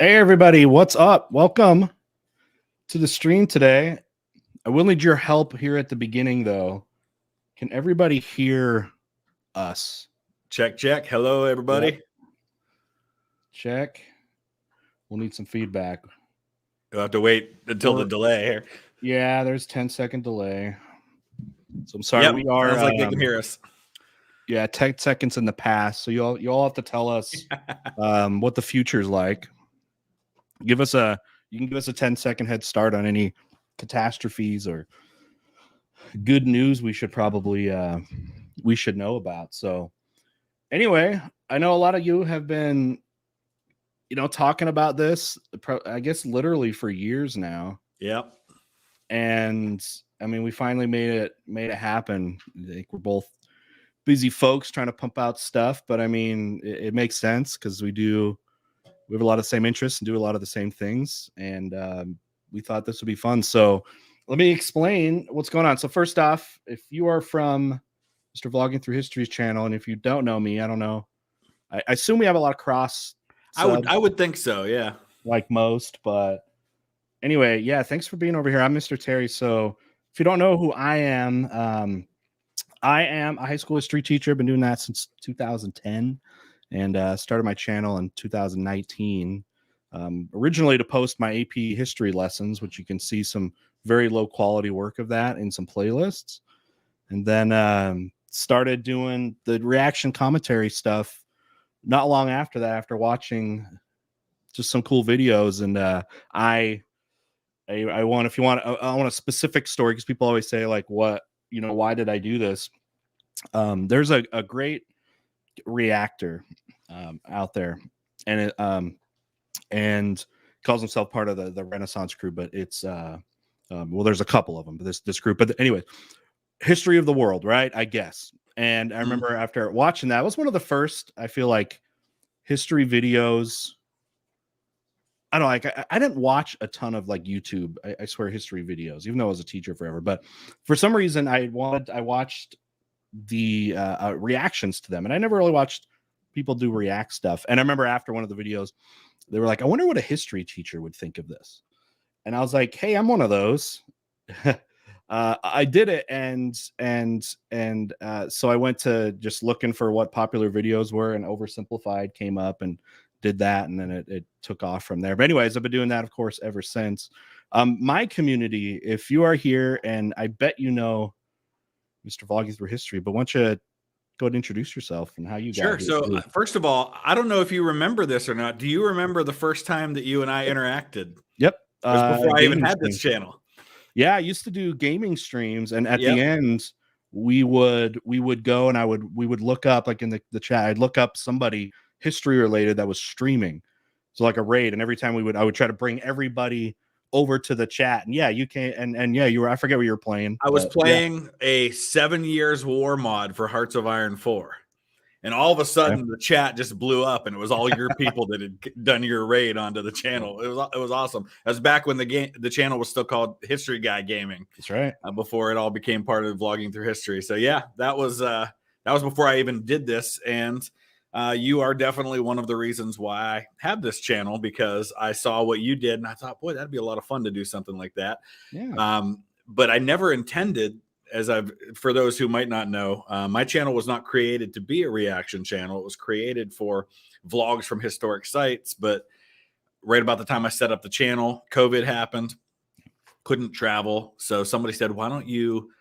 Hey everybody, what's up? Welcome to the stream today. I will need your help here at the beginning though. Can everybody hear us? Check. Hello, everybody. Yep. Check. We'll need some feedback. You'll have to wait until the delay here. Yeah, there's 10-second delay. So I'm sorry. Yep, We are sounds like they can hear us. Yeah, 10 seconds in the past. So you all have to tell us what the future's like. You can give us a 10-second head start on any catastrophes or good news we should probably we should know about. So anyway, I know a lot of you have been talking about this, I guess literally for years now. Yep. And I mean, we finally made it happen. I think we're both busy folks trying to pump out stuff, but I mean, it makes sense because we have a lot of the same interests and do a lot of the same things, and we thought this would be fun. So let me explain what's going on. So first off, if you are from Mr. Vlogging Through History's channel, and if you don't know me, I don't know. I assume we have a lot of cross. I would think so, yeah. Like most, but anyway, yeah. Thanks for being over here. I'm Mr. Terry. So if you don't know who I am a high school history teacher. I've been doing that since 2010. And started my channel in 2019, originally to post my AP history lessons, which you can see some very low quality work of that in some playlists. And then started doing the reaction commentary stuff not long after that, after watching just some cool videos. And I want a specific story, because people always say like, why did I do this? There's a great reactor out there, and it calls himself part of the Renaissance crew, but it's there's a couple of them, but this group. But anyway, history of the world, right? I guess. And I remember after watching that, it was one of the first, I feel like, history videos. I don't know, like I didn't watch a ton of like YouTube, I swear, history videos, even though I was a teacher forever. But for some reason, I watched the reactions to them, and I never really watched people do react stuff. And I remember after one of the videos, they were like, I wonder what a history teacher would think of this. And I was like, hey, I'm one of those. I did it, and so I went to just looking for what popular videos were, and Oversimplified came up and did that, and then it took off from there. But anyways, I've been doing that, of course, ever since. My community, if you are here, and I bet you know Mr. Vlogging Through History, but why don't you go ahead and introduce yourself and how you got here. So first of all, I don't know if you remember this or not. Do you remember the first time that you and I interacted? Yep. It was before I even had this channel. Yeah, I used to do gaming streams, and at the end, we would go and we would look up, like in the chat, I'd look up somebody history related that was streaming, so like a raid, and every time I would try to bring everybody over to the chat. And yeah, you can, and yeah, I forget what you were playing. I was playing a 7 Years War mod for Hearts of Iron 4. And all of a sudden, the chat just blew up, and it was all your people that had done your raid onto the channel. It was awesome. That was back when the channel was still called History Guy Gaming. That's right. Before it all became part of Vlogging Through History. So yeah, that was before I even did this, and you are definitely one of the reasons why I have this channel, because I saw what you did, and I thought, boy, that'd be a lot of fun to do something like that. Yeah. But I never intended. For those who might not know, my channel was not created to be a reaction channel. It was created for vlogs from historic sites. But right about the time I set up the channel, COVID happened, couldn't travel. So somebody said, why don't you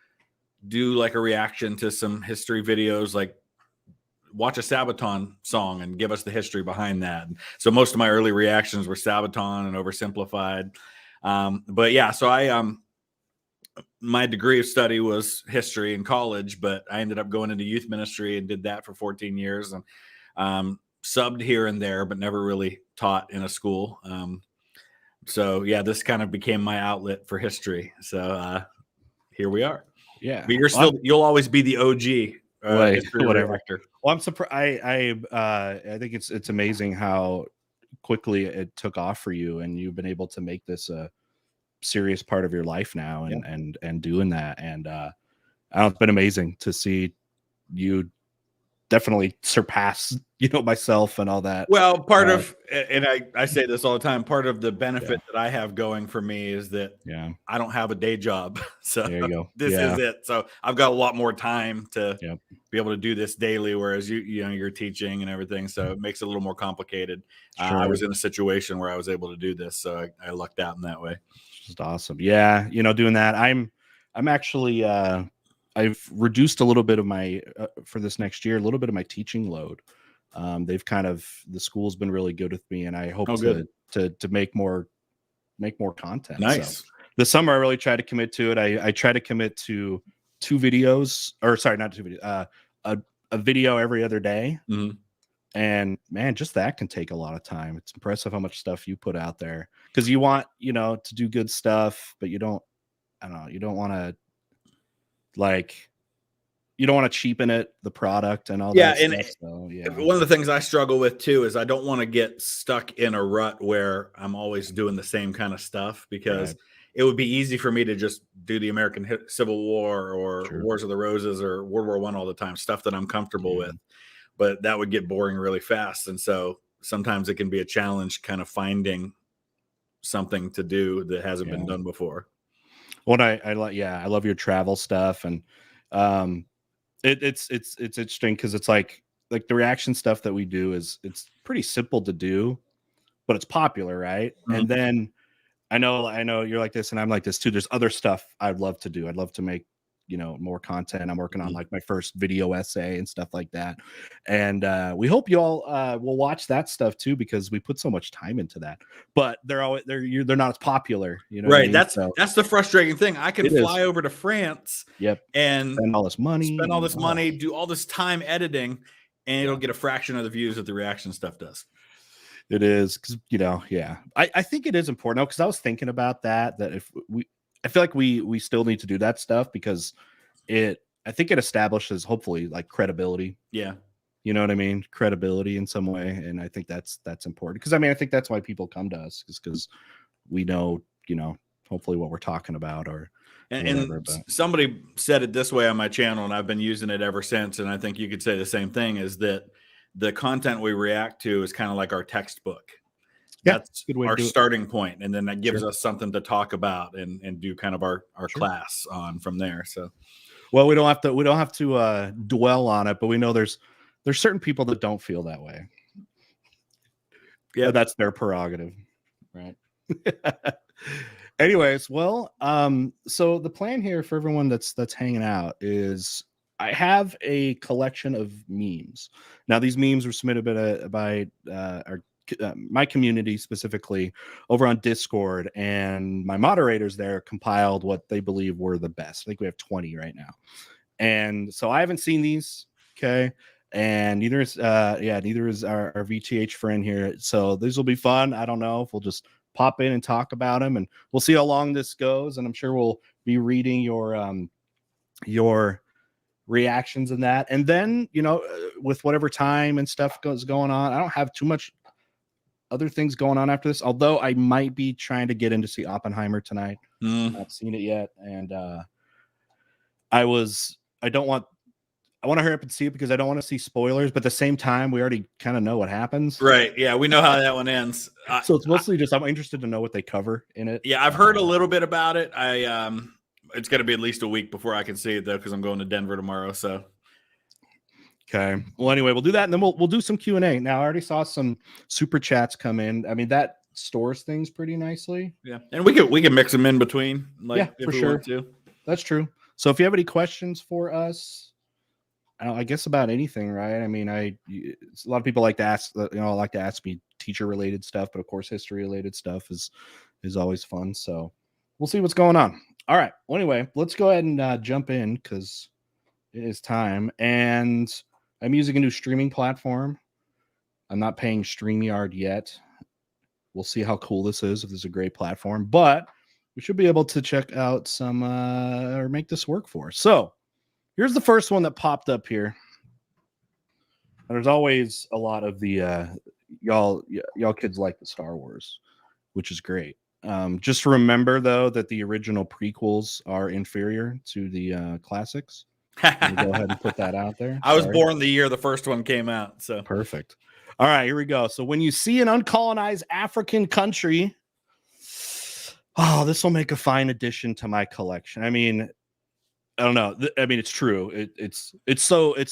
do like a reaction to some history videos, like watch a Sabaton song and give us the history behind that. So most of my early reactions were Sabaton and Oversimplified. But yeah, so my degree of study was history in college, but I ended up going into youth ministry and did that for 14 years, and subbed here and there, but never really taught in a school. So yeah, this kind of became my outlet for history. So here we are. Yeah, but you'll always be the OG history reactor. Well, I'm surprised. I think it's amazing how quickly it took off for you, and you've been able to make this a serious part of your life now, and doing that. And it's been amazing to see you definitely surpass, myself and all that. Well, part of, and I say this all the time, part of the benefit Yeah. that I have going for me is that Yeah. I don't have a day job. So There you go. this Yeah. is it. So I've got a lot more time to Yep. be able to do this daily, whereas you're teaching and everything. So it makes it a little more complicated. I Sure. was in a situation where I was able to do this. So I lucked out in that way. It's just awesome. Yeah. Doing that. I'm actually, I've reduced a little bit of my, for this next year, a little bit of my teaching load. The school's been really good with me, and I hope to make more content. Nice. So this summer I really try to commit to it. I try to commit to 2 videos, or sorry, not 2 videos, a video every other day. Mm-hmm. And man, just that can take a lot of time. It's impressive how much stuff you put out there, because you want, to do good stuff, but you don't want to, like, you don't want to cheapen the product and all that and stuff. So yeah. one of the things I struggle with too is I don't want to get stuck in a rut where I'm always doing the same kind of stuff, because it would be easy for me to just do the American Civil War or Wars of the Roses or World War I all the time, stuff that I'm comfortable with. But that would get boring really fast. And so sometimes it can be a challenge kind of finding something to do that hasn't been done before. What I love your travel stuff, and it's interesting because it's like the reaction stuff that we do it's pretty simple to do, but it's popular, right? Mm-hmm. And then I know you're like this, and I'm like this too. There's other stuff I'd love to do. I'd love to make more content. I'm working on like my first video essay and stuff like that, and we hope you all will watch that stuff too, because we put so much time into that. But they're not as popular, right? I mean? That's the frustrating thing. I can fly over to France, and spend all this money, do all this time editing, and it'll get a fraction of the views that the reaction stuff does. It is, because I think it is important, because I was thinking about that if I feel like we still need to do that stuff, because I think it establishes, hopefully, like, credibility. Yeah. You know what I mean? Credibility in some way. And I think that's important, because I think that's why people come to us, is because we know, hopefully what we're talking about, or whatever. And somebody said it this way on my channel, and I've been using it ever since. And I think you could say the same thing, is that the content we react to is kind of like our textbook. That's our starting point, and then that gives us something to talk about and do kind of our class on from there. So, well, we don't have to dwell on it, but we know there's certain people that don't feel that way. Yeah, that's their prerogative, right? Anyways, well, so the plan here for everyone that's hanging out is, I have a collection of memes. Now, these memes were submitted by my community, specifically over on Discord, and my moderators there compiled what they believe were the best. I think we have 20 right now, and so I haven't seen these. Okay, and neither is our VTH friend here. So these will be fun. I don't know if we'll just pop in and talk about them, and we'll see how long this goes. And I'm sure we'll be reading your reactions in that, and then with whatever time and stuff going on, I don't have too much other things going on after this, although I might be trying to get in to see Oppenheimer tonight. Not seen it yet, and I want to hurry up and see it, because I don't want to see spoilers, but at the same time, we already kind of know what happens. Right. Yeah, we know how that one ends. So it's mostly just, I'm interested to know what they cover in it. Yeah, I've heard a little bit about it. It's going to be at least a week before I can see it, though, because I'm going to Denver tomorrow. So, okay. Well, anyway, we'll do that, and then we'll do some Q&A. Now, I already saw some super chats come in. I mean, that stores things pretty nicely. Yeah, and we can mix them in between. Like, yeah, for sure. That's true. So if you have any questions for us, I guess about anything, right? I mean, a lot of people like to ask, me teacher-related stuff, but of course, history-related stuff is always fun. So we'll see what's going on. All right. Well, anyway, let's go ahead and jump in, because it is time. And I'm using a new streaming platform. I'm not paying StreamYard yet. We'll see how cool this is, if this is a great platform, but we should be able to check out some or make this work for us. So here's the first one that popped up here. And there's always a lot of the y'all kids like the Star Wars, which is great. Just remember, though, that the original prequels are inferior to the classics. Let me go ahead and put that out there. I was Sorry. born the year the first one came out, so Perfect. All right, here we go. So when you see an uncolonized African country, oh, this will make a fine addition to my collection. I mean, I don't know. I mean, it's true. It's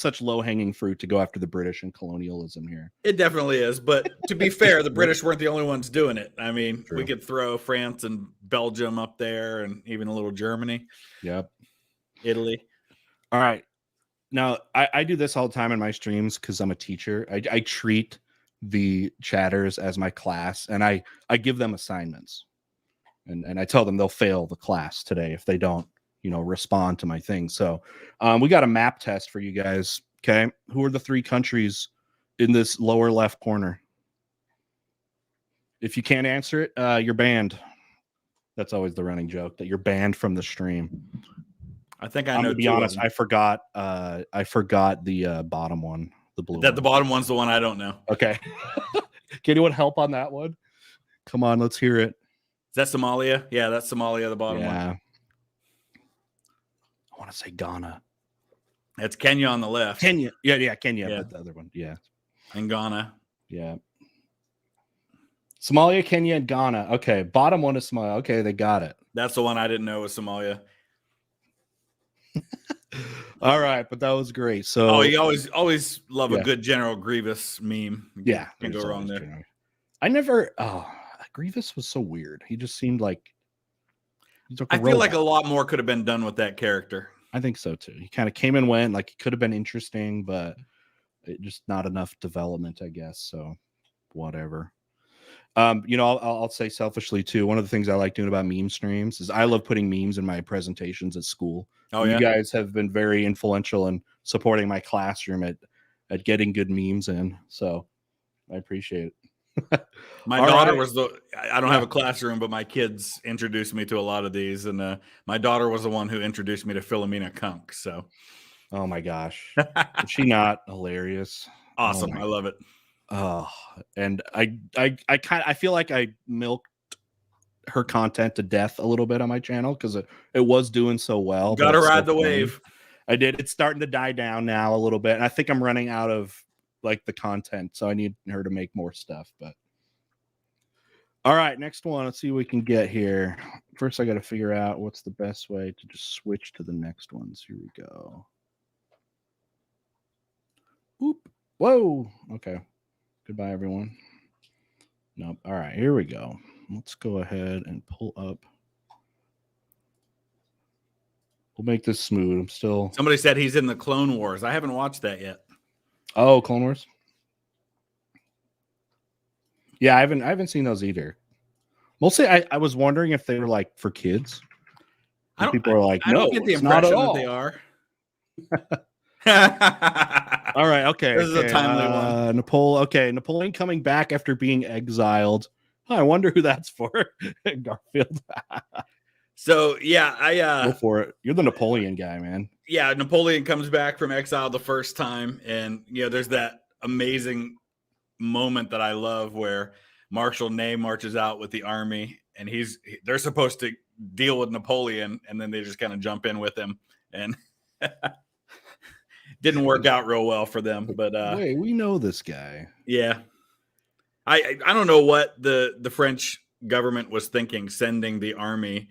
such low hanging fruit to go after the British and colonialism here. it definitely is. But to be fair, the British weren't the only ones doing it. I mean, True. we could throw France and Belgium up there, and even a little Germany. Yep. Italy. All right. Now, I do this all the time in my streams because I'm a teacher. I treat the chatters as my class, and I give them assignments, and I tell them they'll fail the class today if they don't, respond to my thing. So we got a map test for you guys. Okay. Who are the 3 countries in this lower left corner? If you can't answer it, you're banned. That's always the running joke, that you're banned from the stream. I think I know. I'm gonna be honest. I forgot the bottom one, the blue. The bottom one's the one I don't know. Okay. Can anyone help on that one? Come on, let's hear it. Is that Somalia? Yeah, that's Somalia. The bottom one. I want to say Ghana. That's Kenya on the left. Kenya. Yeah, Kenya. Yeah. But the other one. Yeah. And Ghana. Yeah. Somalia, Kenya, and Ghana. Okay. Bottom one is Somalia. Okay, they got it. That's the one I didn't know was Somalia. All right, but that was great. So you always love a good General Grievous meme. Yeah. Can't go wrong there. I never Grievous was so weird. He just seemed like I feel like a lot more could have been done with that character. I think so too. He kind of came and went, like he could have been interesting, but just not enough development, I guess. So whatever. I'll say selfishly too, one of the things I like doing about meme streams is I love putting memes in my presentations at school. Oh, yeah. You guys have been very influential in supporting my classroom at getting good memes in. So I appreciate it. My daughter was I don't have a classroom, but my kids introduced me to a lot of these. And my daughter was the one who introduced me to Philomena Kunk. So, oh my gosh. Is she not hilarious? Awesome. I love it. Oh, and I feel like I milked her content to death a little bit on my channel because it was doing so well. Got to ride the wave. I did. It's starting to die down now a little bit. And I think I'm running out of like the content, so I need her to make more stuff. But all right, next one. Let's see what we can get here. First, I got to figure out what's the best way to just switch to the next ones. Here we go. Oop. Whoa. Okay. Goodbye, everyone. Nope. All right, here we go. Let's go ahead and pull up. We'll make this smooth. I'm still. Somebody said he's in the Clone Wars. I haven't watched that yet. Oh, Clone Wars. Yeah, I haven't seen those either. Mostly, I was wondering if they were like for kids. People are like, no, I don't get the impression that they are. All right, okay. This is a timely one. Napoleon coming back after being exiled. Oh, I wonder who that's for. Garfield. So yeah, go for it. You're the Napoleon guy, man. Yeah, Napoleon comes back from exile the first time, and there's that amazing moment that I love where Marshal Ney marches out with the army, and they're supposed to deal with Napoleon, and then they just kind of jump in with him, and didn't work out real well for them. But wait, we know this guy. Yeah, I don't know what the French government was thinking, sending the army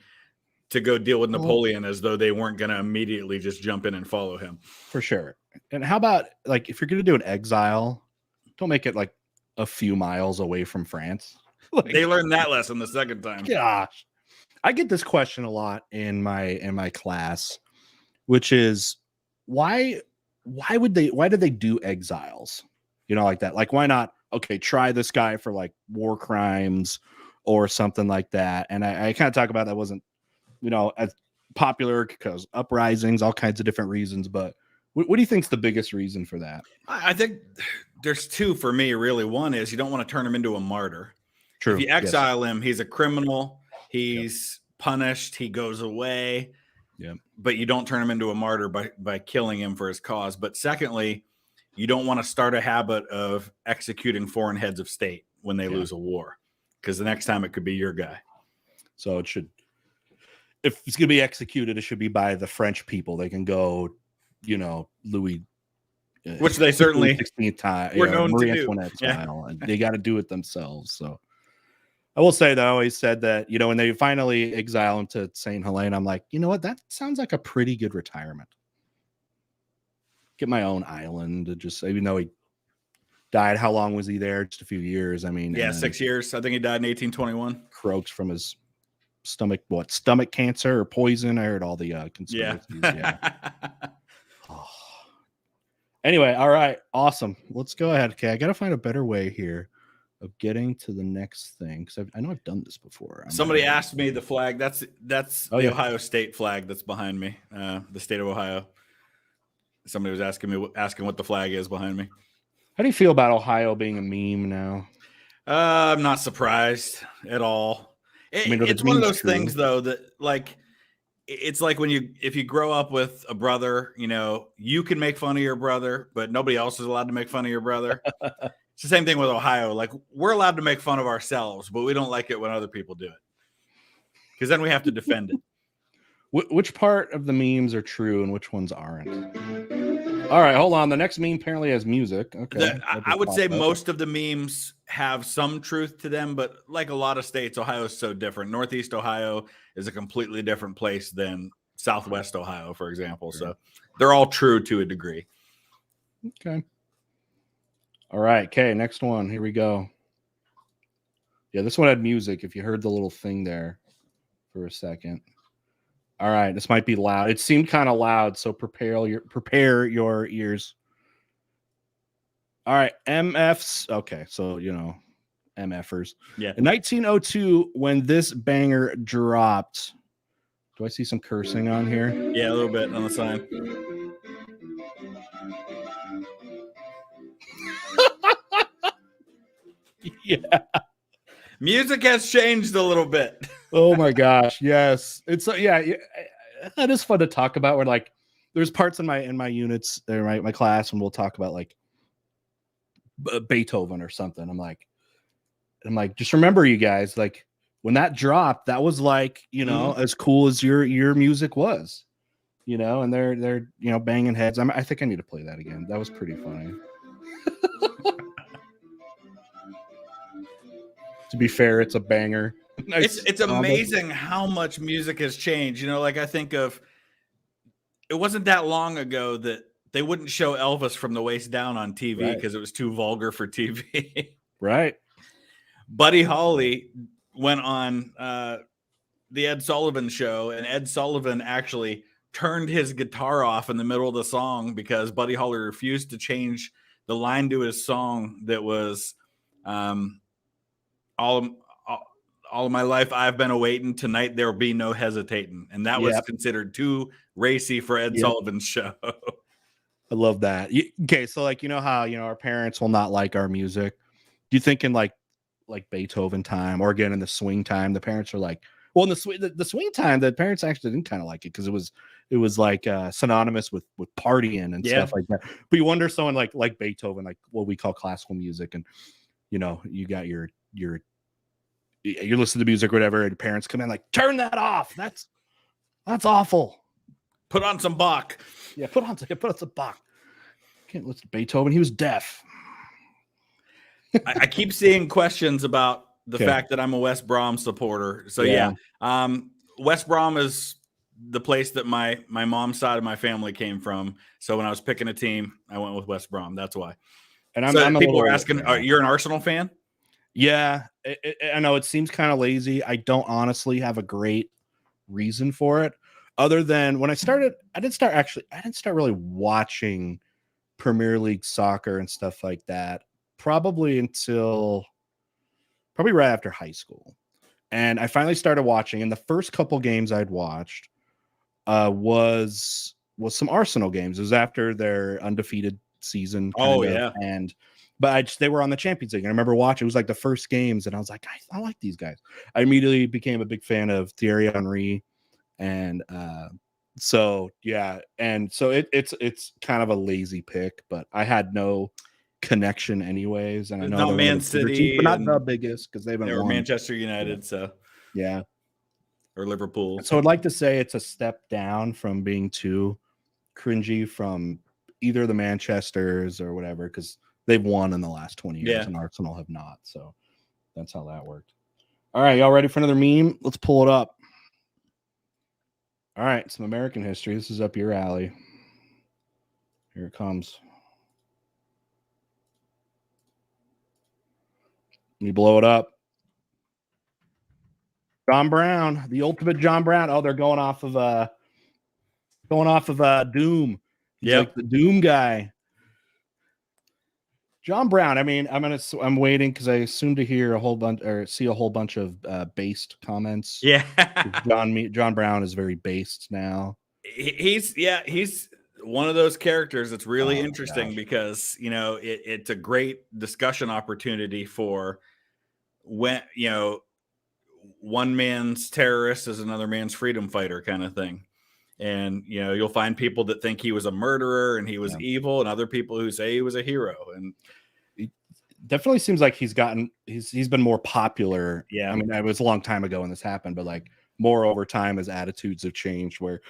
to go deal with Napoleon as though they weren't going to immediately just jump in and follow him. For sure. And how about, like, if you're going to do an exile, don't make it like a few miles away from France. Like, they learned that lesson the second time. Gosh. I get this question a lot in my class, which is why did they do exiles? Like that. Like, why not, okay, try this guy for like war crimes or something like that. And I kind of talk about that wasn't, as popular because uprisings, all kinds of different reasons. But what do you think is the biggest reason for that? I think there's two for me, really. One is you don't want to turn him into a martyr. True. If you exile him, he's a criminal. He's punished. He goes away. Yeah. But you don't turn him into a martyr by killing him for his cause. But secondly, you don't want to start a habit of executing foreign heads of state when they lose a war, because the next time it could be your guy. So it should, if it's going to be executed, it should be by the French people. They can go Louis, which they certainly 16th time, were known Marie to do. Antoinette Yeah. style, and they got to do it themselves. So I will say, though, he said that, when they finally exile him to St. Helena, I'm like, you know what? That sounds like a pretty good retirement. Get my own island, just even though he died. How long was he there? Just a few years. I mean, Yeah, 6 years. I think he died in 1821. Croaked from his stomach cancer or poison. I heard all the conspiracies. Yeah. Oh. Anyway, all right, awesome. Let's go ahead. Okay, I got to find a better way here of getting to the next thing, because I know I've done this before. Somebody asked me the flag. That's Oh, the yeah. Ohio State flag that's behind me. The state of Ohio. Somebody was asking what the flag is behind me. How do you feel about Ohio being a meme now? I'm not surprised at all. It's one of those things, though, that like it's like if you grow up with a brother, you can make fun of your brother, but nobody else is allowed to make fun of your brother. It's the same thing with Ohio. Like, we're allowed to make fun of ourselves, but we don't like it when other people do it, because then we have to defend it. Which part of the memes are true and which ones aren't? All right, hold on. The next meme apparently has music. Okay. I would say most of the memes have some truth to them, but like a lot of states, Ohio is so different. Northeast Ohio is a completely different place than Southwest Ohio, for example. So they're all true to a degree. Okay. All right. Okay. Next one. Here we go. Yeah, this one had music. If you heard the little thing there for a second. All right. This might be loud. It seemed kind of loud, so prepare your ears. All right. MFs. Okay. So, MFers. Yeah. In 1902, when this banger dropped, do I see some cursing on here? Yeah, a little bit on the sign. Yeah. Music has changed a little bit. Oh my gosh. Yes. It's that is fun to talk about, where like there's parts in my units there, right? My class, when we'll talk about like Beethoven or something. I'm like, just remember, you guys, like when that dropped, that was like, as cool as your music was, and they're banging heads. I think I need to play that again. That was pretty funny. To be fair, it's a banger. Nice. It's amazing how much music has changed. Like I think of, it wasn't that long ago that they wouldn't show Elvis from the waist down on TV because it was too vulgar for TV. Right. Buddy Holly went on the Ed Sullivan show, and Ed Sullivan actually turned his guitar off in the middle of the song because Buddy Holly refused to change the line to his song that was all of my life I've been awaiting, tonight there'll be no hesitating. And that was considered too racy for Ed Sullivan's show. I love that. Okay, so like how our parents will not like our music. Do you think in like Beethoven time, or again in the swing time, the parents are like, well, in the swing time, the parents actually didn't kind of like it because it was like synonymous with partying and stuff like that. But you wonder someone like Beethoven, like what we call classical music, and you got you're listening to music or whatever, and your parents come in like, turn that off. That's awful. Put on some Bach. Yeah, put on some Bach. Can't listen to Beethoven. He was deaf. I keep seeing questions about the fact that I'm a West Brom supporter. So West Brom is the place that my mom's side of my family came from. So when I was picking a team, I went with West Brom. That's why. And people are asking, you're an Arsenal fan? Yeah, I know it seems kind of lazy. I don't honestly have a great reason for it, other than when I didn't start really watching Premier League soccer and stuff like that probably right after high school. And I finally started watching, and the first couple games I'd watched was some Arsenal games. It was after their undefeated season. But they were on the Champions League. And I remember watching, it was like the first games, and I was like, I like these guys. I immediately became a big fan of Thierry Henry. And so it's kind of a lazy pick, but I had no connection anyways. And I know Man City, but not the biggest, because they were Manchester United. So yeah. Or Liverpool. So I'd like to say it's a step down from being too cringy from either the Manchesters or whatever, because they've won in the last 20 years Yeah. and Arsenal have not. So that's how that worked. All right, y'all ready for another meme? Let's pull it up. All right, some American history. This is up your alley. Here it comes. Let me blow it up. John Brown, the ultimate John Brown. Oh, they're going off of Doom. He's like the Doom guy. John Brown. I mean, I'm waiting because I assume to hear a whole bunch or see a whole bunch of based comments. Yeah. John Brown is very based now. He's one of those characters that's really interesting because, you know, it's a great discussion opportunity for when, you know, one man's terrorist is another man's freedom fighter kind of thing. And, you know, you'll find people that think he was a murderer and he was evil, and other people who say he was a hero. And it definitely seems like he's been more popular. Yeah. I mean, it was a long time ago when this happened, but like more over time as attitudes have changed where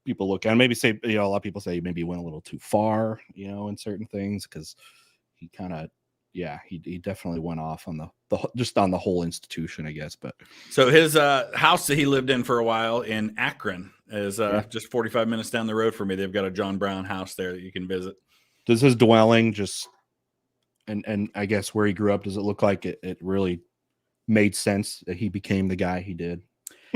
people look at him, maybe say, you know, a lot of people say maybe he went a little too far, you know, in certain things because he kind of, he definitely went off on the just on the whole institution, I guess. But so his house that he lived in for a while in Akron is just 45 minutes down the road from me. They've got a John Brown house there that you can visit. Does his dwelling just and I guess where he grew up, does it look like it really made sense that he became the guy he did?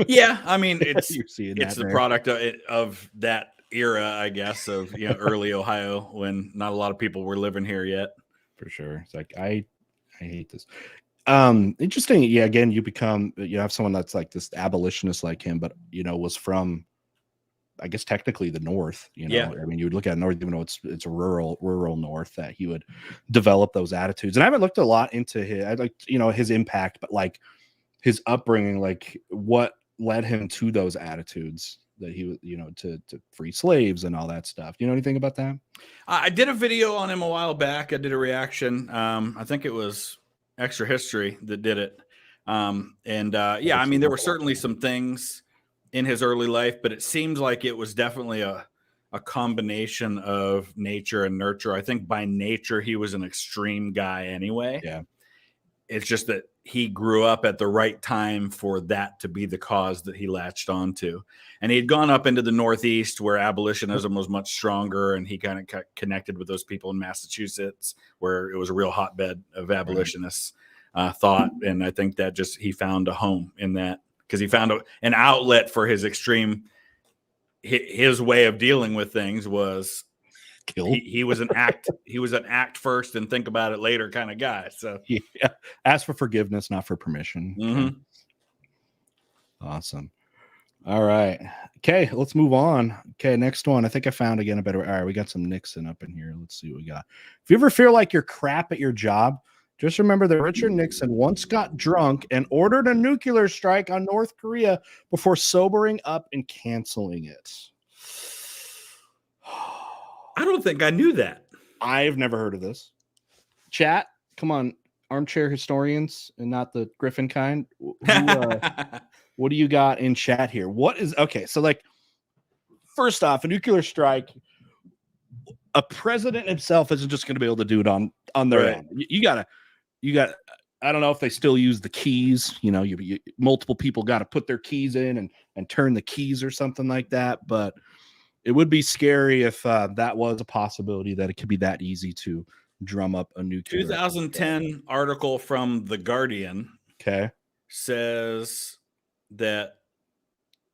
Yeah, I mean, it's the product of that era, I guess, of, you know, early Ohio when not a lot of people were living here yet. For sure. It's like I hate this. Interesting. Yeah, again, you have someone that's like this abolitionist like him, but you know, was from, I guess, technically the North. You know, I mean, you would look at North, even though it's a rural North, that he would develop those attitudes. And I haven't looked a lot into his impact, but like his upbringing, like what led him to those attitudes that he was, you know, to free slaves and all that stuff. Do you know anything about that? I did a video on him a while back. I did a reaction. I think it was Extra History that did it. I mean, there were certainly some things in his early life, but it seems like it was definitely a combination of nature and nurture. I think by nature, he was an extreme guy anyway. Yeah. It's just that he grew up at the right time for that to be the cause that he latched onto. And he had gone up into the Northeast where abolitionism was much stronger. And he kind of connected with those people in Massachusetts where it was a real hotbed of abolitionists thought. And I think that he found a home in that because he found an outlet for his extreme, his way of dealing with things was he was an act first and think about it later kind of guy. So ask for forgiveness, not for permission. Mm-hmm. Awesome. All right. Okay, let's move on. Okay, next one. I think I found again a better. All right, we got some Nixon up in here. Let's see what we got. If you ever feel like you're crap at your job, just remember that Richard Nixon once got drunk and ordered a nuclear strike on North Korea before sobering up and canceling it. I don't think I knew that. I've never heard of this. Chat, come on, armchair historians and not the Griffin kind. What do you got in chat here? So like, first off, a nuclear strike, a president himself isn't just going to be able to do it on their own. You got, I don't know if they still use the keys, you know, multiple people got to put their keys in and turn the keys or something like that. But it would be scary if that was a possibility that it could be that easy to drum up a nuclear. 2010 article from The Guardian says that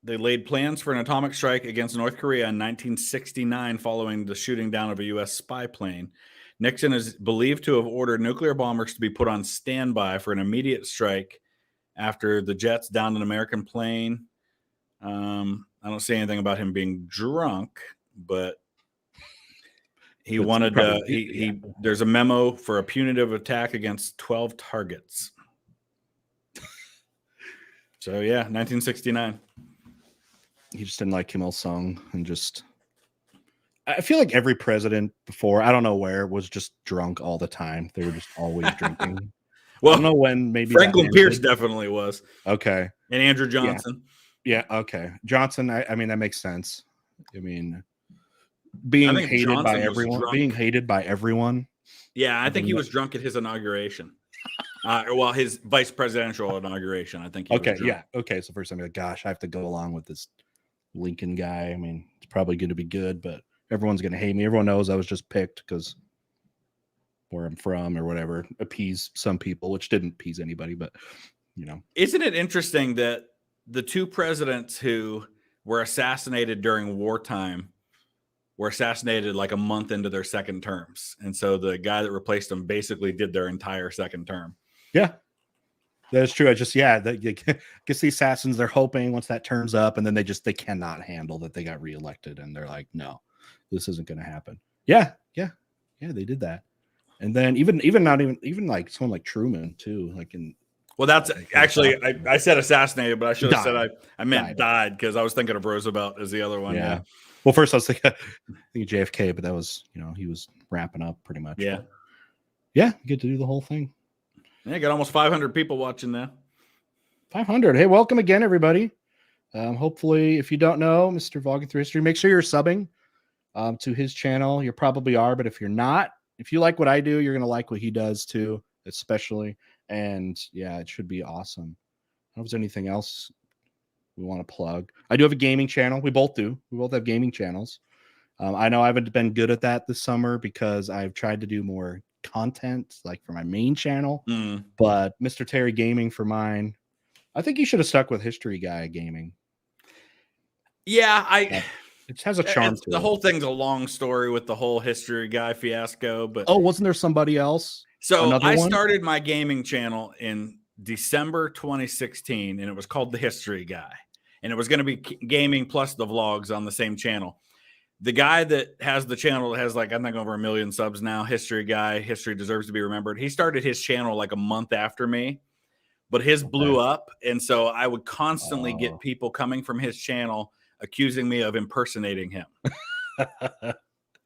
they laid plans for an atomic strike against North Korea in 1969 following the shooting down of a U.S. spy plane. Nixon is believed to have ordered nuclear bombers to be put on standby for an immediate strike after the jets downed an American plane. I don't see anything about him being drunk, but he wanted there's a memo for a punitive attack against 12 targets. So yeah, 1969. He just didn't like Kim Il-sung and I feel like every president before, I don't know where, was just drunk all the time. They were just always drinking. Well, I don't know when. Maybe Franklin Pierce definitely was. Okay. And Andrew Johnson. Yeah. Okay. Johnson. I mean, that makes sense. I mean, being think hated by Johnson was everyone. drunk. Being hated by everyone. Yeah, I think he was drunk at his inauguration. Well, his vice presidential inauguration. I think he was drunk. Yeah. Okay. So first time, like, gosh, I have to go along with this Lincoln guy. I mean, it's probably going to be good, but everyone's going to hate me. Everyone knows I was just picked because where I'm from or whatever, appease some people, which didn't appease anybody, but you know. Isn't it interesting that the two presidents who were assassinated during wartime were assassinated like a month into their second terms, and so the guy that replaced them basically did their entire second term. Yeah, that's true. I just guess the assassins, they're hoping once that turns up, and then they cannot handle that they got reelected, and they're like, no, this isn't going to happen. Yeah, they did that. And then even like someone like Truman too, like in. Well, that's actually I said assassinated, but I should have said I meant died because I was thinking of Roosevelt as the other one. Yeah. Well, first I was thinking JFK, but that was, he was wrapping up pretty much. Yeah. But yeah, you get to do the whole thing. Yeah, got almost 500 people watching now. 500. Hey, welcome again, everybody. Hopefully, if you don't know Mr. Vlogging Through History, make sure you're subbing to his channel. You probably are, but if you're not, if you like what I do, you're going to like what he does too, especially. And yeah, it should be awesome. I don't know if there's anything else we want to plug. I do have a gaming channel. We both do. We both have gaming channels. I know I haven't been good at that this summer because I've tried to do more content like for my main channel, but Mr. Terry Gaming for mine, I think you should have stuck with History Guy Gaming. Yeah, it has a charm to it. The whole thing's a long story with the whole History Guy fiasco, but wasn't there somebody else? So I started my gaming channel in December 2016, and it was called The History Guy, and it was going to be gaming plus the vlogs on the same channel. The guy that has the channel that has like, I think, over 1 million subs now, History Guy, History Deserves to Be Remembered. He started his channel like a month after me, but his blew up. And so I would constantly get people coming from his channel accusing me of impersonating him.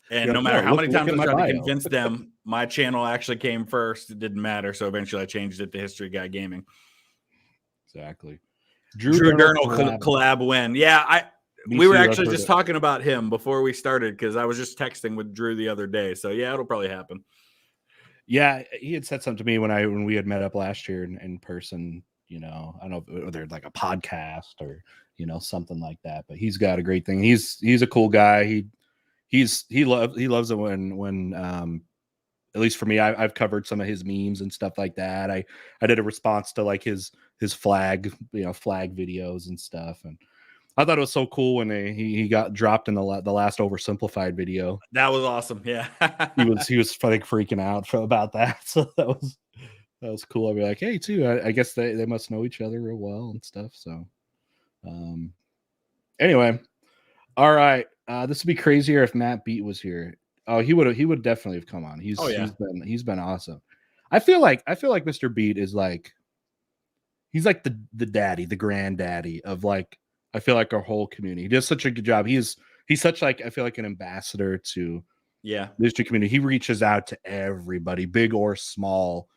And no matter how many times I tried to convince them, my channel actually came first. It didn't matter. So eventually I changed it to History Guy Gaming. Exactly. Drew Durnall collab win. Yeah, we were actually just talking about him before we started because I was just texting with Drew the other day. So yeah, it'll probably happen. Yeah, he had said something to me when we had met up last year in person. I don't know whether like a podcast or something like that. But he's got a great thing. He's a cool guy. He loves it when at least for me, I've covered some of his memes and stuff like that. I did a response to like his flag videos and stuff, and I thought it was so cool when he got dropped in the last oversimplified video. That was awesome. Yeah, he was like freaking out about that. So that was cool. I'd be like, hey, too. I guess they must know each other real well and stuff. So, anyway, all right. This would be crazier if Matt Beat was here. Oh, he would definitely have come on. He's been awesome. I feel like Mr. Beat is like he's like the daddy, the granddaddy of like. I feel like our whole community. He does such a good job. He's such like I feel like an ambassador to the history community. He reaches out to everybody, big or small,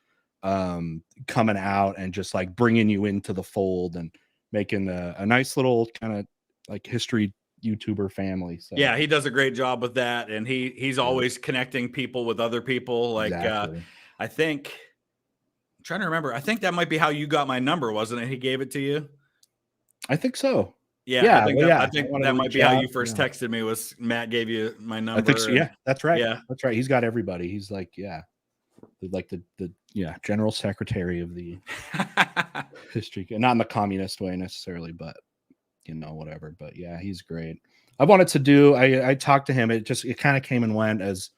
coming out and just like bringing you into the fold and making a nice little kind of like history YouTuber family. So yeah, he does a great job with that, and he's always connecting people with other people. Like I think I'm trying to remember. I think that might be how you got my number, wasn't it? He gave it to you. I think so. Yeah, I think that might be how you first texted me. Was Matt gave you my number? I think so. Yeah, that's right. Yeah, that's right. He's got everybody. He's like, like the general secretary of the history, not in the communist way necessarily, but whatever. But yeah, he's great. I wanted to do. I talked to him. It kind of came and went as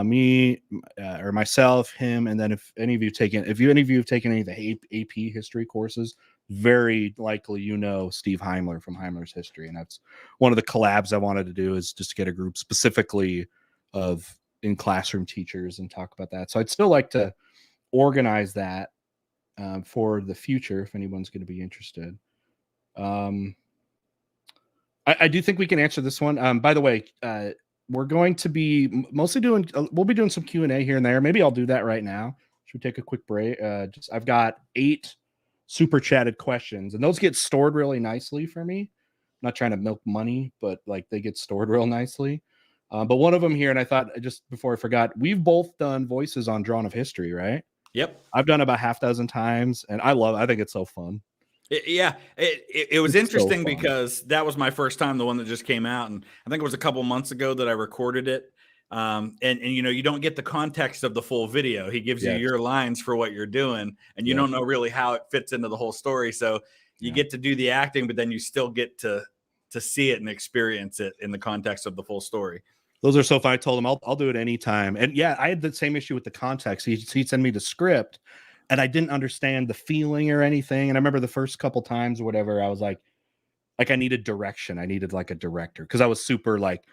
me or myself, him, and then if any of you have taken any of the AP history courses. Very likely Steve Heimler from Heimler's History, and that's one of the collabs I wanted to do is just to get a group specifically of in classroom teachers and talk about that. So I'd still like to organize that for the future if anyone's going to be interested. I do think we can answer this one. By the way, we're going to be mostly we'll be doing some Q&A here and there. Maybe I'll do that right now. Should we take a quick break? I've got 8 super chatted questions, and those get stored really nicely for me. I'm not trying to milk money, but like they get stored real nicely. But one of them here, and I thought just before I forgot, we've both done voices on Drawn of History, right? Yep. I've done about half dozen times, and I think it's so fun. It was It's so interesting fun. because that was my first time, the one that just came out, and I think it was a couple months ago that I recorded it. And you know, you don't get the context of the full video. He gives you Yes. your lines for what you're doing, and you Yes. don't know really how it fits into the whole story. So you Yeah. get to do the acting, but then you still get to see it and experience it in the context of the full story. Those are so fun. I told him I'll do it anytime. And yeah, I had the same issue with the context. He'd send me the script and I didn't understand the feeling or anything. And I remember the first couple times or whatever, I was like I needed direction. I needed like a director because I was super like,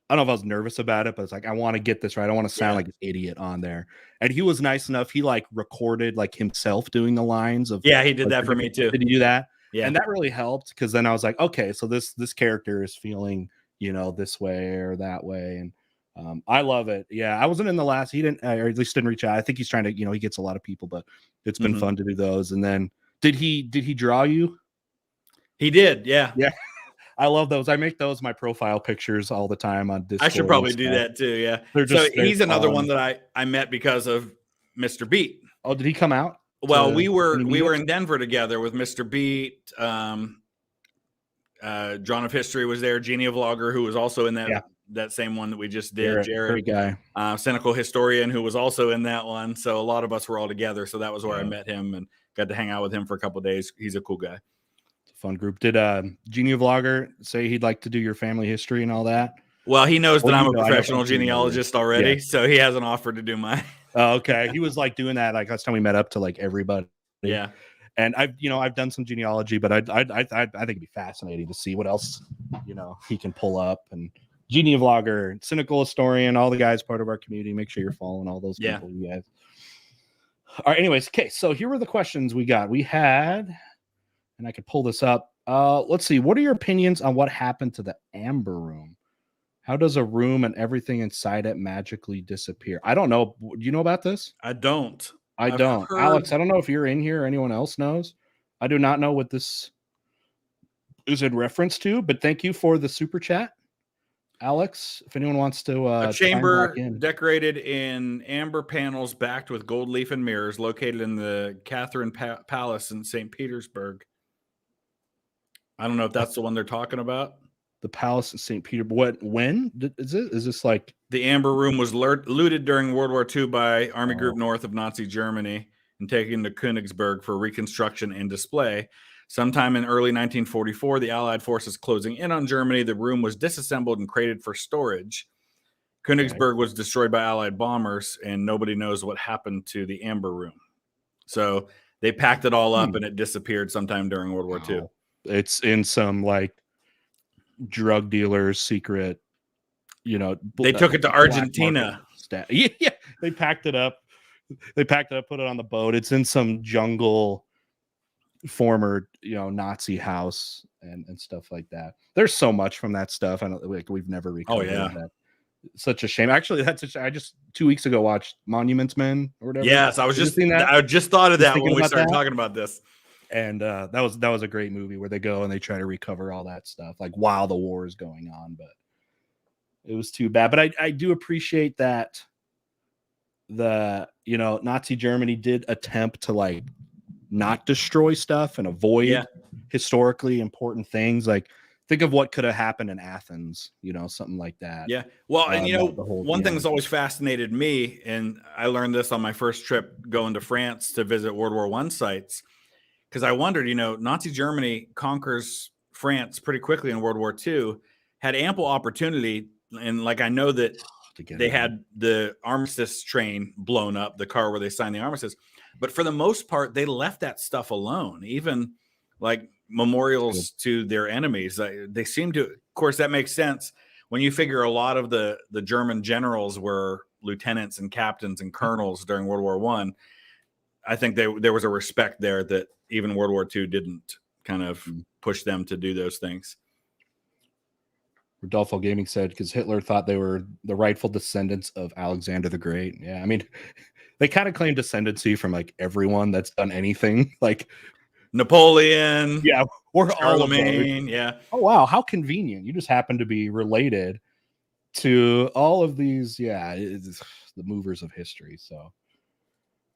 I don't know if I was nervous about it, but it's like, I want to get this right. I don't want to sound like an idiot on there. And he was nice enough. He like recorded like himself doing the lines of, yeah, he did like, that for me too. Did he do that? Yeah. And that really helped because then I was like, okay, so this character is feeling, you know, this way or that way. And I love it. Yeah, I wasn't in the last. He didn't, or at least didn't reach out. I think he's trying to, you know, he gets a lot of people, but it's been fun to do those. And then did he draw you? He did. Yeah. Yeah. I love those. I make those my profile pictures all the time on Discord. I should probably do that too. Yeah. So he's another one that I met because of Mr. Beat. Oh, did he come out? Well, we were in Denver together with Mr. Beat. Drawn of History was there. Genia Vlogger, who was also in that same one that we just did. Jared, great guy. Cynical Historian, who was also in that one. So a lot of us were all together. So that was where I met him and got to hang out with him for a couple of days. He's a cool guy. It's a fun group. Did Genia Vlogger say he'd like to do your family history and all that? Well, he knows that I'm a professional genealogist already, so he has an offer to do mine. Oh, okay. He was like doing that like last time we met up to like everybody. Yeah. And I've done some genealogy, but I think it'd be fascinating to see what else, you know, he can pull up. And Genia Vlogger, Cynical Historian, all the guys part of our community. Make sure you're following all those people, you guys. All right. Anyways, okay. So here were the questions we got. We had, and I could pull this up. Let's see. What are your opinions on what happened to the Amber Room? How does a room and everything inside it magically disappear? I don't know. Do you know about this? I don't. I don't. Alex, I don't know if you're in here or anyone else knows. I do not know what this is in reference to, but thank you for the super chat. Alex, if anyone wants to a chamber decorated in amber panels backed with gold leaf and mirrors located in the Catherine Palace in St. Petersburg. I don't know if that's the one they're talking about. The Palace in St. Peter. When is it? Is this like the Amber Room was looted during World War II by Army Group North of Nazi Germany and taken to Königsberg for reconstruction and display. Sometime in early 1944, the Allied forces closing in on Germany, the room was disassembled and created for storage. Königsberg was destroyed by Allied bombers, and nobody knows what happened to the Amber Room. So they packed it all up and it disappeared sometime during World War II. It's in some like drug dealer's secret, you know. They took it to Argentina. Yeah, they packed it up. Put it on the boat. It's in some jungle, former, you know, Nazi house and stuff like that. There's so much from that stuff. I don't like we've never recovered that. Such a shame. Actually, I just 2 weeks ago watched Monuments Men or whatever. Yes, I just thought of that when we started talking about this. And that was a great movie where they go and they try to recover all that stuff like while the war is going on, but it was too bad. But I do appreciate that Nazi Germany did attempt to like not destroy stuff and avoid historically important things. Like think of what could have happened in Athens, you know, something like that. Yeah. Well, and one thing that's always fascinated me, and I learned this on my first trip going to France to visit World War I sites. Because I wondered, Nazi Germany conquers France pretty quickly in World War II, had ample opportunity. And like, I know that they had the armistice train blown up, the car where they signed the armistice. But for the most part, they left that stuff alone, even like memorials to their enemies. They seem to, of course, that makes sense when you figure a lot of the German generals were lieutenants and captains and colonels during World War I. I think there was a respect there that even World War II didn't kind of push them to do those things. Rodolfo Gaming said, because Hitler thought they were the rightful descendants of Alexander the Great. Yeah, I mean, they kind of claim descendancy from like everyone that's done anything, like Napoleon. Yeah, or Charlemagne. Yeah. Oh wow, how convenient! You just happen to be related to all of these, yeah, it's the movers of history. So,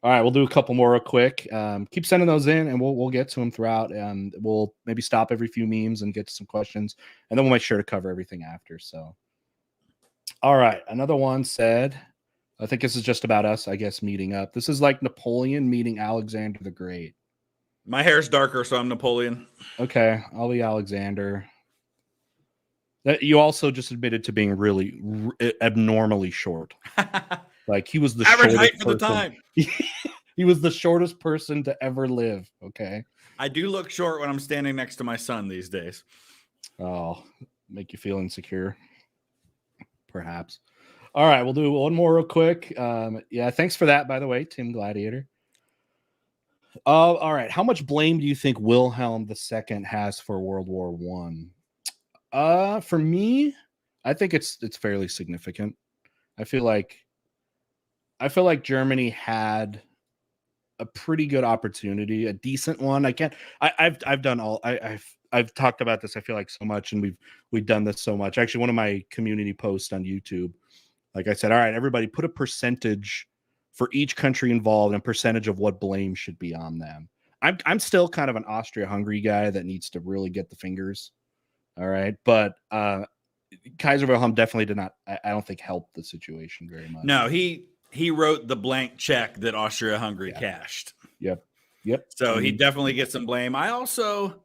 all right, we'll do a couple more real quick. Keep sending those in, and we'll get to them throughout. And we'll maybe stop every few memes and get to some questions, and then we'll make sure to cover everything after. So, all right, another one said, I think this is just about us, I guess, meeting up. This is like Napoleon meeting Alexander the Great. My hair's darker, so I'm Napoleon. Okay, I'll be Alexander. You also just admitted to being really abnormally short. Like he was the average shortest height for the person. time. He was the shortest person to ever live. Okay. I do look short when I'm standing next to my son these days. Oh, make you feel insecure. Perhaps. All right, we'll do one more real quick. Yeah, thanks for that, by the way, Tim Gladiator. All right. How much blame do you think Wilhelm II has for World War One? For me, I think it's fairly significant. I feel like Germany had a pretty good opportunity, a decent one. I've done all I've talked about this, I feel like, so much, and we've done this so much. Actually, one of my community posts on YouTube, like I said, all right, everybody put a percentage for each country involved and percentage of what blame should be on them. I'm still kind of an Austria-Hungary guy that needs to really get the fingers. All right. But Kaiser Wilhelm definitely did not, I don't think, help the situation very much. No, he wrote the blank check that Austria-Hungary cashed. Yep. So he definitely gets some blame. I don't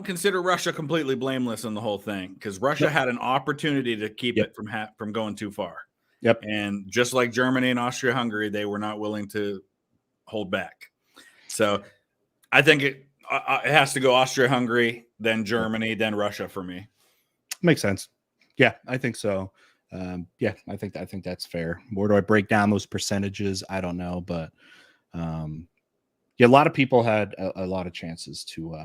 consider Russia completely blameless in the whole thing, because Russia had an opportunity to keep it from going too far. Yep. And just like Germany and Austria-Hungary, they were not willing to hold back. So I think it has to go Austria-Hungary, then Germany, then Russia for me. Makes sense. Yeah, I think so. Yeah, I think that's fair. Where do I break down those percentages? I don't know, but yeah, a lot of people had a lot of chances to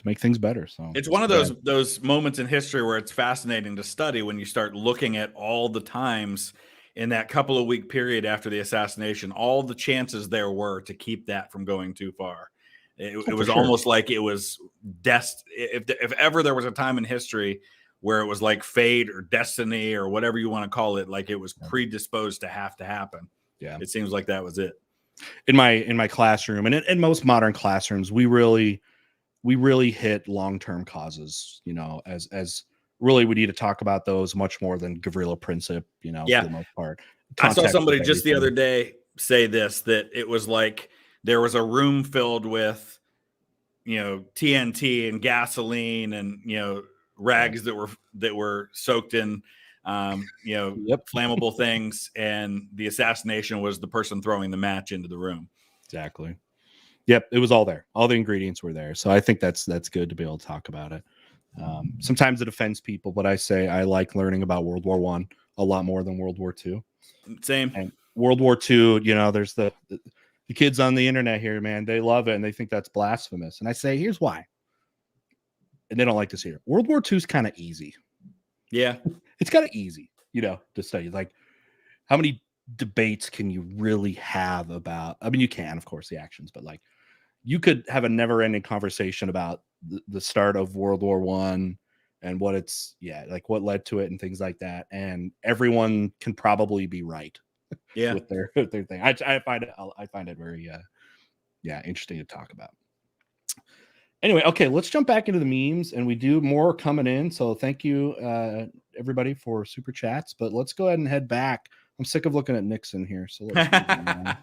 make things better. So it's one of those moments in history where it's fascinating to study when you start looking at all the times in that couple of week period after the assassination, all the chances there were to keep that from going too far. It was almost like it was if ever there was a time in history where it was like fate or destiny or whatever you want to call it, like it was predisposed to happen. Yeah, it seems like that was it. In my classroom, and in most modern classrooms, we really hit long-term causes, as really we need to talk about those much more than guerrilla principle, for the most part. I saw somebody just the other day say that it was like there was a room filled with, TNT and gasoline and, rags that were soaked in, flammable things. And the assassination was the person throwing the match into the room. Exactly. Yep. It was all there. All the ingredients were there. So I think that's good to be able to talk about it. Sometimes it offends people, but I say I like learning about World War One a lot more than World War II. Same. And World War II, there's the kids on the internet here, man. They love it and they think that's blasphemous. And I say, here's why. And they don't like this here. World War II is kind of easy. Yeah. It's kind of easy, to study. Like, how many debates can you really have about? I mean, you can, of course, the actions, but like, you could have a never-ending conversation about the start of World War One and what what led to it and things like that. And everyone can probably be right. Yeah. With their thing. I find it very interesting to talk about. Anyway, okay, let's jump back into the memes, and we do more coming in. So thank you everybody for super chats, but let's go ahead and head back. I'm sick of looking at Nixon here. So let's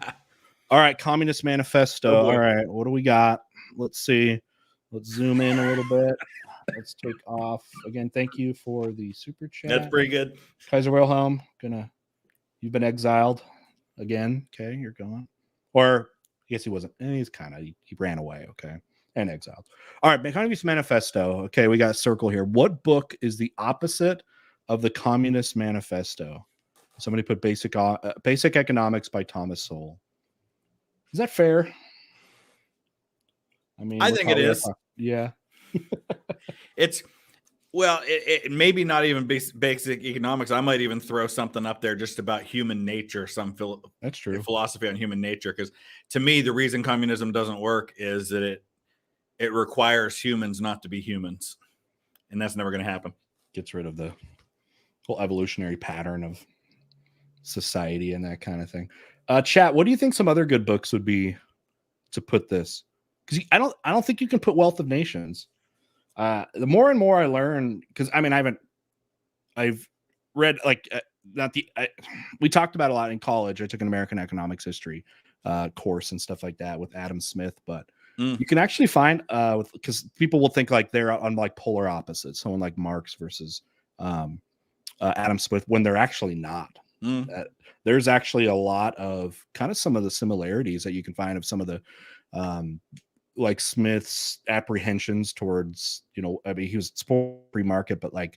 all right, Communist Manifesto. All right, what do we got? Let's see. Let's zoom in a little bit. Let's take off again. Thank you for the super chat. That's pretty good. Kaiser Wilhelm, you've been exiled again. Okay, you're going. Or I guess he wasn't. He's he ran away. Okay, and exiled. All right, Communist Manifesto. Okay, we got a circle here. What book is the opposite of the Communist Manifesto? Somebody put Basic Economics by Thomas Sowell. Is that fair? I mean, I think it is. Yeah. It maybe not even basic economics. I might even throw something up there just about human nature, that's true. Philosophy on human nature. Because to me, the reason communism doesn't work is that it requires humans not to be humans. And that's never going to happen. gets rid of the whole evolutionary pattern of society and that kind of thing. Chat, what do you think some other good books would be to put this? Because I don't think you can put Wealth of Nations. The more and more I learn, because I mean I've read like we talked about a lot in college. I took an American economics history course and stuff like that with Adam Smith, but you can actually find because people will think like they're on like polar opposites, someone like Marx versus Adam Smith, when they're actually not. There's actually a lot of kind of some of the similarities that you can find of some of the like Smith's apprehensions towards, you know, I mean, he was free market, but like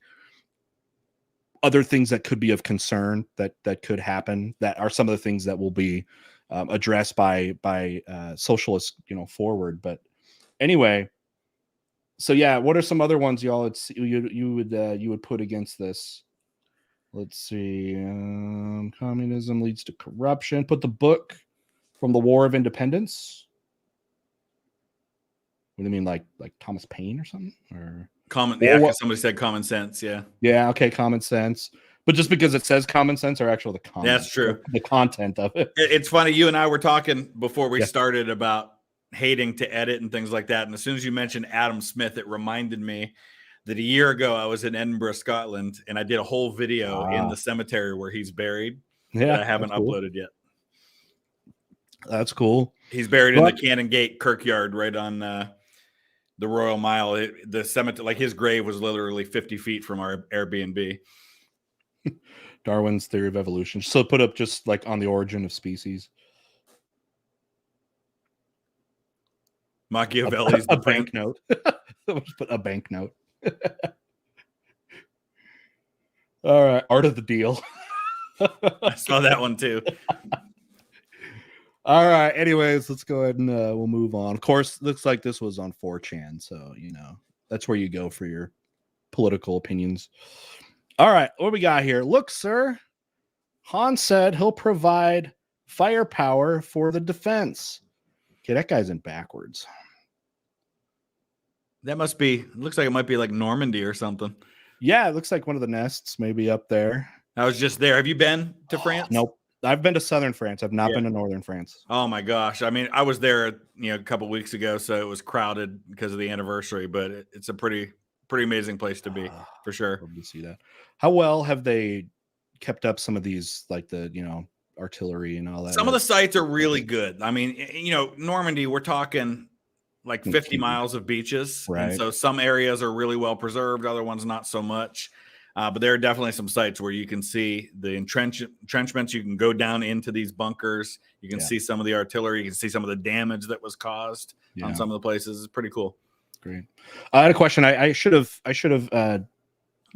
other things that could be of concern that could happen, that are some of the things that will be addressed by socialists, you know, forward. But anyway, so yeah, what are some other ones y'all you would put against this? Let's see. Communism leads to corruption. Put the book From the War of Independence. What do you mean, like Thomas Paine or something? Or because somebody said common sense. Yeah. Yeah. Okay. Common sense. But just because it says common sense, or actually the content. That's true. The content of it. It's funny. You and I were talking before we started about hating to edit and things like that. And as soon as you mentioned Adam Smith, it reminded me that a year ago I was in Edinburgh, Scotland, and I did a whole video in the cemetery where he's buried. Yeah, that I haven't uploaded yet. That's cool. He's buried in the Canongate Kirkyard, right on the Royal Mile. The cemetery, like his grave, was literally 50 feet from our Airbnb. Darwin's Theory of Evolution. So put up just like On the Origin of Species. Machiavelli's a banknote. Put a banknote. All right, Art of the Deal. I saw that one too. All right. Anyways, let's go ahead and we'll move on. Of course, looks like this was on 4chan, so you know that's where you go for your political opinions. All right, what we got here? Look, sir, Han said he'll provide firepower for the defense. Okay, that guy's in backwards. That must be. Looks like it might be like Normandy or something. Yeah, it looks like one of the nests maybe up there. I was just there. Have you been to France? Nope. I've been to southern France. I've not been to northern France. Oh my gosh. I mean, I was there, a couple of weeks ago, so it was crowded because of the anniversary, but it's a pretty amazing place to be for sure. Love to see that. How well have they kept up some of these, like the, artillery and all that? Some of the sites are really good. I mean, Normandy, we're talking like 50 miles of beaches. Right. And so some areas are really well preserved, other ones not so much. But there are definitely some sites where you can see the entrenchments. You can go down into these bunkers. You can see some of the artillery. You can see some of the damage that was caused on some of the places. It's pretty cool. Great. I had a question. I should have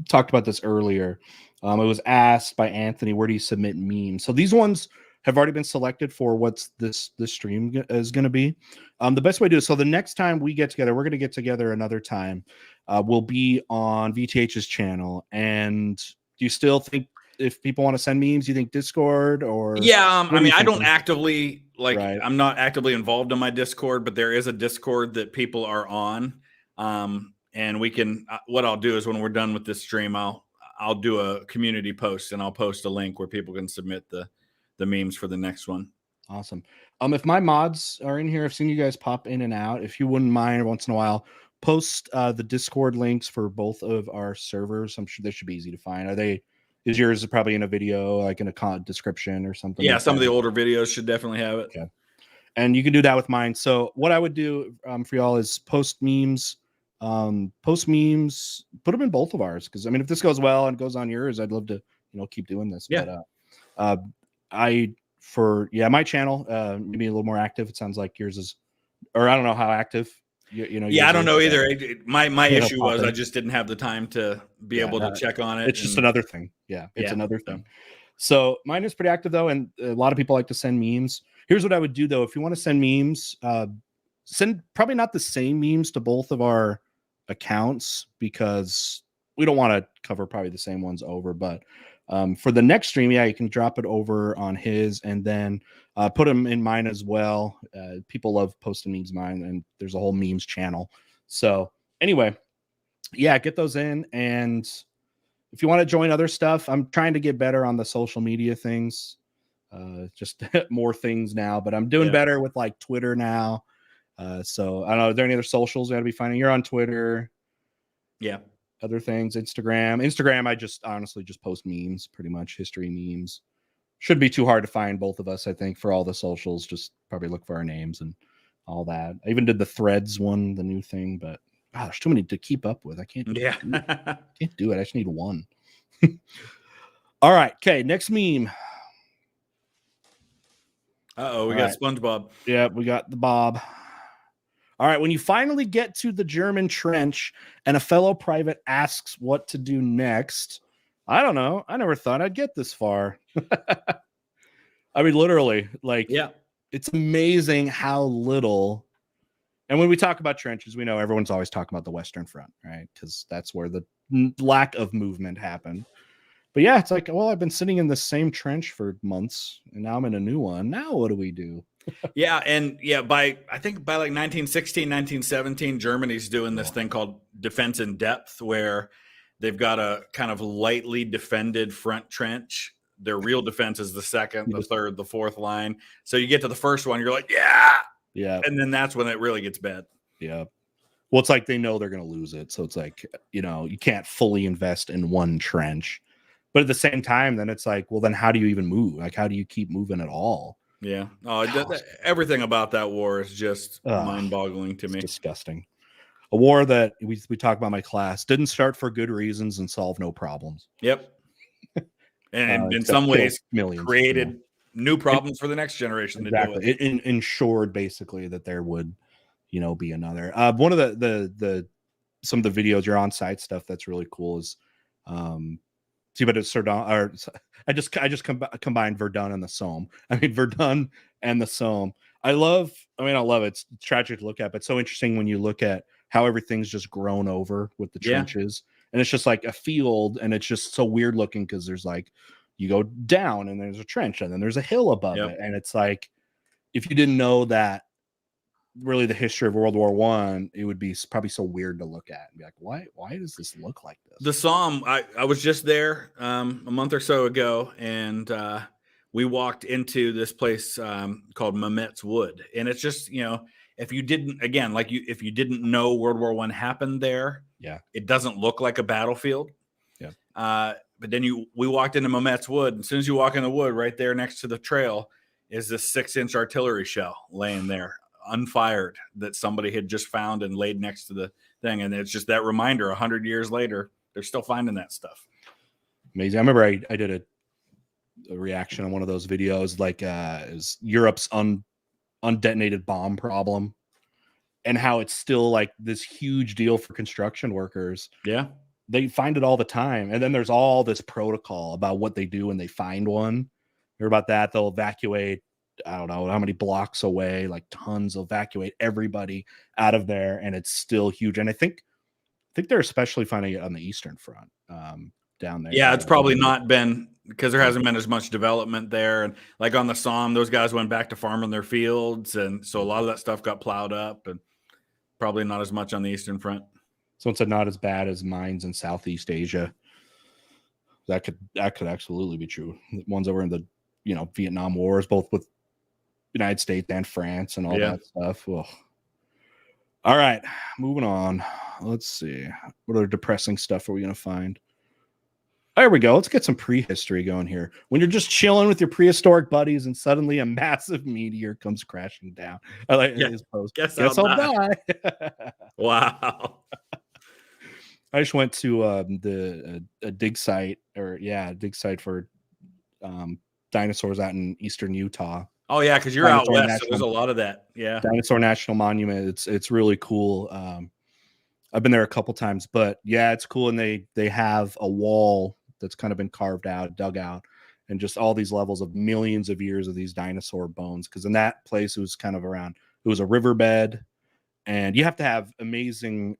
talked about this earlier. It was asked by Anthony, where do you submit memes? So these ones have already been selected for what's this stream is going to be. The best way to do it. So the next time we get together, we're going to get together another time. Will be on VTH's channel. And do you still think if people want to send memes, you think Discord or? Yeah, I mean, I don't actively I'm not actively involved in my Discord, but there is a Discord that people are on. And we can. What I'll do is when we're done with this stream, I'll do a community post and I'll post a link where people can submit the memes for the next one. Awesome. If my mods are in here, I've seen you guys pop in and out. If you wouldn't mind once in a while, post the Discord links for both of our servers. I'm sure they should be easy to find. Is yours probably in a video, like in a description or something? Yeah, like some of the older videos should definitely have it. Okay. And you can do that with mine. So what I would do for y'all is post memes, put them in both of ours. Because I mean, if this goes well and goes on yours, I'd love to, keep doing this. Yeah. But my channel, maybe a little more active. It sounds like yours is, or I don't know how active. I don't know either. My issue was I just didn't have the time to be able to check on it. It's just another thing. Yeah, it's another thing. So mine is pretty active though, and a lot of people like to send memes. Here's what I would do though: if you want to send memes, send probably not the same memes to both of our accounts because we don't want to cover probably the same ones over. But for the next stream, you can drop it over on his and then put them in mine as well. People love posting memes mine, and there's a whole memes channel. So anyway, get those in. And if you want to join other stuff, I'm trying to get better on the social media things. Just more things now, but I'm doing better with like Twitter now. So I don't know. Are there any other socials I got to be finding? You're on Twitter. Yeah. Other things, Instagram. I just honestly just post memes, pretty much history memes. Should be too hard to find both of us, I think, for all the socials. Just probably look for our names and all that. I even did the Threads one, the new thing, but there's too many to keep up with. I can't. Yeah. Can't do it. I just need one. All right. Okay. Next meme. We got SpongeBob. Yeah, we got the Bob. All right. When you finally get to the German trench and a fellow private asks what to do next, I don't know. I never thought I'd get this far. I mean, literally, like, it's amazing how little. And when we talk about trenches, we know everyone's always talking about the Western Front, right? Because that's where the lack of movement happened. But yeah, it's like, well, I've been sitting in the same trench for months, and now I'm in a new one. Now what do we do? And I think by like 1916, 1917, Germany's doing this thing called defense in depth, where they've got a kind of lightly defended front trench. Their real defense is the second, the third, the fourth line. So you get to the first one, you're like, yeah. And then that's when it really gets bad. Yeah. Well, it's like they know they're going to lose it. So it's like, you can't fully invest in one trench. But at the same time, then it's like, well, then how do you even move? Like, how do you keep moving at all? Yeah. Everything about that war is just mind-boggling to me. Disgusting. A war that we talk about in my class didn't start for good reasons and solve no problems. Yep. And in some ways, created new problems for the next generation. Exactly. To do it. It ensured basically that there would, be another. One of the some of the videos, your on-site stuff that's really cool is, but it's Verdun, or I just combined Verdun and the Somme. I mean, Verdun and the Somme. I love it. It's tragic to look at, but it's so interesting when you look at how everything's just grown over with the trenches. And it's just like a field, and it's just so weird looking because there's like, you go down and there's a trench and then there's a hill above it. And it's like, if you didn't know that really the history of World War I, it would be probably so weird to look at and be like, why does this look like this? The Somme, I was just there a month or so ago, and we walked into this place called Mametz Wood. And it's just, if you didn't know World War I happened there, it doesn't look like a battlefield. But then we walked into Mametz Wood, and as soon as you walk in the wood, right there next to the trail is this 6-inch artillery shell laying there, unfired, that somebody had just found and laid next to the thing. And it's just that reminder, 100 years later, they're still finding that stuff. Amazing. I remember I did a reaction on one of those videos, like is Europe's undetonated bomb problem, and how it's still like this huge deal for construction workers. Yeah. They find it all the time. And then there's all this protocol about what they do when they find one. Hear about that. They'll evacuate, I don't know how many blocks away, like tons, evacuate everybody out of there. And it's still huge. And I think they're especially finding it on the Eastern Front down there. Yeah, it's probably not been, because there hasn't been as much development there. And like on the Somme, those guys went back to farming their fields. And so a lot of that stuff got plowed up, and probably not as much on the Eastern Front. So it's not as bad as mines in Southeast Asia. That could absolutely be true. Ones over in the Vietnam Wars, both with United States and France and all that stuff. Ugh. All right, moving on. Let's see. What other depressing stuff are we going to find? There we go. Let's get some prehistory going here. When you're just chilling with your prehistoric buddies and suddenly a massive meteor comes crashing down. I like his post. Guess I'll die. Wow. I just went to a dig site, for dinosaurs out in eastern Utah. Oh yeah, because you're out west, so there's a lot of that. Yeah, Dinosaur National Monument. It's really cool. I've been there a couple times, but yeah, it's cool. And they have a wall that's kind of been carved out, dug out, and just all these levels of millions of years of these dinosaur bones. Because in that place, it was kind of around. It was a riverbed, and you have to have amazing.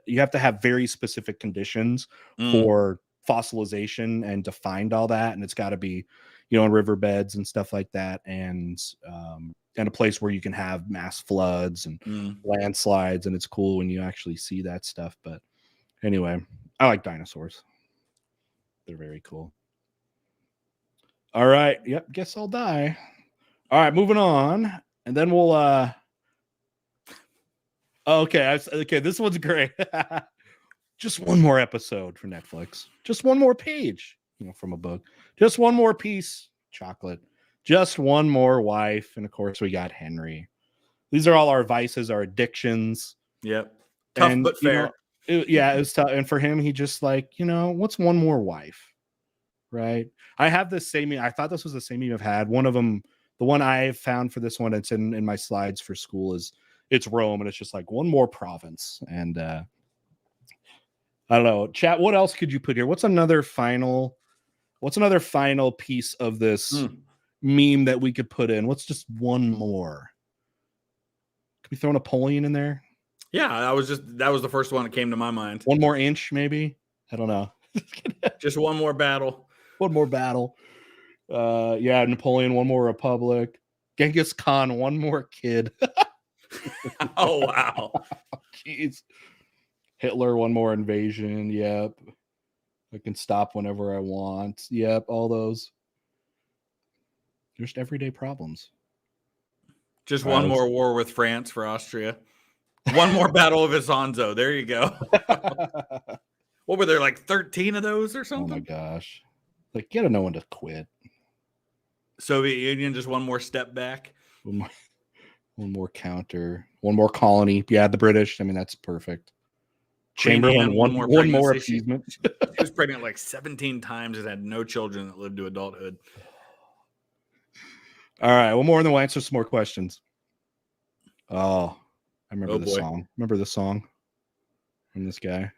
You have to have very specific conditions for fossilization and to find all that. And it's got to be, in riverbeds and stuff like that. And a place where you can have mass floods and landslides. And it's cool when you actually see that stuff. But anyway, I like dinosaurs. They're very cool. All right. Yep. Guess I'll die. All right. Moving on. And then we'll, okay. Okay. This one's great. Just one more episode for Netflix. Just one more page, from a book. Just one more piece. Chocolate. Just one more wife. And of course, we got Henry. These are all our vices, our addictions. Yep. Tough, but fair. It was tough. And for him, he just like, what's one more wife? Right. I have this same. I thought this was the same I've had. One of them, the one I found for this one, it's in my slides for school, it's Rome. And it's just like one more province. And I don't know. Chat, what else could you put here? What's another final piece of this meme that we could put in? What's just one more? Could we throw Napoleon in there? Yeah, that was the first one that came to my mind. One more inch, maybe? I don't know. Just one more battle. One more battle. Yeah, Napoleon, one more republic. Genghis Khan, one more kid. Oh, wow. Jeez. Hitler, one more invasion. Yep. I can stop whenever I want. Yep, all those. Just everyday problems. Just one more war with France for Austria. One more battle of Isonzo. There you go. What were there, like 13 of those or something? Oh my gosh. Like, you gotta know when to quit. Soviet Union, just one more step back. One more counter. One more colony. Yeah, the British. I mean, that's perfect. Chamberlain, one more appeasement. She was pregnant like 17 times and had no children that lived to adulthood. All right, one more, and then we'll answer some more questions. Oh, I remember the song. Remember the song from this guy?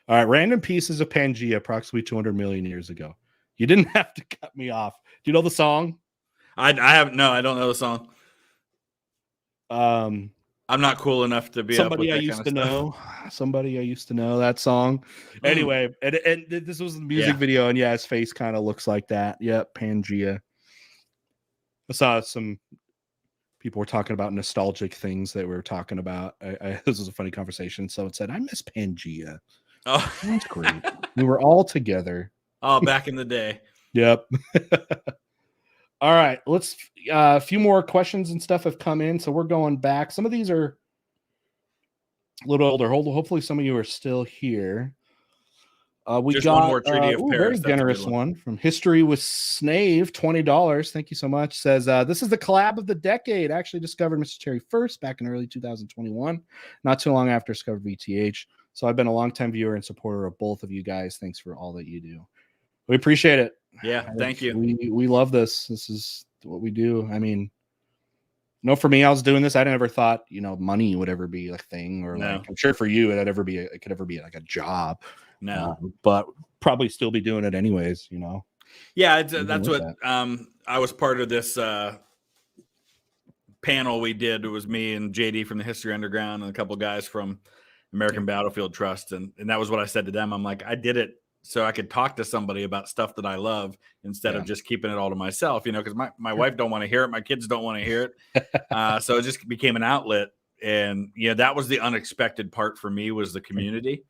All right, random pieces of Pangea approximately 200 million years ago. You didn't have to cut me off. Do you know the song? I don't know the song. I'm not cool enough to be somebody I used to know. Somebody I used to know that song. Anyway, and this was the music video, and yeah, his face kind of looks like that. Yep, Pangea. I saw some people were talking about nostalgic things that we were talking about. This was a funny conversation. Someone said, "I miss Pangea." Oh, that's great. We were all together. Oh, back in the day. Yep. All right, let's. A few more questions and stuff have come in, so we're going back. Some of these are a little older. Hopefully, some of you are still here. We just got one more Treaty of Paris. Very generous one from History with Snave, $20. Thank you so much. Says this is the collab of the decade. I actually discovered Mr. Terry first back in early 2021, not too long after I discovered VTH. So I've been a longtime viewer and supporter of both of you guys. Thanks for all that you do. We appreciate it. Yeah, thank you. We love this. This is what we do. I mean, for me, I was doing this. I never thought, money would ever be a thing, or like, I'm sure for you, it could ever be like a job. No, but probably still be doing it anyways. Yeah, that's what I was part of this panel we did. It was me and JD from the History Underground and a couple guys from American Battlefield Trust, and that was what I said to them. I'm like, I did it so I could talk to somebody about stuff that I love instead of just keeping it all to myself, because my wife don't want to hear it. My kids don't want to hear it. So it just became an outlet. And, that was the unexpected part for me, was the community.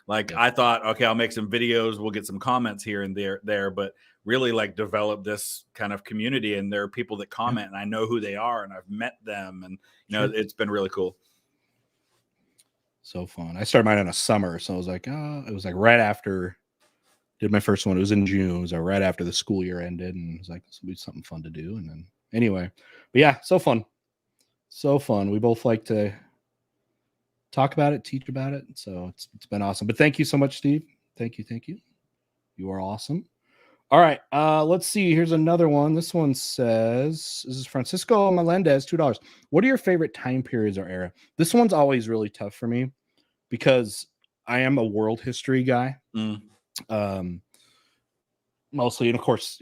Like, I thought, okay, I'll make some videos. We'll get some comments here and there, but really like develop this kind of community. And there are people that comment and I know who they are and I've met them, and, it's been really cool. So fun. I started mine in a summer. So I was like, it was like right after did my first one. It was in June. It was right after the school year ended, and it was like, this will be something fun to do. And then anyway, but yeah, so fun. So fun. We both like to talk about it, teach about it. So it's been awesome. But thank you so much, Steve. Thank you. You are awesome. All right. Let's see. Here's another one. This one says, this is Francisco Melendez, $2. What are your favorite time periods or era? This one's always really tough for me because I am a world history guy. Mostly, and of course,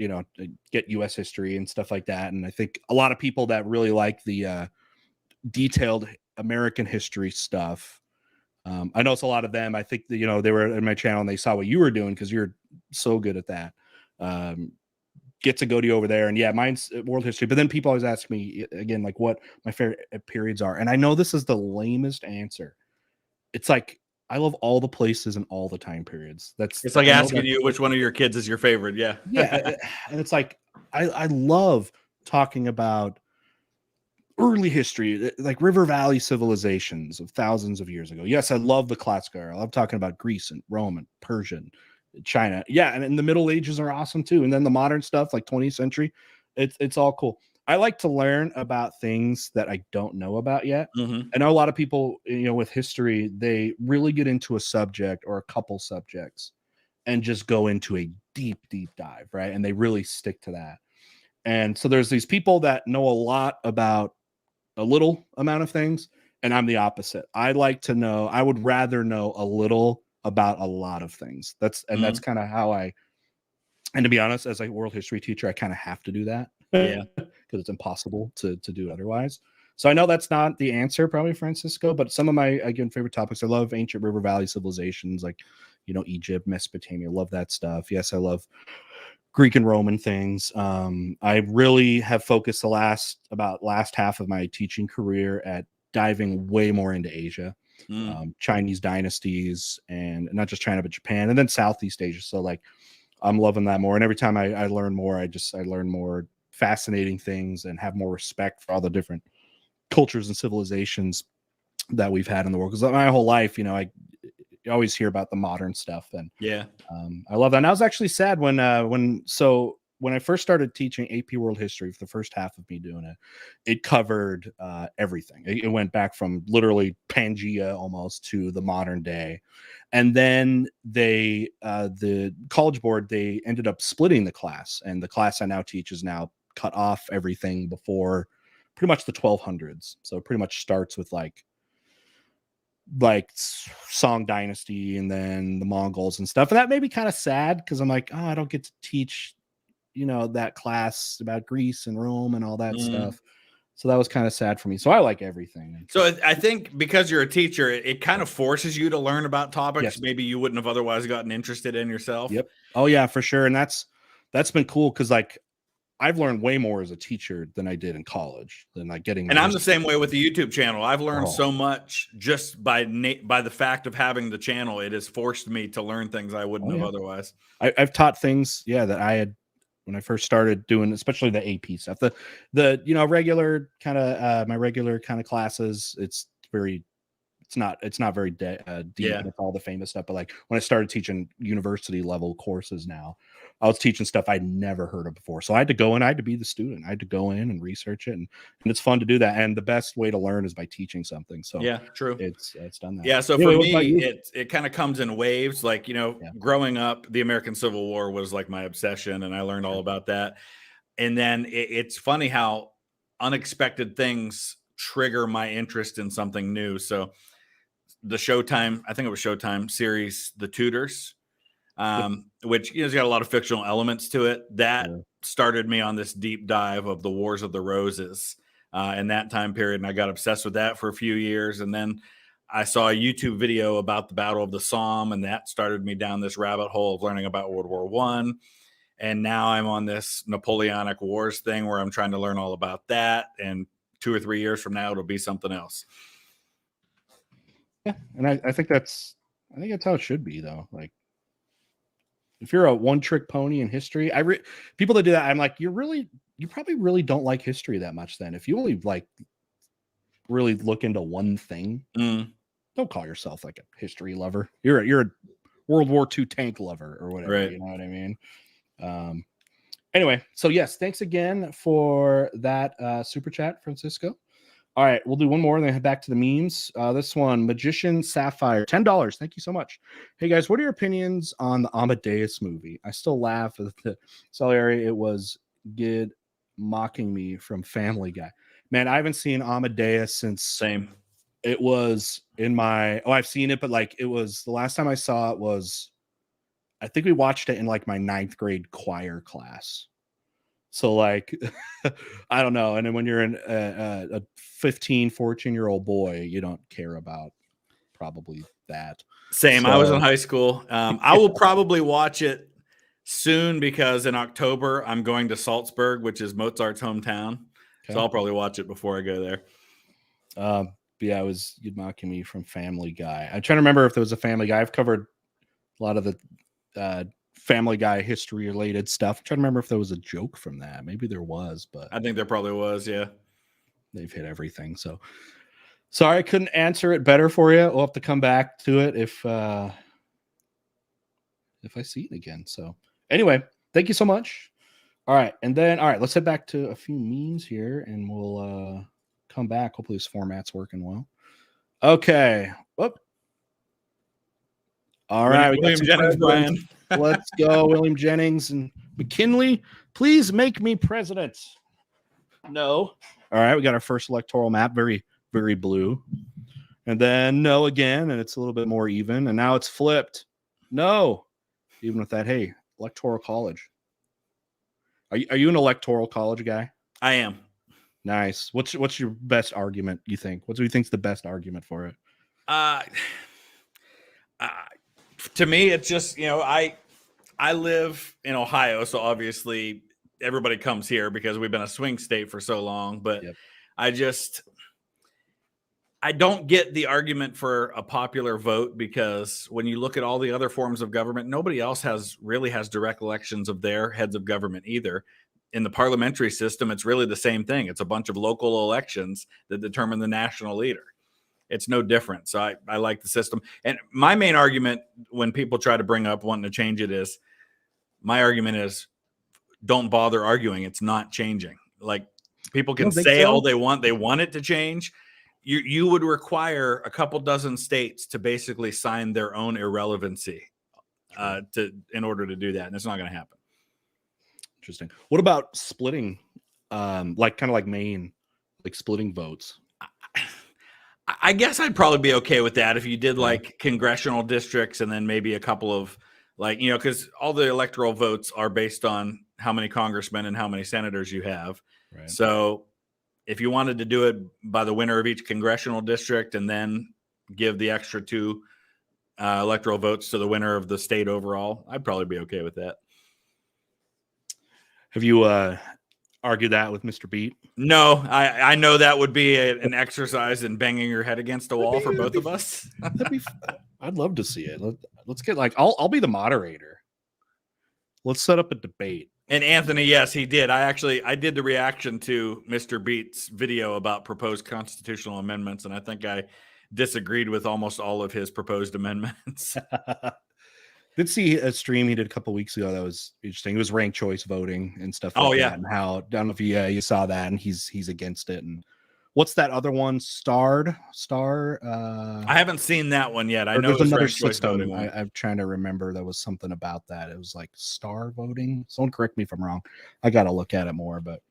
get US history and stuff like that. And I think a lot of people that really like the detailed American history stuff, I know it's a lot of them. I think that, they were in my channel and they saw what you were doing because you're so good at that. Get to go to you over there. And yeah, mine's world history. But then people always ask me again, like what my favorite periods are. And I know this is the lamest answer. It's like I love all the places and all the time periods. It's like I know asking that. you which one of your kids is your favorite. Yeah. Yeah, and it's like I love talking about early history, like river valley civilizations of thousands of years ago. Yes, I love the classical era. I love talking about Greece and Rome and Persian, China. Yeah, and the Middle Ages are awesome too. And then the modern stuff like 20th century, it's all cool. I like to learn about things that I don't know about yet. Mhm. I know a lot of people, with history, they really get into a subject or a couple subjects and just go into a deep dive, right? And they really stick to that. And so there's these people that know a lot about a little amount of things, and I'm the opposite. I would rather know a little about a lot of things. That's Mhm. kind of how and to be honest, as a world history teacher, I kind of have to do that Yeah. because it's impossible to do otherwise. So I know that's not the answer, probably, Francisco, but some of my, again, favorite topics. I love ancient river valley civilizations like, Egypt, Mesopotamia. Love that stuff. Yes, I love Greek and Roman things. I really have focused the last half of my teaching career at diving way more into Asia, Mm. Chinese dynasties, and not just China but Japan, and then Southeast Asia. So like I'm loving that more. And every time I learn more, I learn more fascinating things and have more respect for all the different cultures and civilizations that we've had in the world. Because my whole life, you always hear about the modern stuff, and Yeah. I love that. And I was actually sad when I first started teaching AP World History for the first half of me doing it. It covered everything. It went back from literally Pangea almost to the modern day, and then the College Board, they ended up splitting the class, and the class I now teach is now cut off everything before pretty much the 1200s. So it pretty much starts with like Song Dynasty and then the Mongols and stuff. And that made me kind of sad because I'm like, oh, I don't get to teach, that class about Greece and Rome and all that Mm. stuff. So that was kind of sad for me. So I like everything. So I think because you're a teacher, it kind of forces you to learn about topics Yes. maybe you wouldn't have otherwise gotten interested in yourself. Yep. Oh yeah, for sure. And that's been cool because like I've learned way more as a teacher than I did in college, than like getting my And I'm the history. same way with the YouTube channel. I've learned Oh, so much just by the fact of having the channel. It has forced me to learn things I wouldn't oh have yeah. otherwise. I've taught things, yeah, that I had when I first started doing, especially the AP stuff. The regular kind of my regular kind of classes. It's not very deep, Yeah. and it's all the famous stuff. But like when I started teaching university level courses now, I was teaching stuff I'd never heard of before. So I had to go in, I had to be the student. I had to go in and research it, and it's fun to do that. And the best way to learn is by teaching something. So Yeah, true. it's done that. Yeah, so for Anyway, what about me, you? it kind of comes in waves. Like, Yeah, growing up, the American Civil War was like my obsession, and I learned all sure. about that. And then it's funny how unexpected things trigger my interest in something new. So the Showtime, I think it was Showtime series, The Tudors, Yep. which has got a lot of fictional elements to it. That Sure. started me on this deep dive of the Wars of the Roses in that time period, and I got obsessed with that for a few years. And then I saw a YouTube video about the Battle of the Somme, and that started me down this rabbit hole of learning about World War One. And now I'm on this Napoleonic Wars thing where I'm trying to learn all about that. And 2 or 3 years from now, it'll be something else. Yeah, and I think that's how it should be though. Like if you're a one trick pony in history, people that do that, I'm like, you probably really don't like history that much. Then if you only like really look into one thing, Mm, don't call yourself like a history lover. You're a World War II tank lover or whatever. right. You know what I mean? Um, anyway, so yes, thanks again for that super chat, Francisco. All right, we'll do one more and then head back to the memes. This one, Magician Sapphire, $10. Thank you so much. Hey guys, what are your opinions on the Amadeus movie? I still laugh at the Salieri. It was good mocking me from Family Guy. Man, I haven't seen Amadeus since Same. it was in my. Oh, I've seen it, but like it was the last time I saw it was. I think we watched it in like my ninth grade choir class. So like, I don't know. And then when you're a 15, 14-year-old boy, you don't care about probably that. Same. I was in So high school. I will probably watch it soon because in October I'm going to Salzburg, which is Mozart's hometown. So okay. I'll probably watch it before I go there. Yeah, it was you mocking me from Family Guy. I'm trying to remember if there was a Family Guy. I've covered a lot of the Family Guy history related stuff. I'm trying to remember if there was a joke from that. Maybe there was, but I think there probably was. Yeah. they've hit everything. So sorry I couldn't answer it better for you. We'll have to come back to it if I see it again. So anyway, thank you so much. All right, and then let's head back to a few memes here, and we'll come back. Hopefully this format's working well. Okay. Whoop. All right, we got William some Jennings, Brian. Let's go, William Jennings and McKinley. Please make me president. No. All right, we got our first electoral map, very, very blue. And then no again, and it's a little bit more even. And now it's flipped. No. Even with that, hey, electoral college. Are you an electoral college guy? I am. Nice. What's your best argument, you think? What do you think's the best argument for it? To me, it's just, I live in Ohio, so obviously everybody comes here because we've been a swing state for so long. But Yep. I don't get the argument for a popular vote, because when you look at all the other forms of government, nobody else really has direct elections of their heads of government either. In the parliamentary system, it's really the same thing. It's a bunch of local elections that determine the national leader. It's no different. So I like the system. And my main argument when people try to bring up wanting to change it is, my argument is, don't bother arguing. It's not changing. Like, people can say all they want. They want it to change. You would require a couple dozen states to basically sign their own irrelevancy in order to do that. And it's not going to happen. Interesting. What about splitting, kind of like Maine, like splitting votes? I guess I'd probably be okay with that if you did like congressional districts and then maybe a couple of because all the electoral votes are based on how many congressmen and how many senators you have. Right. So if you wanted to do it by the winner of each congressional district and then give the extra 2 electoral votes to the winner of the state overall, I'd probably be okay with that. Have you argued that with Mr. Beat? No, I know that would be an exercise in banging your head against a wall for both of us. I'd love to see it. Let's get I'll be the moderator. Let's set up a debate. And Anthony, yes, he did. I did the reaction to Mr. Beat's video about proposed constitutional amendments, and I think I disagreed with almost all of his proposed amendments. Did see a stream he did a couple weeks ago that was interesting. It was ranked choice voting and stuff like that. And how, I don't know if you saw that, and he's against it. And what's that other one? Star. I haven't seen that one yet. I know there's another system. I'm trying to remember. There was something about that. It was like star voting. Someone correct me if I'm wrong. I got to look at it more. But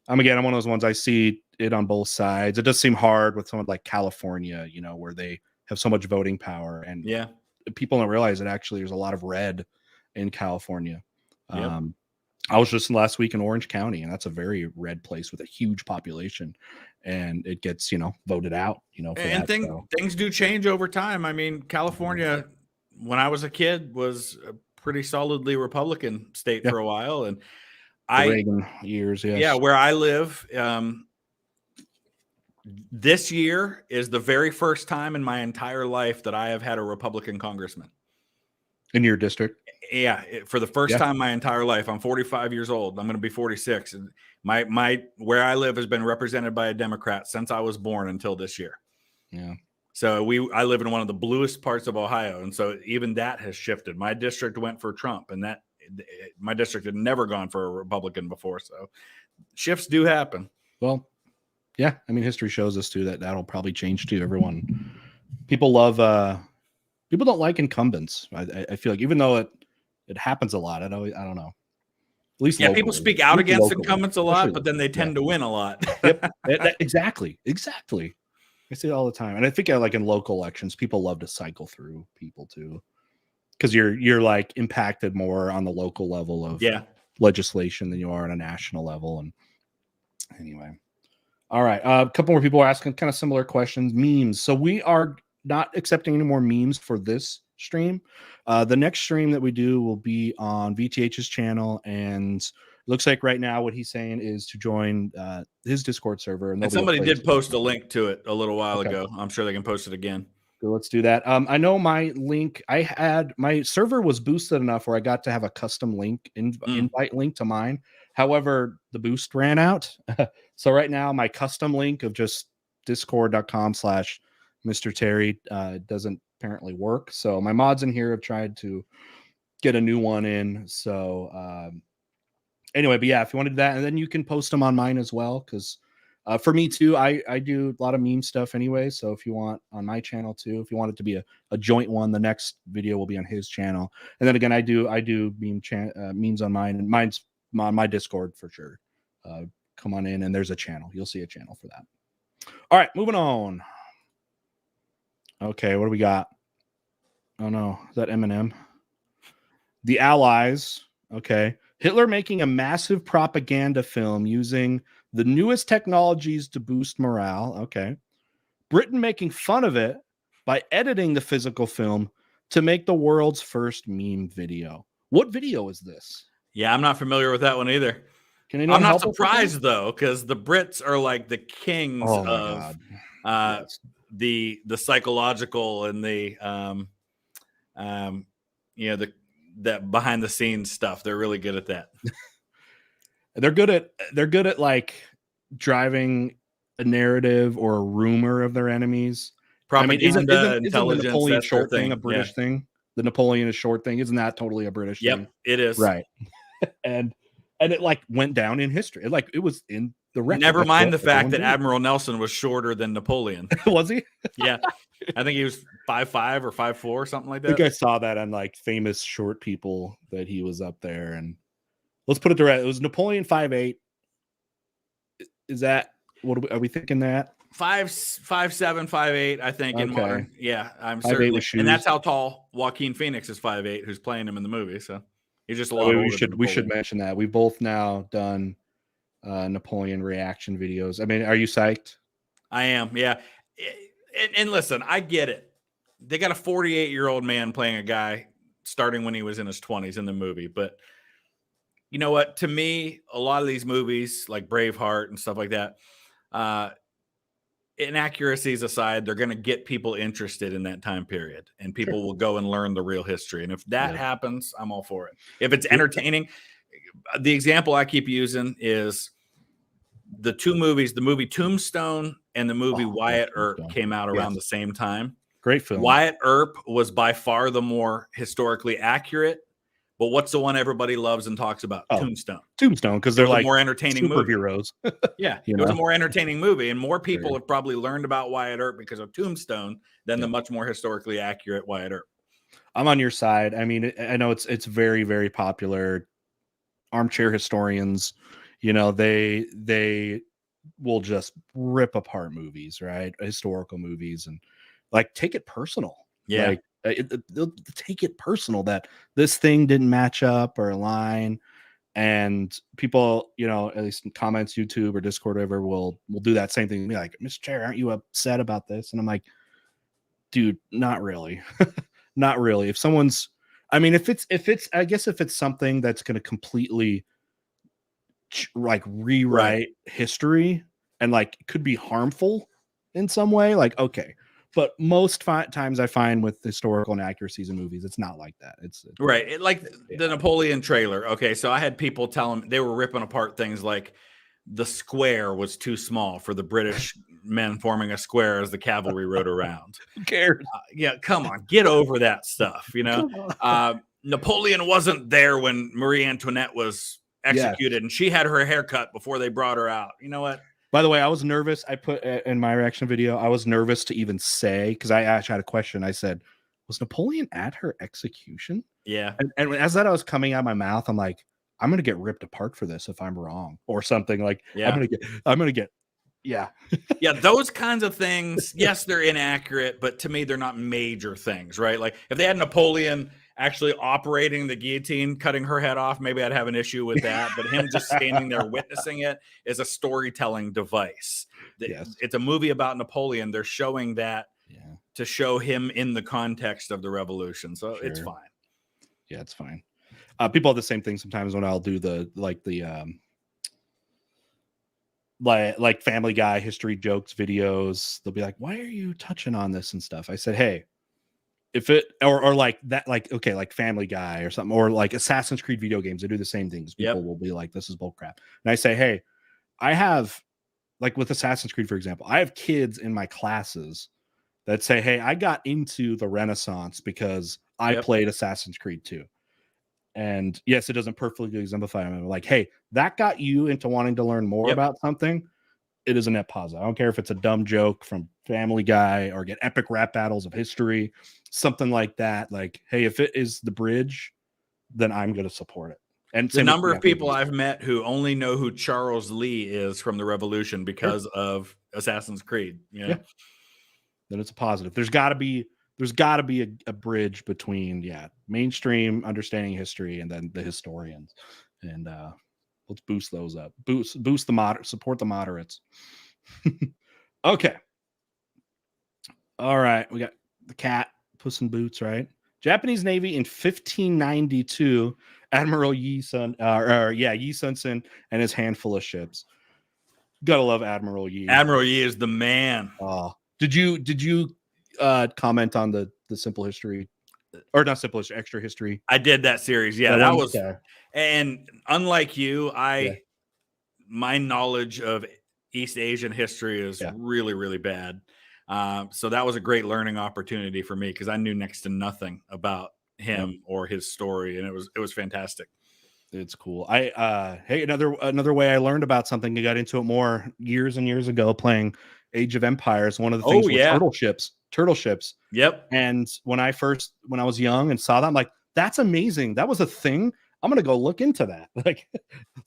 I'm one of those ones. I see it on both sides. It does seem hard with someone like California, where they have so much voting power, and people don't realize that actually there's a lot of red in California. Yep. I was just last week in Orange County, and that's a very red place with a huge population, and it gets, voted out, and things do change over time. I mean, California, when I was a kid, was a pretty solidly Republican state for a while. And Reagan years. Yes. Yeah. Where I live, this year is the very first time in my entire life that I have had a Republican congressman. In your district? Yeah, for the first time in my entire life. I'm 45 years old. I'm going to be 46. My where I live has been represented by a Democrat since I was born until this year. Yeah. So I live in one of the bluest parts of Ohio, and so even that has shifted. My district went for Trump, and my district had never gone for a Republican before. So shifts do happen. Well, yeah, I mean, history shows us too that'll probably change too. People don't like incumbents. I feel like, even though it happens a lot, I don't know. At least locally. People speak out against incumbents a lot, but then they tend to win a lot. Yep, exactly. I see it all the time, and I think in local elections, people love to cycle through people too, because you're like impacted more on the local level of legislation than you are on a national level. And anyway. All right. A couple more people are asking kind of similar questions. Memes. So we are not accepting any more memes for this stream. The next stream that we do will be on VTH's channel, and looks like right now what he's saying is to join his Discord server. And somebody did post a link to it a little while ago. I'm sure they can post it again. So let's do that. I know my link, my server was boosted enough where I got to have a custom link, invite link to mine. However, the boost ran out. So right now my custom link of just discord.com/Mr. Terry doesn't apparently work. So my mods in here have tried to get a new one in. So anyway, but yeah, if you wanted that, and then you can post them on mine as well, because for me too, I do a lot of meme stuff anyway. So if you want on my channel too, if you want it to be a joint one, the next video will be on his channel. And then again, I do memes on mine, and mine's on my Discord for sure. Come on in, and there's a channel. You'll see a channel for that. All right, moving on. Okay, what do we got? Oh no, is that Eminem? The Allies. Okay. Hitler making a massive propaganda film using the newest technologies to boost morale. Okay. Britain making fun of it by editing the physical film to make the world's first meme video. What video is this? Yeah, I'm not familiar with that one either. Can anyone I'm not surprised though, because the Brits are like the kings of the psychological and the that behind the scenes stuff. They're really good at that. They're good at like driving a narrative or a rumor of their enemies. Propaganda, isn't intelligence, the Napoleon short thing a British thing? The Napoleon is short thing. Isn't that totally a British thing? Yep, it is. Right. and it like went down in history. It was in the record. Never mind the fact that Admiral Nelson was shorter than Napoleon. Was he? Yeah. I think he was 5'5" or 5'4", something like that. I think I saw that on like famous short people that he was up there. And let's put it direct. It was Napoleon 5'8". Is that what are we thinking that? 5'7", 5'8", I think in modern. Yeah, I'm certain. And that's how tall Joaquin Phoenix is, 5'8", who's playing him in the movie. So he's just a lot older. We should mention that. We've both now done Napoleon reaction videos. I mean, are you psyched? I am, yeah. And listen, I get it. They got a 48-year-old man playing a guy starting when he was in his 20s in the movie. But you know what? To me, a lot of these movies like Braveheart and stuff like that, inaccuracies aside, they're going to get people interested in that time period, and people will go and learn the real history. And if that happens, I'm all for it. If it's entertaining, the example I keep using is the two movies, the movie Tombstone and the movie Wyatt Earp came out around the same time. Great film. Wyatt Earp was by far the more historically accurate, but what's the one everybody loves and talks about? Tombstone. Tombstone, because they're like more entertaining superheroes. Yeah, it was a more entertaining movie, and more people have probably learned about Wyatt Earp because of Tombstone than the much more historically accurate Wyatt Earp. I'm on your side. I mean, I know it's very, very popular. Armchair historians, they will just rip apart movies, right? Historical movies, and like take it personal. Yeah. Like, they'll take it personal that this thing didn't match up or align, and people, at least in comments, YouTube or Discord, or whatever, will do that same thing. Be like, Mr. Chair, aren't you upset about this? And I'm like, dude, not really. Not really. If someone's, I mean, if it's, I guess if it's something that's going to completely like rewrite history and like could be harmful in some way, like, okay. But most times I find with historical inaccuracies in movies, it's not like that. It's right. Like the Napoleon trailer. Okay. So I had people tell them they were ripping apart things like the square was too small for the British men forming a square as the cavalry rode around. Who cares? Yeah. Come on, get over that stuff. Napoleon wasn't there when Marie Antoinette was executed and she had her hair cut before they brought her out. You know what? By the way, I was nervous. I put in my reaction video, I was nervous to even say, because I actually had a question. I said, was Napoleon at her execution? Yeah. And as that I was coming out of my mouth, I'm like, I'm going to get ripped apart for this if I'm wrong or something. Like, I'm going to get, yeah. Yeah, those kinds of things, yes, they're inaccurate, but to me, they're not major things, right? Like if they had Napoleon actually operating the guillotine, cutting her head off, maybe I'd have an issue with that. But him just standing there witnessing it is a storytelling device. It's a movie about Napoleon. They're showing that to show him in the context of the revolution. So it's fine. Yeah, it's fine. People have the same thing sometimes when I'll do the like Family Guy history jokes videos. They'll be like, "Why are you touching on this and stuff?" I said, "Hey, if it or like that, like okay, like Family Guy or something, or like Assassin's Creed video games, they do the same things. People will be like, this is bullcrap." And I say, "Hey, I have like with Assassin's Creed, for example, I have kids in my classes that say, hey, I got into the Renaissance because I played Assassin's Creed 2. And yes, it doesn't perfectly exemplify them. Like, hey, that got you into wanting to learn more about something. It is a net positive. I don't care if it's a dumb joke from Family Guy or get epic rap battles of history, something like that. Like, hey, if it is the bridge, then I'm going to support it. And the number of people I've met who only know who Charles Lee is from the Revolution because of Assassin's Creed. You know? Then it's a positive. There's got to be a bridge between mainstream understanding history and then the historians. And let's boost those up. Boost the support the moderates. Okay. All right, we got the cat, Puss in Boots, right? Japanese Navy in 1592, Admiral Yi Sun Sun and his handful of ships. Gotta love Admiral Yi. Admiral Yi is the man. Oh, did you comment on the simple history, or not simple history, extra history? I did that series. Yeah, that was. And unlike you, my knowledge of East Asian history is really, really bad. So that was a great learning opportunity for me because I knew next to nothing about him or his story, and it was fantastic. It's cool. Hey, another way I learned about something, I got into it more years and years ago playing Age of Empires. One of the things was turtle ships. Yep. And when I was young and saw that, I'm like, that's amazing. That was a thing. I'm gonna go look into that. Like,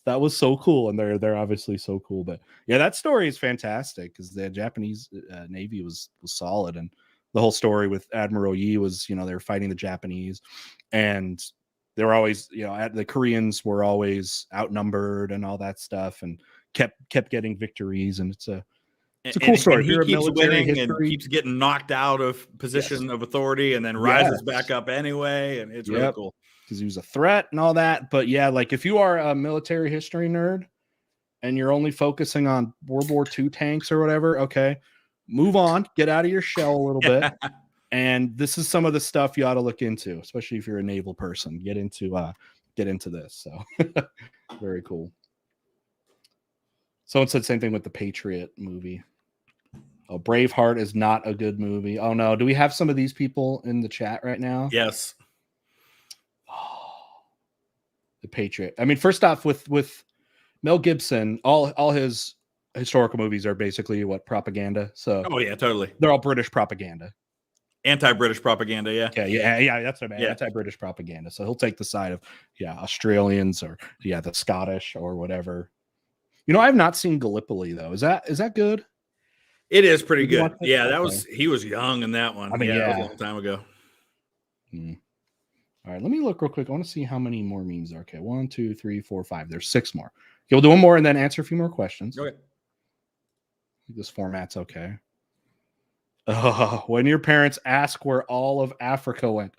that was so cool, and they're obviously so cool. But yeah, that story is fantastic because the Japanese Navy was solid, and the whole story with Admiral Yi was, they were fighting the Japanese, and they were always, the Koreans were always outnumbered and all that stuff, and kept getting victories, and it's a cool story. And he keeps winning and keeps getting knocked out of position of authority, and then rises back up anyway, and it's really cool. Because he was a threat and all that. But yeah, like if you are a military history nerd and you're only focusing on World War II tanks or whatever, okay, move on, get out of your shell a little bit. And this is some of the stuff you ought to look into, especially if you're a naval person. Get into this. So very cool. Someone said same thing with the Patriot movie. Oh, Braveheart is not a good movie. Oh no, do we have some of these people in the chat right now? Yes. The Patriot. I mean, first off, with Mel Gibson, all his historical movies are basically propaganda. So yeah, totally. They're all British propaganda. Anti-British propaganda, yeah. Okay, yeah, that's what I mean. Anti-British propaganda. So he'll take the side of Australians or the Scottish or whatever. I have not seen Gallipoli though. Is that good? It is pretty good. Yeah, he was young in that one. I mean, that was a long time ago. All right, let me look real quick. I want to see how many more memes there are. Okay, 1, 2, 3, 4, 5. There's 6 more. Okay, we'll do one more and then answer a few more questions. Okay. This format's okay. When your parents ask where all of Africa went.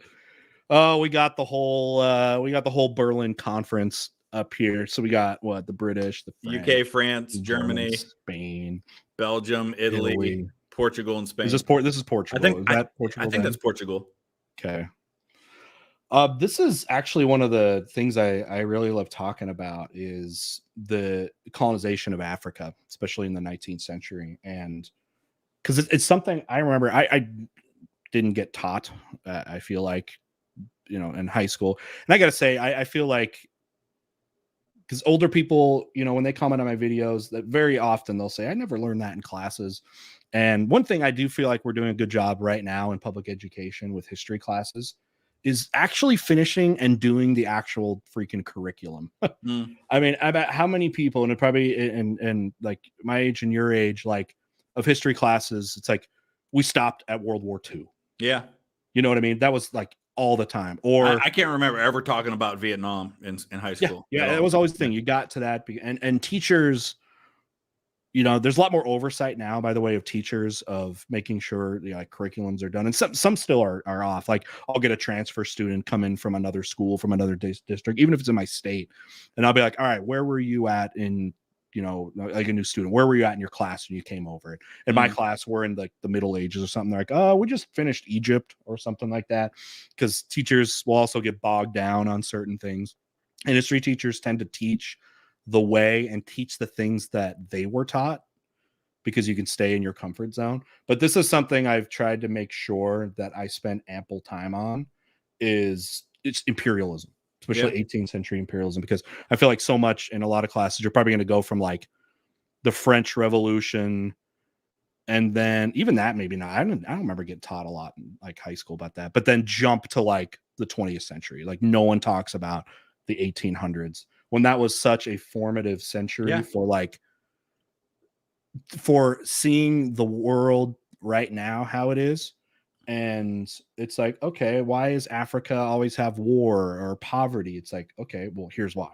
Oh, we got the whole Berlin conference up here. So we got the British, the French, UK, France, Germany, Spain, Belgium, Italy, Portugal, and Spain. This is Portugal. I think that's Portugal. Okay. This is actually one of the things I really love talking about is the colonization of Africa, especially in the 19th century. And because it's something I remember I didn't get taught, I feel like, in high school. And I got to say, I feel like, because older people, when they comment on my videos, that very often they'll say, I never learned that in classes. And one thing I do feel like we're doing a good job right now in public education with history classes is actually finishing and doing the actual freaking curriculum. I mean, I bet how many people, and it probably in like my age and your age, like of history classes, it's like we stopped at World War II. Yeah. You know what I mean? That was like all the time. Or I can't remember ever talking about Vietnam in high school. Yeah, that was always the thing. You got to that, and teachers there's a lot more oversight now, by the way, of teachers of making sure like curriculums are done, and some still are off. Like I'll get a transfer student come in from another school, from another district, even if it's in my state, and I'll be like, all right, where were you at in like a new student, where were you at in your class when you came over? In my class, we're in like the Middle Ages or something. They're like, oh, we just finished Egypt or something like that, because teachers will also get bogged down on certain things, and history teachers tend to teach the way and teach the things that they were taught, because you can stay in your comfort zone. But this is something I've tried to make sure that I spend ample time on, is it's imperialism, especially 18th century imperialism, because I feel like so much in a lot of classes, you're probably going to go from like the French Revolution, and then even that, maybe not. I don't remember getting taught a lot in like high school about that, but then jump to like the 20th century. Like no one talks about the 1800s, when that was such a formative century for seeing the world right now how it is. And it's like, okay, why is Africa always have war or poverty? It's like, okay, well, here's why.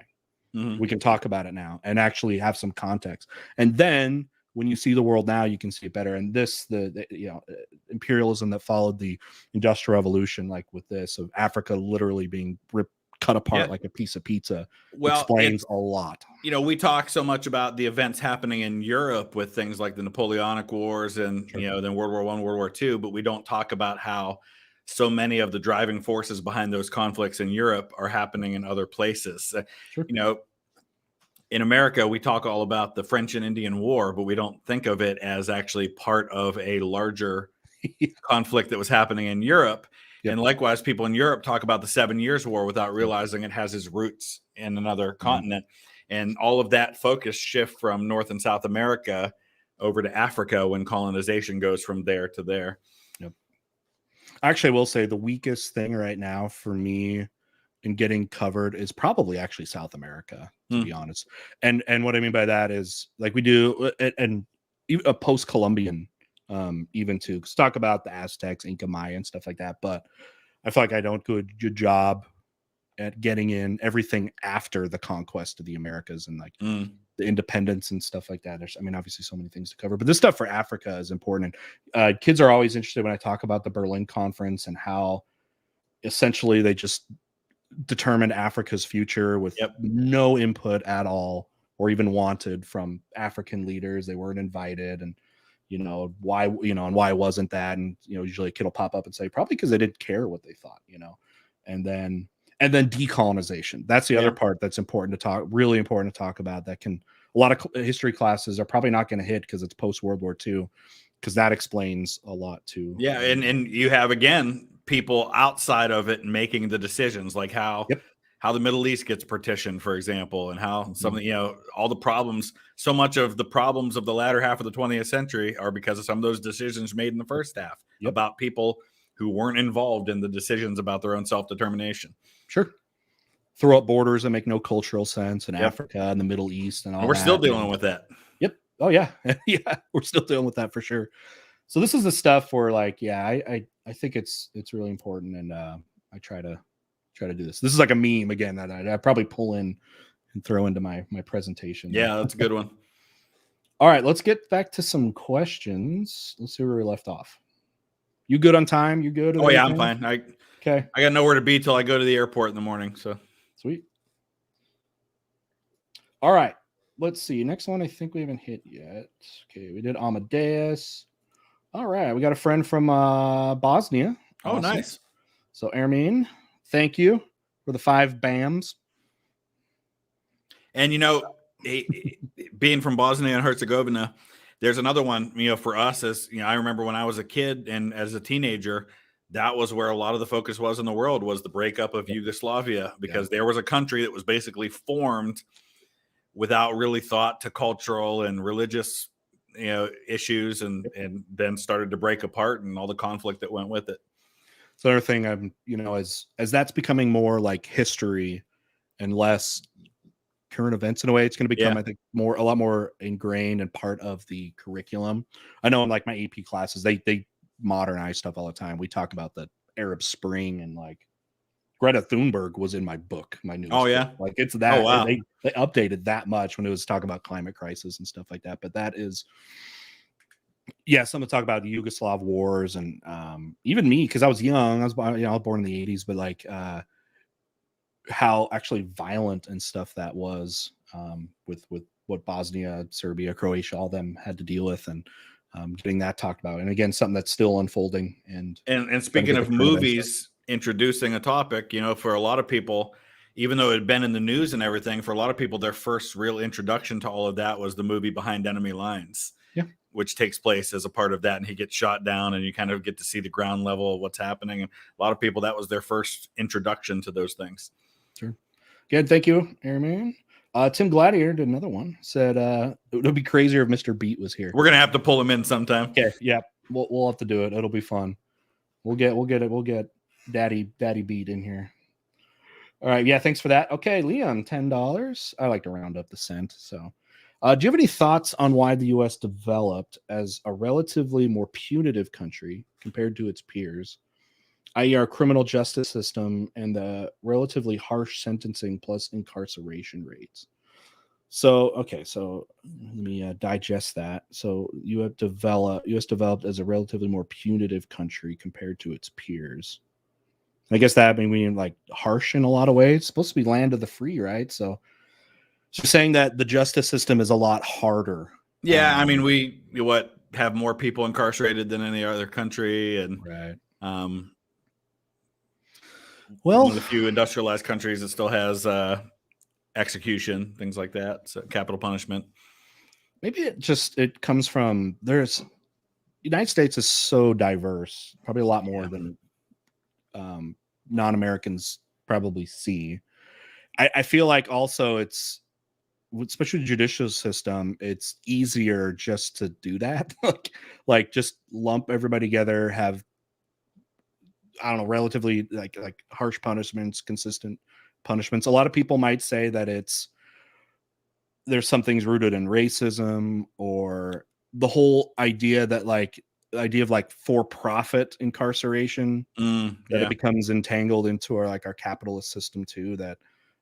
We can talk about it now and actually have some context. And then when you see the world now, you can see it better. And this, the imperialism that followed the Industrial Revolution, like with this of Africa literally being cut apart like a piece of pizza, explains a lot. We talk so much about the events happening in Europe with things like the Napoleonic Wars and then World War I, World War II, but we don't talk about how so many of the driving forces behind those conflicts in Europe are happening in other places. In America, we talk all about the French and Indian War, but we don't think of it as actually part of a larger conflict that was happening in Europe. And likewise, people in Europe talk about the 7 Years' War without realizing it has its roots in another continent. And all of that focus shift from North and South America over to Africa when colonization goes from there to there. Actually, I will say the weakest thing right now for me in getting covered is probably actually South America, to be honest. And what I mean by that is like we do, and a post-Columbian, even to talk about the Aztecs, Inca, Maya, and stuff like that. But I feel like I don't do a good job at getting in everything after the conquest of the Americas and like the independence and stuff like that. There's, I mean, obviously so many things to cover, but this stuff for Africa is important. And kids are always interested when I talk about the Berlin Conference and how essentially they just determined Africa's future with no input at all or even wanted from African leaders. They weren't invited, and why, and why wasn't that? And usually a kid will pop up and say probably because they didn't care what they thought, and then decolonization. That's the other part that's really important to talk about. That can, a lot of history classes are probably not going to hit because it's post World War II, because that explains a lot too. Yeah, and you have again people outside of it making the decisions, like how the Middle East gets partitioned, for example, and how some all the problems, so much of the problems of the latter half of the 20th century are because of some of those decisions made in the first half about people who weren't involved in the decisions about their own self-determination. Sure. Throw up borders that make no cultural sense in Africa and the Middle East and all and we're still dealing with that. Oh yeah. We're still dealing with that for sure. So this is the stuff where like, I think it's really important. And I try to do this. This is like a meme again that I probably pull in and throw into my presentation. Yeah, that's a good one. All right, let's get back to some questions. Let's see where we left off. You good on time? You good? Oh yeah, I'm fine. Okay. I got nowhere to be till I go to the airport in the morning. So sweet. All right. Let's see. Next one I think we haven't hit yet. Okay, we did Amadeus. All right. We got a friend from Bosnia. Oh, awesome. Nice. So Ermin, thank you for the 5 BAMs. And being from Bosnia and Herzegovina, there's another one, for us as, I remember when I was a kid and as a teenager, that was where a lot of the focus was in the world, was the breakup of Yugoslavia, because there was a country that was basically formed without really thought to cultural and religious, issues, and then started to break apart and all the conflict that went with it. So another thing I'm, as that's becoming more like history and less current events in a way, it's going to become, I think, a lot more ingrained and part of the curriculum. I know in like my AP classes, they modernize stuff all the time. We talk about the Arab Spring and like Greta Thunberg was in my book, my newest Oh yeah. book. Like it's Oh that wow. they updated that much when it was talking about climate crisis and stuff like that. But that is, yeah, someone talk about the Yugoslav wars and even me, because I was young. I was born in the 80s, but like how actually violent and stuff that was with what Bosnia, Serbia, Croatia, all them had to deal with, and getting that talked about. And again, something that's still unfolding. And speaking of movies introducing a topic, you know, for a lot of people, even though it had been in the news and everything, for a lot of people, their first real introduction to all of that was the movie Behind Enemy Lines. Yeah. Which takes place as a part of that, and he gets shot down, and you kind of get to see the ground level of what's happening. And a lot of people, that was their first introduction to those things. Sure. Good. Thank you, Airman. Tim Gladiator did another one. Said it would be crazier if Mr. Beat was here. We're gonna have to pull him in sometime. Okay. Yeah. We'll have to do it. It'll be fun. We'll get Daddy Beat in here. All right. Yeah. Thanks for that. Okay, Liam, $10. I like to round up the cent. So, do you have any thoughts on why the U.S. developed as a relatively more punitive country compared to its peers, i.e., our criminal justice system and the relatively harsh sentencing plus incarceration rates? So, okay, so let me digest that. So, U.S. developed as a relatively more punitive country compared to its peers. I guess that means like harsh in a lot of ways. It's supposed to be land of the free, right? So saying that the justice system is a lot harder. Yeah, I mean, we have more people incarcerated than any other country, and right. Well, one of the few industrialized countries that still has execution, things like that, so capital punishment. Maybe it comes from United States is so diverse, probably a lot more than non-Americans probably see. I feel like also it's, especially the judicial system, it's easier just to do that. like just lump everybody together, have, I don't know, relatively like harsh punishments, consistent punishments. A lot of people might say that there's some things rooted in racism, or the whole idea that of for-profit incarceration, that it becomes entangled into our capitalist system too, that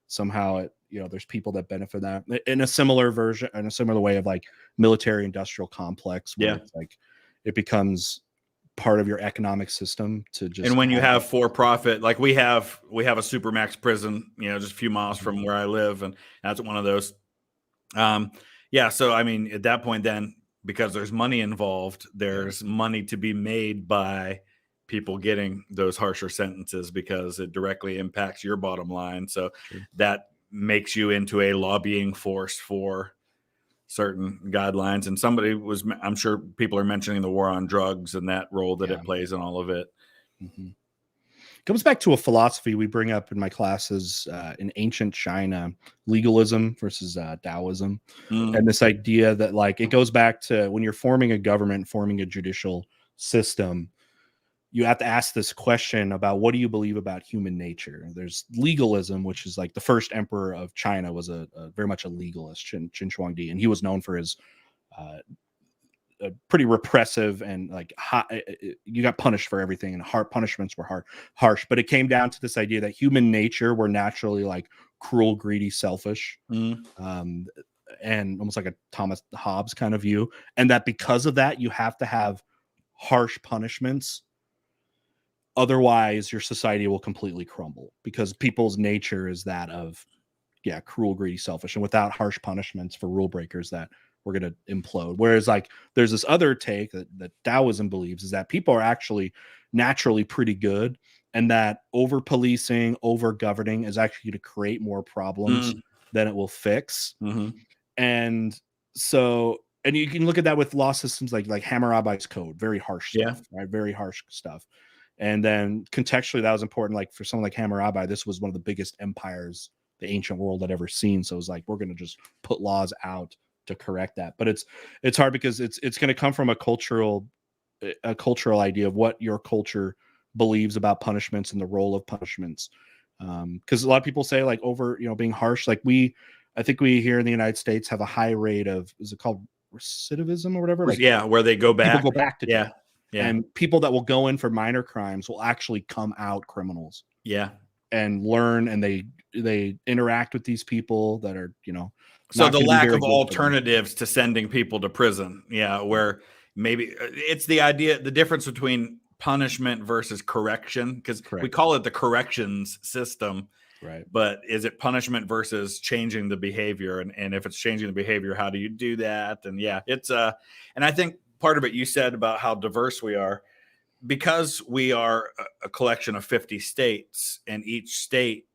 somehow there's people that benefit that in a similar way of military industrial complex, where it's it becomes part of your economic system to just. And when you have for-profit, like we have a supermax prison, just a few miles from where I live, and that's one of those. So I mean, at that point, then, because there's money involved, there's money to be made by people getting those harsher sentences, because it directly impacts your bottom line. So that makes you into a lobbying force for certain guidelines. And I'm sure people are mentioning the war on drugs and that role that it plays in all of it. Mm-hmm. Comes back to a philosophy we bring up in my classes in ancient China: legalism versus Taoism. And this idea that it goes back to when you're forming a government, forming a judicial system, you have to ask this question about, what do you believe about human nature? There's legalism, which is the first emperor of China was a very much a legalist, Qin Huangdi, and he was known for his pretty repressive and you got punished for everything, and hard punishments were harsh. But it came down to this idea that human nature, we're naturally cruel, greedy, selfish, and almost like a Thomas Hobbes kind of view, and that because of that you have to have harsh punishments. Otherwise, your society will completely crumble, because people's nature is that of, cruel, greedy, selfish. And without harsh punishments for rule breakers, that we're going to implode. Whereas there's this other take that Taoism believes, is that people are actually naturally pretty good, and that over policing, over governing is actually to create more problems than it will fix. And so, and you can look at that with law systems like Hammurabi's code, very harsh stuff, right? Very harsh stuff. And then contextually, that was important. For someone like Hammurabi, this was one of the biggest empires the ancient world had ever seen. So it was we're going to just put laws out to correct that. But it's hard, because it's going to come from a cultural idea of what your culture believes about punishments and the role of punishments. Because a lot of people say over, being harsh. I think we here in the United States have a high rate of, is it called recidivism or whatever? Where they go back. People go back to jail. And people that will go in for minor crimes will actually come out criminals. Yeah. and learn, and they interact with these people that are, you know, So not the going to be lack very of good for them. alternatives to sending people to prison. Yeah, where maybe it's the idea, the difference between punishment versus correction, because we Correct. call it the corrections system, Right. but is it punishment versus changing the behavior? And if it's changing the behavior, how do you do that? And yeah, it's and I think part of it you said about how diverse we are, because we are a collection of 50 states, and each state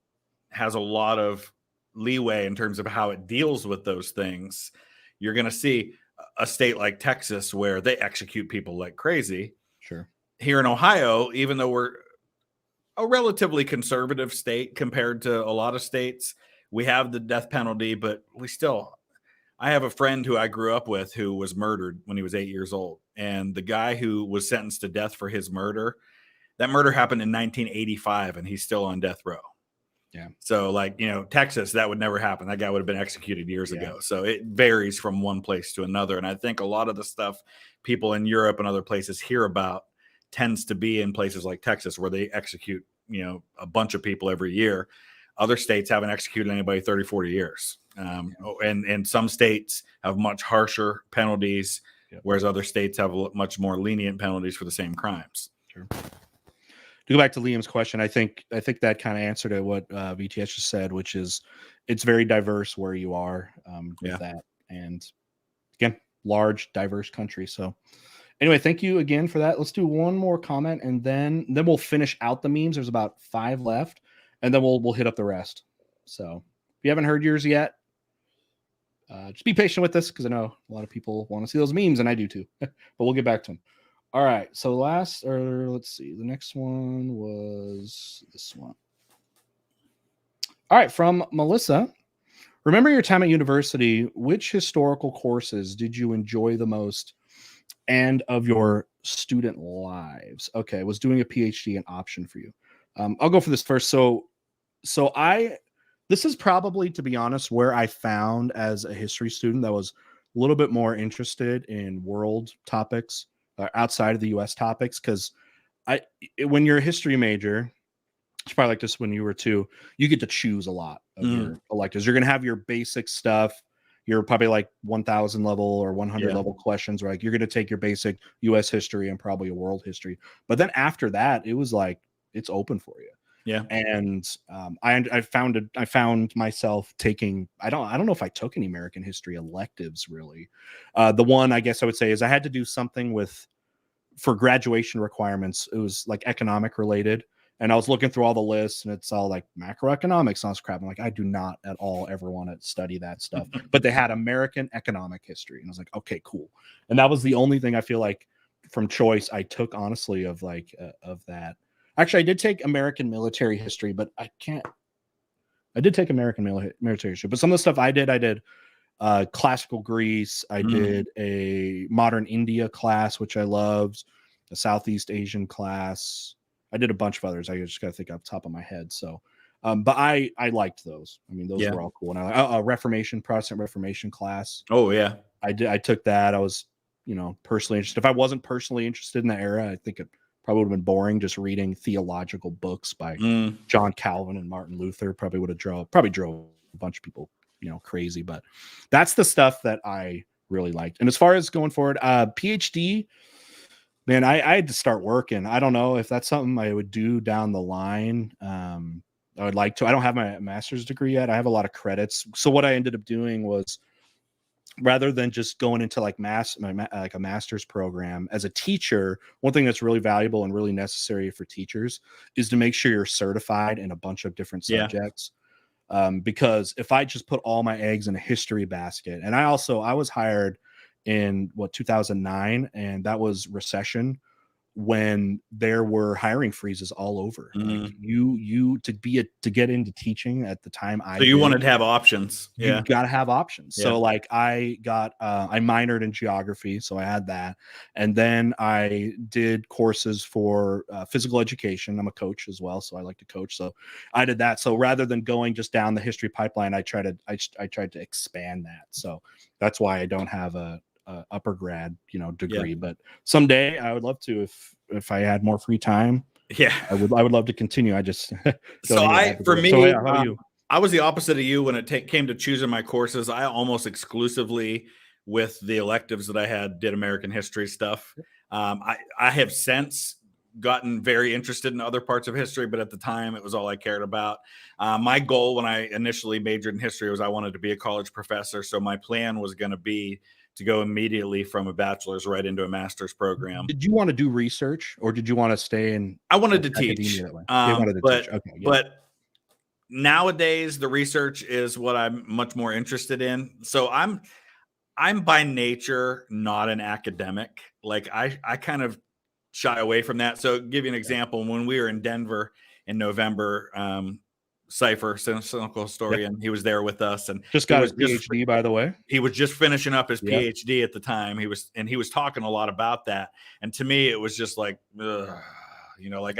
has a lot of leeway in terms of how it deals with those things. You're going to see a state like Texas where they execute people like crazy. Sure. Here in Ohio, even though we're a relatively conservative state compared to a lot of states, we have the death penalty, but we still, I have a friend who I grew up with who was murdered when he was 8 years old. And the guy who was sentenced to death for his murder, that murder happened in 1985, and he's still on death row. Yeah. So, like, you know, Texas, that would never happen. That guy would have been executed years ago. So it varies from one place to another. And I think a lot of the stuff people in Europe and other places hear about tends to be in places like Texas, where they execute, you know, a bunch of people every year. Other states haven't executed anybody 30, 40 years. And some states have much harsher penalties, whereas other states have much more lenient penalties for the same crimes. Sure. To go back to Liam's question, I think that kind of answered it, what VTS just said, which is it's very diverse where you are with that. And again, large, diverse country. So anyway, thank you again for that. Let's do one more comment, and then we'll finish out the memes. There's about 5 left, and then we'll hit up the rest. So if you haven't heard yours yet, just be patient with this, because I know a lot of people want to see those memes, and I do too. But we'll get back to them. All right. So let's see. The next one was this one. All right. From Melissa. Remember your time at university. Which historical courses did you enjoy the most, and of your student lives? Okay. Was doing a PhD an option for you? I'll go for this first. So this is probably, to be honest, where I found as a history student that was a little bit more interested in world topics outside of the U.S. topics. Because when you're a history major, it's probably like this when you were too, you get to choose a lot of your electives. You're going to have your basic stuff. You're probably like 1,000 level or 100 level questions, right? You're going to take your basic U.S. history and probably a world history. But then after that, it was like, it's open for you. Yeah. And I found myself taking, I don't know if I took any American history electives really. The one I guess I would say is I had to do something for graduation requirements. It was like economic related. And I was looking through all the lists, and it's all like macroeconomics and all this crap. I'm like, I do not at all ever want to study that stuff. But they had American economic history, and I was like, okay, cool. And that was the only thing I feel like from choice I took, honestly, of that. Actually, I did take American military history, but I did take American military history. But some of the stuff I did classical Greece. I did a modern India class, which I loved, a Southeast Asian class. I did a bunch of others. I just got to think off the top of my head. So, but I liked those. I mean, those were all cool. And I Protestant Reformation class. Oh yeah. I took that. I was, personally interested. If I wasn't personally interested in the era, I think it probably would have been boring just reading theological books by John Calvin and Martin Luther. Probably drove a bunch of people, crazy. But that's the stuff that I really liked. And as far as going forward, PhD, man, I had to start working. I don't know if that's something I would do down the line. I would like to. I don't have my master's degree yet. I have a lot of credits. So what I ended up doing was, rather than just going into like a master's program as a teacher, one thing that's really valuable and really necessary for teachers is to make sure you're certified in a bunch of different subjects. Because if I just put all my eggs in a history basket, and I was hired in 2009, and that was recession, when there were hiring freezes all over. Like you to get into teaching at the time, wanted to have options. You got to have options. So like I minored in geography, so I had that, and then I did courses for physical education. I'm a coach as well, so I like to coach. So I did that. So rather than going just down the history pipeline, I tried to expand that. So that's why I don't have a upper grad degree, but someday I would love to if I had more free time. Yeah. I would love to continue. I just So don't even for me, so yeah, how about you? I was the opposite of you when it came to choosing my courses. I almost exclusively, with the electives that I had, did American history stuff. I have since gotten very interested in other parts of history, but at the time it was all I cared about. My goal when I initially majored in history was I wanted to be a college professor. So my plan was going to be to go immediately from a bachelor's right into a master's program. Did you want to do research or did you want to stay in I wanted to academia teach, that way? You wanted to teach. Okay. Yeah. but nowadays the research is what I'm much more interested in. So I'm by nature not an academic. Like I kind of shy away from that. So give you an example. When we were in Denver in November, Cypher, cynical historian, he was there with us, and Just he got was his PhD, by the way. he was just finishing up his Yep. PhD at the time. He was talking a lot about that, and to me, it was just like, like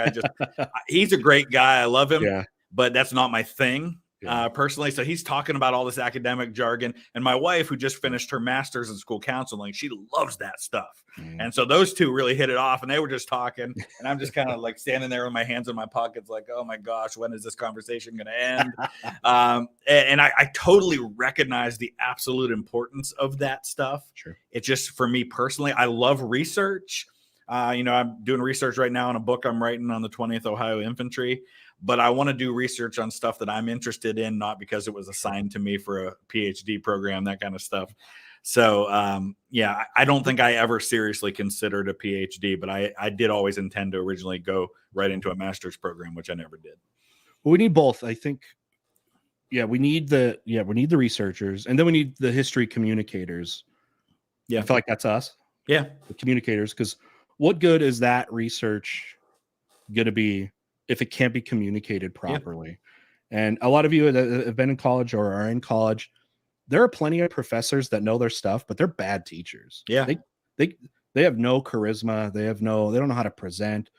he's a great guy. I love him, Yeah. but that's not my thing. Yeah. Personally. So he's talking about all this academic jargon. And my wife, who just finished her master's in school counseling, she loves that stuff. And so those two really hit it off, and they were just talking. And I'm just kind of like standing there with my hands in my pockets, like, oh my gosh, when is this conversation going to end? And I totally recognize the absolute importance of that stuff. Sure. It's just, for me personally, I love research. I'm doing research right now on a book I'm writing on the 20th Ohio Infantry. But I want to do research on stuff that I'm interested in, not because it was assigned to me for a PhD program, that kind of stuff. So, I don't think I ever seriously considered a PhD, but I did always intend to originally go right into a master's program, which I never did. Well, we need both. I think, we need the researchers, and then we need the history communicators. Yeah. I feel like that's us. Yeah. The communicators, because what good is that research going to be if it can't be communicated properly? Yeah. And a lot of you that have been in college or are in college, there are plenty of professors that know their stuff, but they're bad teachers. Yeah. They have no charisma. They don't know how to present.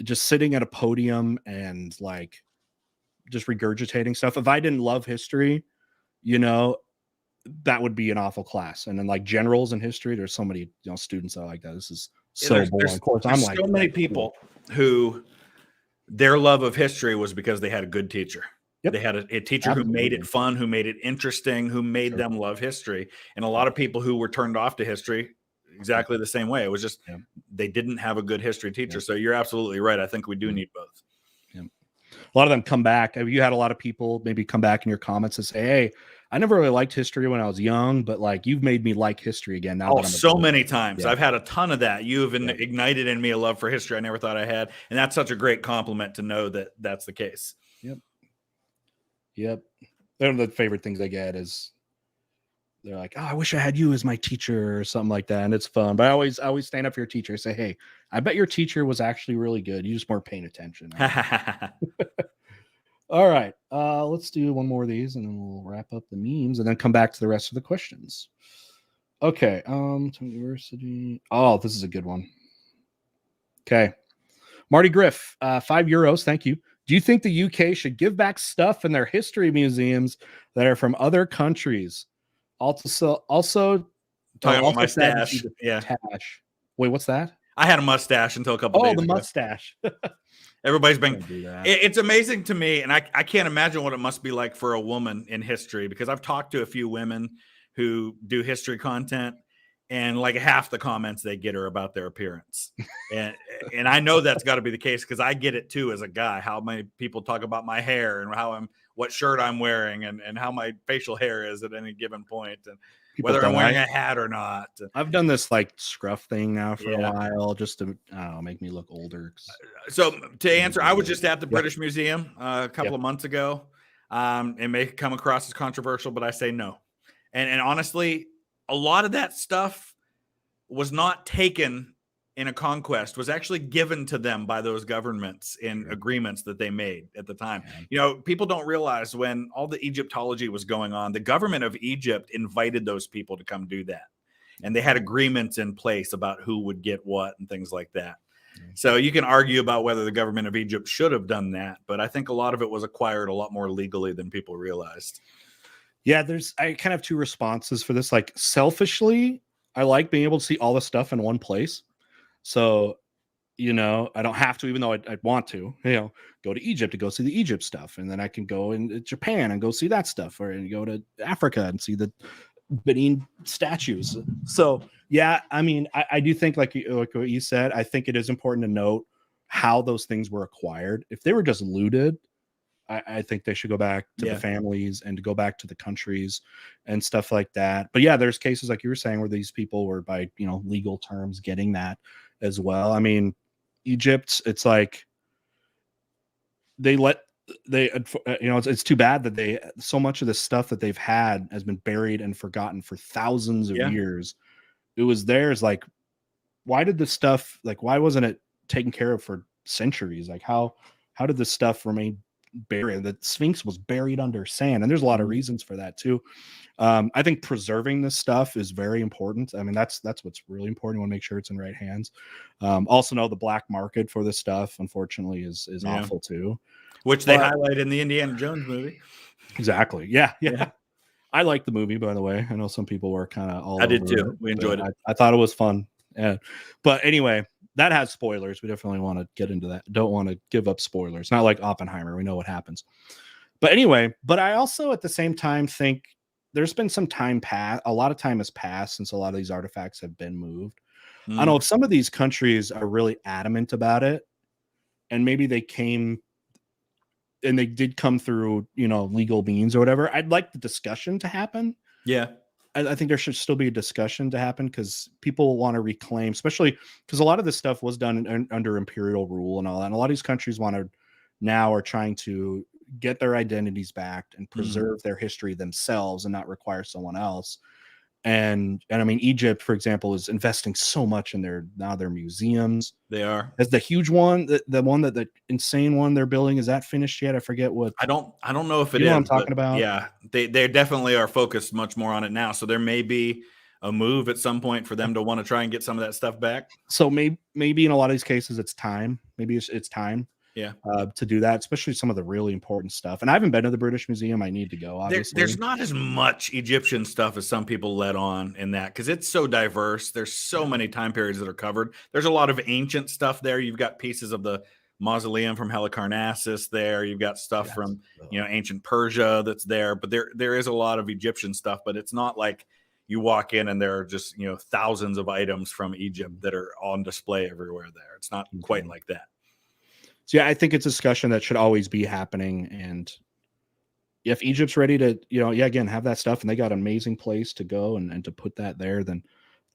Just sitting at a podium and like just regurgitating stuff. If I didn't love history, that would be an awful class. And then like generals in history, there's so many students that are like that. This is so boring. Of course, I'm like so many people who their love of history was because they had a good teacher. Yep. They had a teacher who made it fun, who made it interesting, who made them love history. And a lot of people who were turned off to history exactly the same way. It was just they didn't have a good history teacher. So you're absolutely right. I think we do need both. A lot of them come back. You had a lot of people maybe come back in your comments and say, hey, I never really liked history when I was young, but like you've made me like history again. Now so many times. I've had a ton of that. You've ignited in me a love for history I never thought I had. And that's such a great compliment to know that that's the case. Yep. One of the favorite things I get is they're like, oh, I wish I had you as my teacher or something like that. And it's fun. But I always stand up for your teacher and say, hey, I bet your teacher was actually really good. You just weren't paying attention. All right. Let's do one more of these and then we'll wrap up the memes and then come back to the rest of the questions. Okay. University. Oh, this is a good one. Okay. Marty Griff, €5. Thank you. Do you think the UK should give back stuff in their history museums that are from other countries? Also talking about my stash. Yeah. Wait, what's that? I had a mustache until a couple days ago. Oh, the mustache. Everybody's been. It's amazing to me, and I can't imagine what it must be like for a woman in history, because I've talked to a few women who do history content, and like half the comments they get are about their appearance, and I know that's got to be the case because I get it too as a guy. How many people talk about my hair and what shirt I'm wearing and how my facial hair is at any given point, and whether I'm wearing a hat or not. I've done this like scruff thing now for a while just to make me look older. So to answer, I was just at the British Museum a couple of months ago. It may come across as controversial, but I say no. And honestly, a lot of that stuff was not taken in a conquest, was actually given to them by those governments in agreements that they made at the time. People don't realize when all the Egyptology was going on, the government of Egypt invited those people to come do that. And they had agreements in place about who would get what and things like that. So you can argue about whether the government of Egypt should have done that, but I think a lot of it was acquired a lot more legally than people realized. Yeah, I kind of have two responses for this. Like selfishly, I like being able to see all the stuff in one place. So You know, I don't have to, even though I'd want to, you know, go to Egypt to go see the Egypt stuff. And then I can go in Japan and go see that stuff, or and go to Africa and see the Benin statues. So, yeah, I mean, I do think, like what you said, I think it is important to note how those things were acquired. If they were just looted, I think they should go back to the families and to go back to the countries and stuff like that. But yeah, there's cases like you were saying where these people were, by, you know, legal terms, getting that as well. I mean, Egypt, it's like they you know, it's too bad that so much of the stuff that they've had has been buried and forgotten for thousands of years. It was theirs. Like, why did this stuff, like, why wasn't it taken care of for centuries? Like, how did this stuff remain buried? The Sphinx was buried under sand, and there's a lot of reasons for that too. I think preserving this stuff is very important. I mean, that's what's really important. You want to make sure it's in right hands. Also know the black market for this stuff, unfortunately, is awful too, which they highlight in the Indiana Jones movie. Exactly. Yeah. I like the movie, by the way. I know some people were kind of all. I did too. We enjoyed it. I thought it was fun. Yeah. But anyway, that has spoilers. We definitely want to get into that. Don't want to give up spoilers. Not like Oppenheimer. We know what happens. But anyway, but I also at the same time think there's been some time passed. A lot of time has passed since a lot of these artifacts have been moved. I don't know if some of these countries are really adamant about it, and maybe they came and they did come through, you know, legal means or whatever. I'd like the discussion to happen. Yeah. I think there should still be a discussion to happen, because people want to reclaim, especially because a lot of this stuff was done under imperial rule and all that. And a lot of these countries are trying to get their identities back and preserve their history themselves and not require someone else. And I mean, Egypt, for example, is investing so much in their museums. They are. As the huge one, the insane one they're building, is that finished yet? I forget what. I don't know if it is. You know what I'm talking about? Yeah, they definitely are focused much more on it now. So there may be a move at some point for them to want to try and get some of that stuff back. So maybe in a lot of these cases, it's time. Maybe it's time. Yeah. To do that, especially some of the really important stuff. And I haven't been to the British Museum. I need to go, obviously. There's not as much Egyptian stuff as some people let on in that, because it's so diverse. There's so many time periods that are covered. There's a lot of ancient stuff there. You've got pieces of the mausoleum from Halicarnassus there. You've got stuff from, you know, ancient Persia that's there. But there is a lot of Egyptian stuff, but it's not like you walk in and there are just, you know, thousands of items from Egypt that are on display everywhere there. It's not quite like that. So yeah, I think it's a discussion that should always be happening. And if Egypt's ready to, you know, again, have that stuff, and they got an amazing place to go and to put that there, then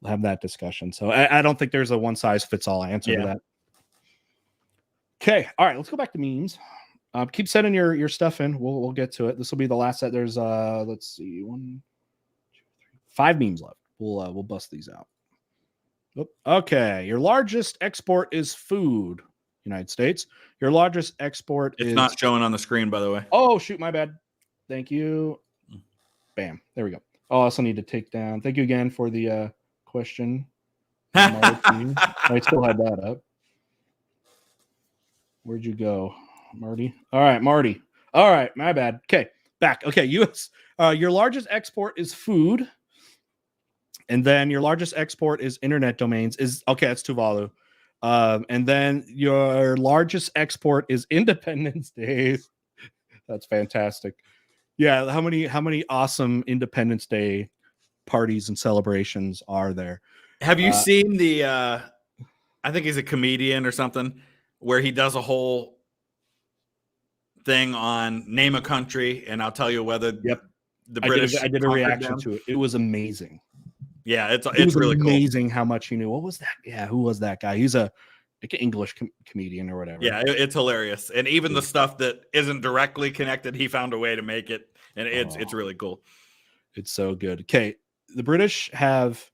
we'll have that discussion. So I don't think there's a one size fits all answer to that. Okay. All right. Let's go back to memes. Keep sending your stuff in. We'll get to it. This will be the last set. There's let's see, 5 memes left. We'll bust these out. Okay. Your largest export is food. United States. Your largest export is not showing on the screen, by the way. Oh, shoot, my bad. Thank you. Bam. There we go. Oh, I also need to take down. Thank you again for the question. I still had that up. Where'd you go, Marty? All right, Marty. All right, my bad. Okay, back. Okay, US. Your largest export is food. And then your largest export is internet domains. That's Tuvalu. And then your largest export is Independence Day. That's fantastic. Yeah, how many awesome Independence Day parties and celebrations are there? Have you seen the I think he's a comedian or something, where he does a whole thing on name a country and I'll tell you whether the British. I did a reaction to it. It was amazing. Yeah, it's really amazing how much he knew. What was that? Yeah, who was that guy? He's like an English comedian or whatever. Yeah, it's hilarious. And even the stuff that isn't directly connected, he found a way to make it, and it's really cool. It's so good. Okay, the British have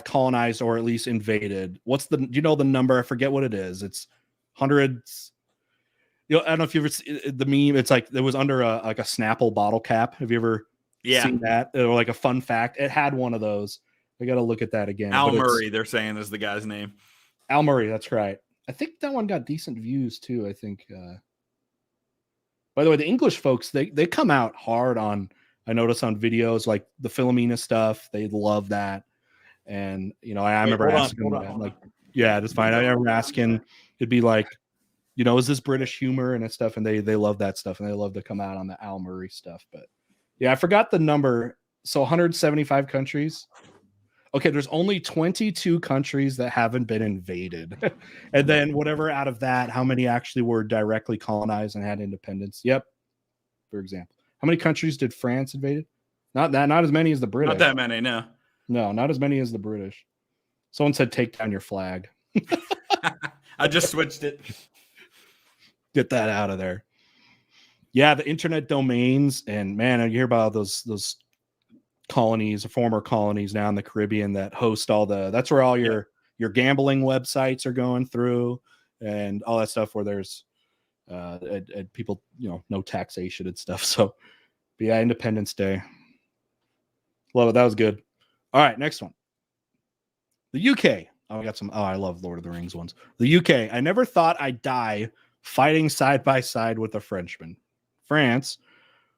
colonized or at least invaded. Do you know the number? I forget what it is. It's hundreds. You know, I don't know if you've ever seen the meme. It's like it was under a Snapple bottle cap. Have you ever seen that? Or like a fun fact. It had one of those. I got to look at that again. Al Murray, they're saying, is the guy's name. Al Murray, that's right. I think that one got decent views too. I think. By the way, the English folks, they come out hard on. I notice on videos like the Philomena stuff. They love that, and you know, I remember asking them, like, Yeah, that's fine. I remember asking, it'd be like, is this British humor and stuff? And they love that stuff, and they love to come out on the Al Murray stuff. But yeah, I forgot the number. So 175 countries. Okay, there's only 22 countries that haven't been invaded. And then whatever out of that, how many actually were directly colonized and had independence? Yep. For example. How many countries did France invade? Not as many as the British. Not that many, no. No, not as many as the British. Someone said take down your flag. I just switched it. Get that out of there. Yeah, the internet domains, and man, I hear about those colonies, former colonies now in the Caribbean that host that's where all your gambling websites are going through and all that stuff, where there's people, no taxation and stuff. So but yeah, Independence Day. Love it. That was good. All right, next one. The UK. Oh, I got some. Oh, I love Lord of the Rings ones. The UK. I never thought I'd die fighting side by side with a Frenchman. France.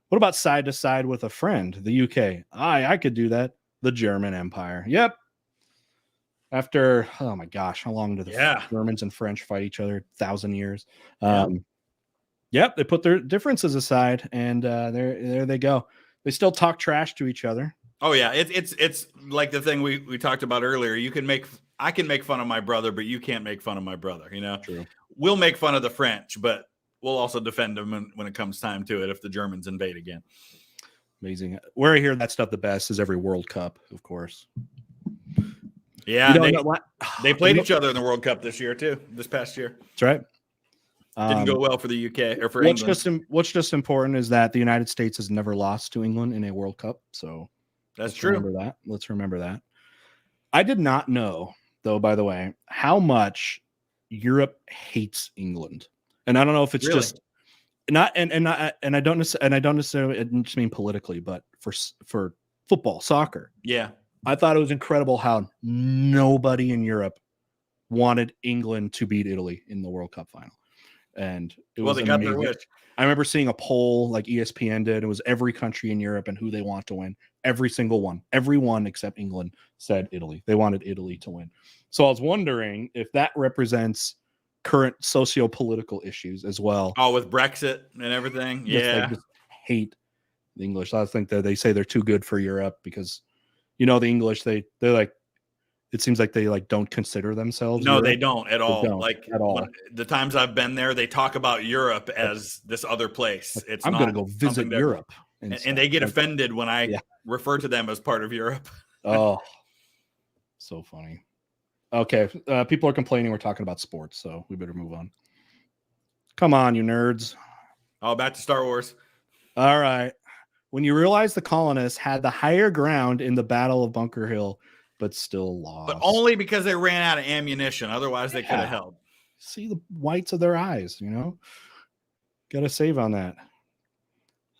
What about side to side with a friend? The UK. I could do that. The German Empire. Yep. After, oh my gosh, how long did the Germans and French fight each other? 1,000 years. Yep. They put their differences aside, and there they go. They still talk trash to each other. Oh yeah, it's like the thing we talked about earlier. I can make fun of my brother, but you can't make fun of my brother. True. We'll make fun of the French, but we'll also defend them when it comes time to it if the Germans invade again. Amazing. Where I hear that stuff the best is every World Cup, of course. Yeah, they played each other in the World Cup this past year. That's right. Didn't go well for the UK or for England. What's just important is that the United States has never lost to England in a World Cup. So that's true. Let's remember that. I did not know, though, by the way, how much Europe hates England. And I don't know if it's just not, and I don't necessarily it just mean politically, but for football, soccer. Yeah. I thought it was incredible how nobody in Europe wanted England to beat Italy in the World Cup final. And it was they got their wish. I remember seeing a poll like ESPN did. It was every country in Europe and who they want to win. Every single one. Everyone except England said Italy. They wanted Italy to win. So I was wondering if that represents current socio-political issues as well. Oh, with Brexit and everything? Yeah. They just hate the English. I think that they say they're too good for Europe because, the English, they're like, it seems like they don't consider themselves. No, Europe. They don't at all. At all. The times I've been there, they talk about Europe as this other place. I'm going to go visit Europe. And they get offended when I refer to them as part of Europe. Oh, so funny. Okay. People are complaining we're talking about sports, so we better move on. Come on, you nerds. Oh, back to Star Wars. All right. When you realize the colonists had the higher ground in the Battle of Bunker Hill, but still lost. But only because they ran out of ammunition. Otherwise, they could have held. See the whites of their eyes, Got to save on that.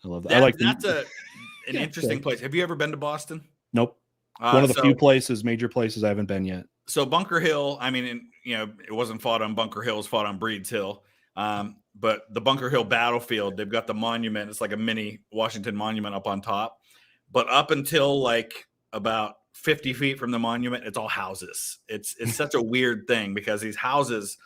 I love that. That's an interesting place. Have you ever been to Boston? Nope. One of the few major places I haven't been yet. So Bunker Hill, I mean, it wasn't fought on Bunker Hill. It was fought on Breed's Hill. But the Bunker Hill battlefield, they've got the monument. It's like a mini Washington monument up on top. But up until about 50 feet from the monument, it's all houses. It's such a weird thing because these houses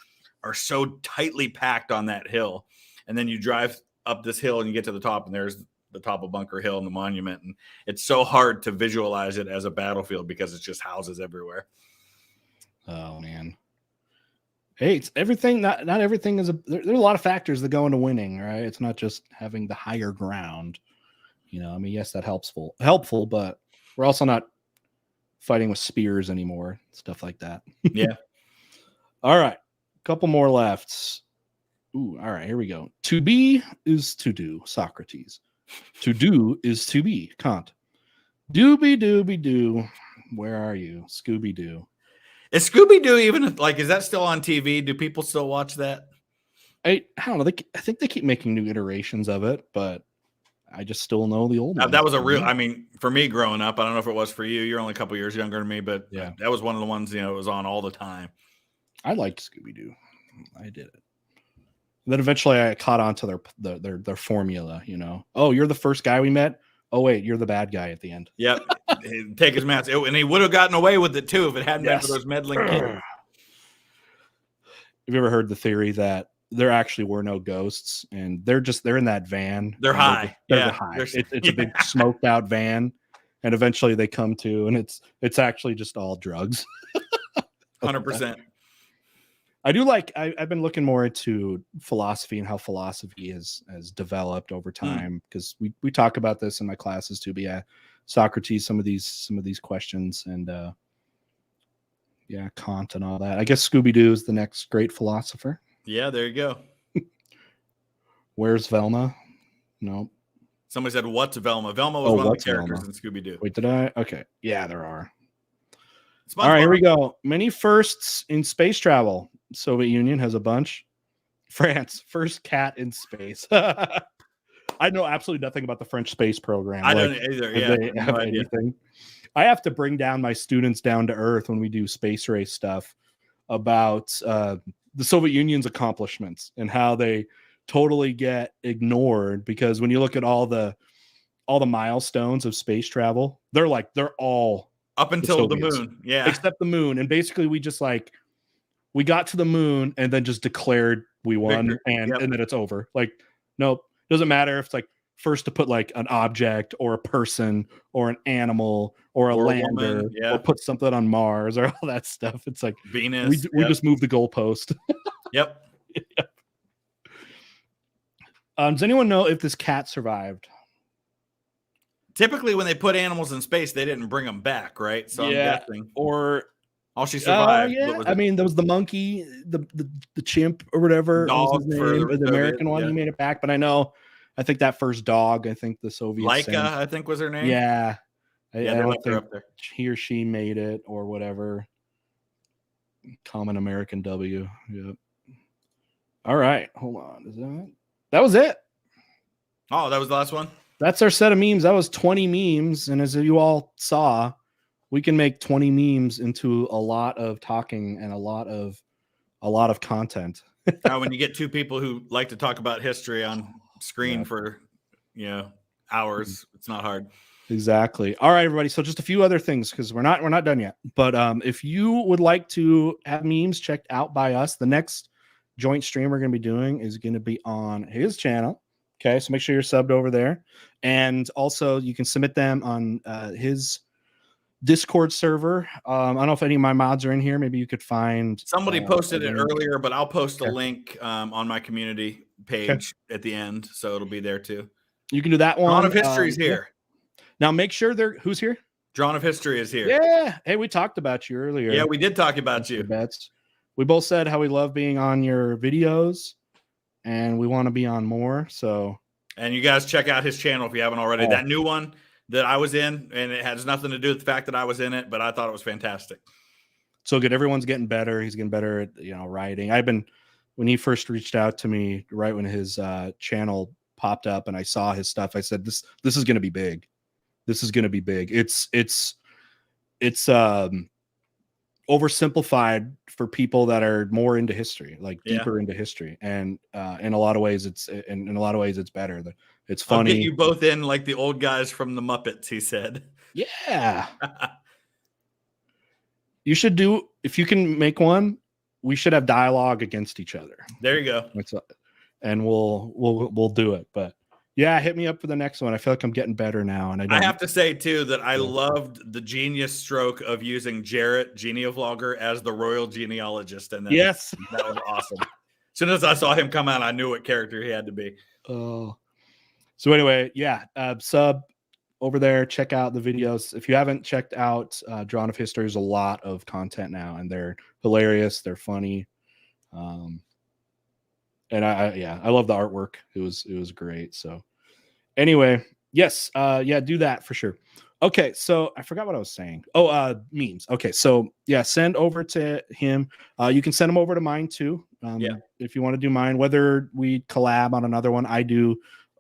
are so tightly packed on that hill. And then you drive up this hill and you get to the top and there's the top of Bunker Hill and the monument. And it's so hard to visualize it as a battlefield because it's just houses everywhere. Oh man. Hey, it's everything. Not everything is there's a lot of factors that go into winning, right? It's not just having the higher ground. Yes, that helpful, but we're also not fighting with spears anymore, stuff like that. Yeah. All right. Couple more left. Ooh, all right, here we go. To be is to do, Socrates. To do is to be, Kant. Dooby-dooby-doo. Where are you? Scooby-Doo. Is Scooby-Doo even, is that still on TV? Do people still watch that? I don't know. I think they keep making new iterations of it, but I just still know the old one. That was for me growing up, I don't know if it was for you. You're only a couple years younger than me, but yeah, that was one of the ones, it was on all the time. I liked Scooby-Doo. I did it. Then eventually I caught on to their formula, Oh, you're the first guy we met? Oh, wait, you're the bad guy at the end. Yep. Take his mask. And he would have gotten away with it, too, if it hadn't been for those meddling kids. have you ever heard the theory that there actually were no ghosts and they're in that van? They're and high. They're high. It's a big smoked out van, and eventually they come to, and it's actually just all drugs. 100%. I do like. I've been looking more into philosophy and how philosophy has developed over time, because we talk about this in my classes too. But yeah, Socrates, some of these questions, and yeah, Kant and all that. I guess Scooby-Doo is the next great philosopher. Yeah, there you go. Where's Velma? No. Somebody said, "What's Velma?" Velma was one of the characters in Scooby-Doo. Wait, did I? Okay, yeah, there are. SpongeBob. All right, here we go. Many firsts in space travel. Soviet Union has a bunch. France, first cat in space. I know absolutely nothing about the French space program. I don't either. Yeah, they have anything. I have to bring down my students down to earth when we do space race stuff about the Soviet Union's accomplishments and how they totally get ignored, because when you look at all the milestones of space travel, they're all up until the moon. Yeah, except the moon. And basically we got to the moon and then just declared we won. Victor. And then it's over. Like, nope, doesn't matter if it's like first to put like an object or a person or an animal or a lander, or put something on Mars or all that stuff. It's like Venus. We just moved the goalpost. Yep. Does anyone know if this cat survived? Typically, when they put animals in space, they didn't bring them back, right? So I'm guessing. Or all she survived. Yeah, I mean, there was the monkey, the chimp or whatever. Dog, the American one. He made it back, but I think that first dog, I think the Soviets. Laika, I think was her name. Yeah. I don't left her think up there. He or she made it or whatever. Common American W. Yep. All right. Hold on. That was it. Oh, that was the last one? That's our set of memes. That was 20 memes. And as you all saw, we can make 20 memes into a lot of talking and a lot of content. Now, when you get two people who like to talk about history on screen for hours, it's not hard. Exactly. All right, everybody. So just a few other things, because we're not done yet. But if you would like to have memes checked out by us, the next joint stream we're going to be doing is going to be on his channel. Okay, so make sure you're subbed over there, and also you can submit them on his Discord server. I don't know if any of my mods are in here. Maybe you could find somebody posted it earlier, but I'll post a link on my community page at the end, so it'll be there too. You can do that one. Drawn of History is here. Now make sure who's here? Drawn of History is here. Yeah. Hey, we talked about you earlier. Yeah, we did talk about you. Bets. We both said how we love being on your videos, and we want to be on more. So, and you guys check out his channel if you haven't already. That new one that I was in, and it has nothing to do with the fact that I was in it, but I thought it was fantastic. So good. Everyone's getting better. He's getting better at writing. When he first reached out to me, right when his channel popped up and I saw his stuff, I said, this is going to be big. This is going to be big. It's oversimplified for people that are more into history, like deeper into history. And in a lot of ways, it's better. It's funny. I'll get you both in like the old guys from the Muppets, he said. Yeah. You should do, if you can make one, we should have dialogue against each other. There you go. And we'll do it. But yeah, hit me up for the next one. I feel like I'm getting better now. And I have to say too that I loved the genius stroke of using Jarrett Genealogger as the royal genealogist. And yes, that was awesome. As soon as I saw him come out, I knew what character he had to be. Oh, so anyway, sub over there. Check out the videos. If you haven't checked out Drawn of History, there's a lot of content now, and they're hilarious. They're funny. And I love the artwork. It was great. So anyway, yes, do that for sure. Okay, so I forgot what I was saying. Oh, memes. Okay, so yeah, send over to him. You can send them over to mine too. If you want to do mine, whether we collab on another one,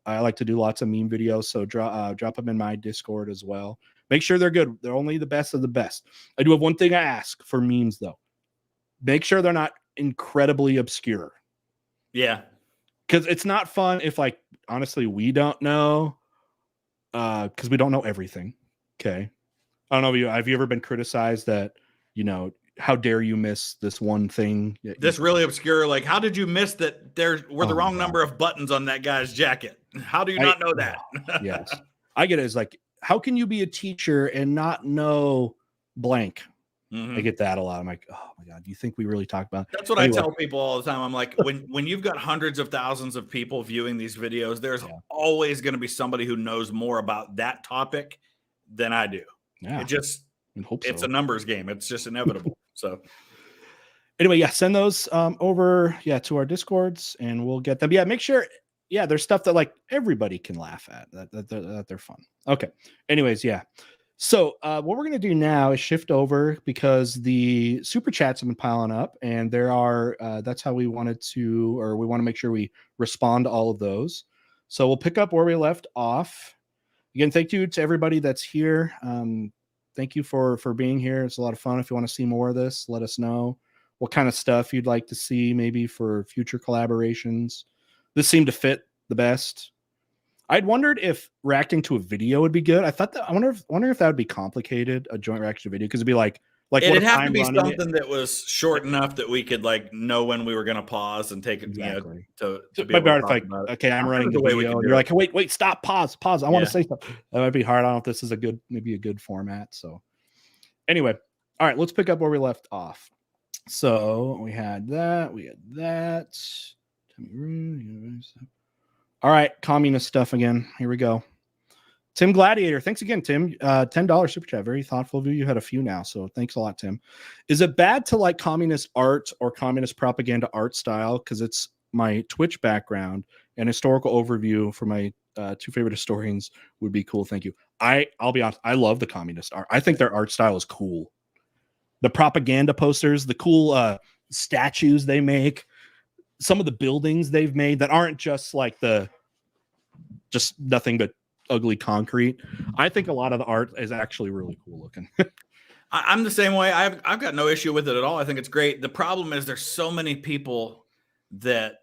I like to do lots of meme videos. So drop them in my Discord as well. Make sure they're good. They're only the best of the best. I do have one thing I ask for memes though. Make sure they're not incredibly obscure. Yeah. Because it's not fun if, like, honestly, we don't know. Because we don't know everything. Okay. I don't know if have you ever been criticized that, how dare you miss this one thing? This really obscure, like, how did you miss that there were the Oh, wrong God. number of buttons on that guy's jacket? How do you not know that? Yes. I get it. It's like, how can you be a teacher and not know blank? I get that a lot. I'm like, oh my God, do you think we really talk about? That's what I tell people all the time. I'm like, when you've got hundreds of thousands of people viewing these videos, there's always going to be somebody who knows more about that topic than I do. Yeah. It's a numbers game. It's just inevitable. So anyway, yeah, send those over to our Discords and we'll get them. Yeah, make sure. Yeah, there's stuff that like everybody can laugh at, that they're fun. Okay. Anyways, yeah. So what we're going to do now is shift over because the super chats have been piling up and there are, that's how we want to make sure we respond to all of those. So we'll pick up where we left off. Again, thank you to everybody that's here. Thank you for being here. It's a lot of fun. If you want to see more of this, let us know what kind of stuff you'd like to see maybe for future collaborations. This seemed to fit the best. I'd wondered if reacting to a video would be good. I wonder if that would be complicated, a joint reaction video, because it'd be like it'd have to be something that was short enough that we could like know when we were going to pause and take it. Exactly. To be able to talk about it. Okay, I'm running the video. You're like, wait, stop, pause. I want to say stuff. That might be hard. I don't know if this is maybe a good format. So anyway, all right, let's pick up where we left off. So we had that. All right, communist stuff again. Here we go. Tim Gladiator, thanks again, Tim. $10 super chat, very thoughtful of you. You had a few now, so thanks a lot, Tim. Is it bad to like communist art or communist propaganda art style? Because it's my Twitch background and historical overview for my two favorite historians would be cool. Thank you. I'll be honest, I love the communist art. I think their art style is cool. The propaganda posters, the cool statues they make, some of the buildings they've made that aren't just like just nothing but ugly concrete. I think a lot of the art is actually really cool looking. I'm the same way. I've got no issue with it at all. I think it's great. The problem is there's so many people that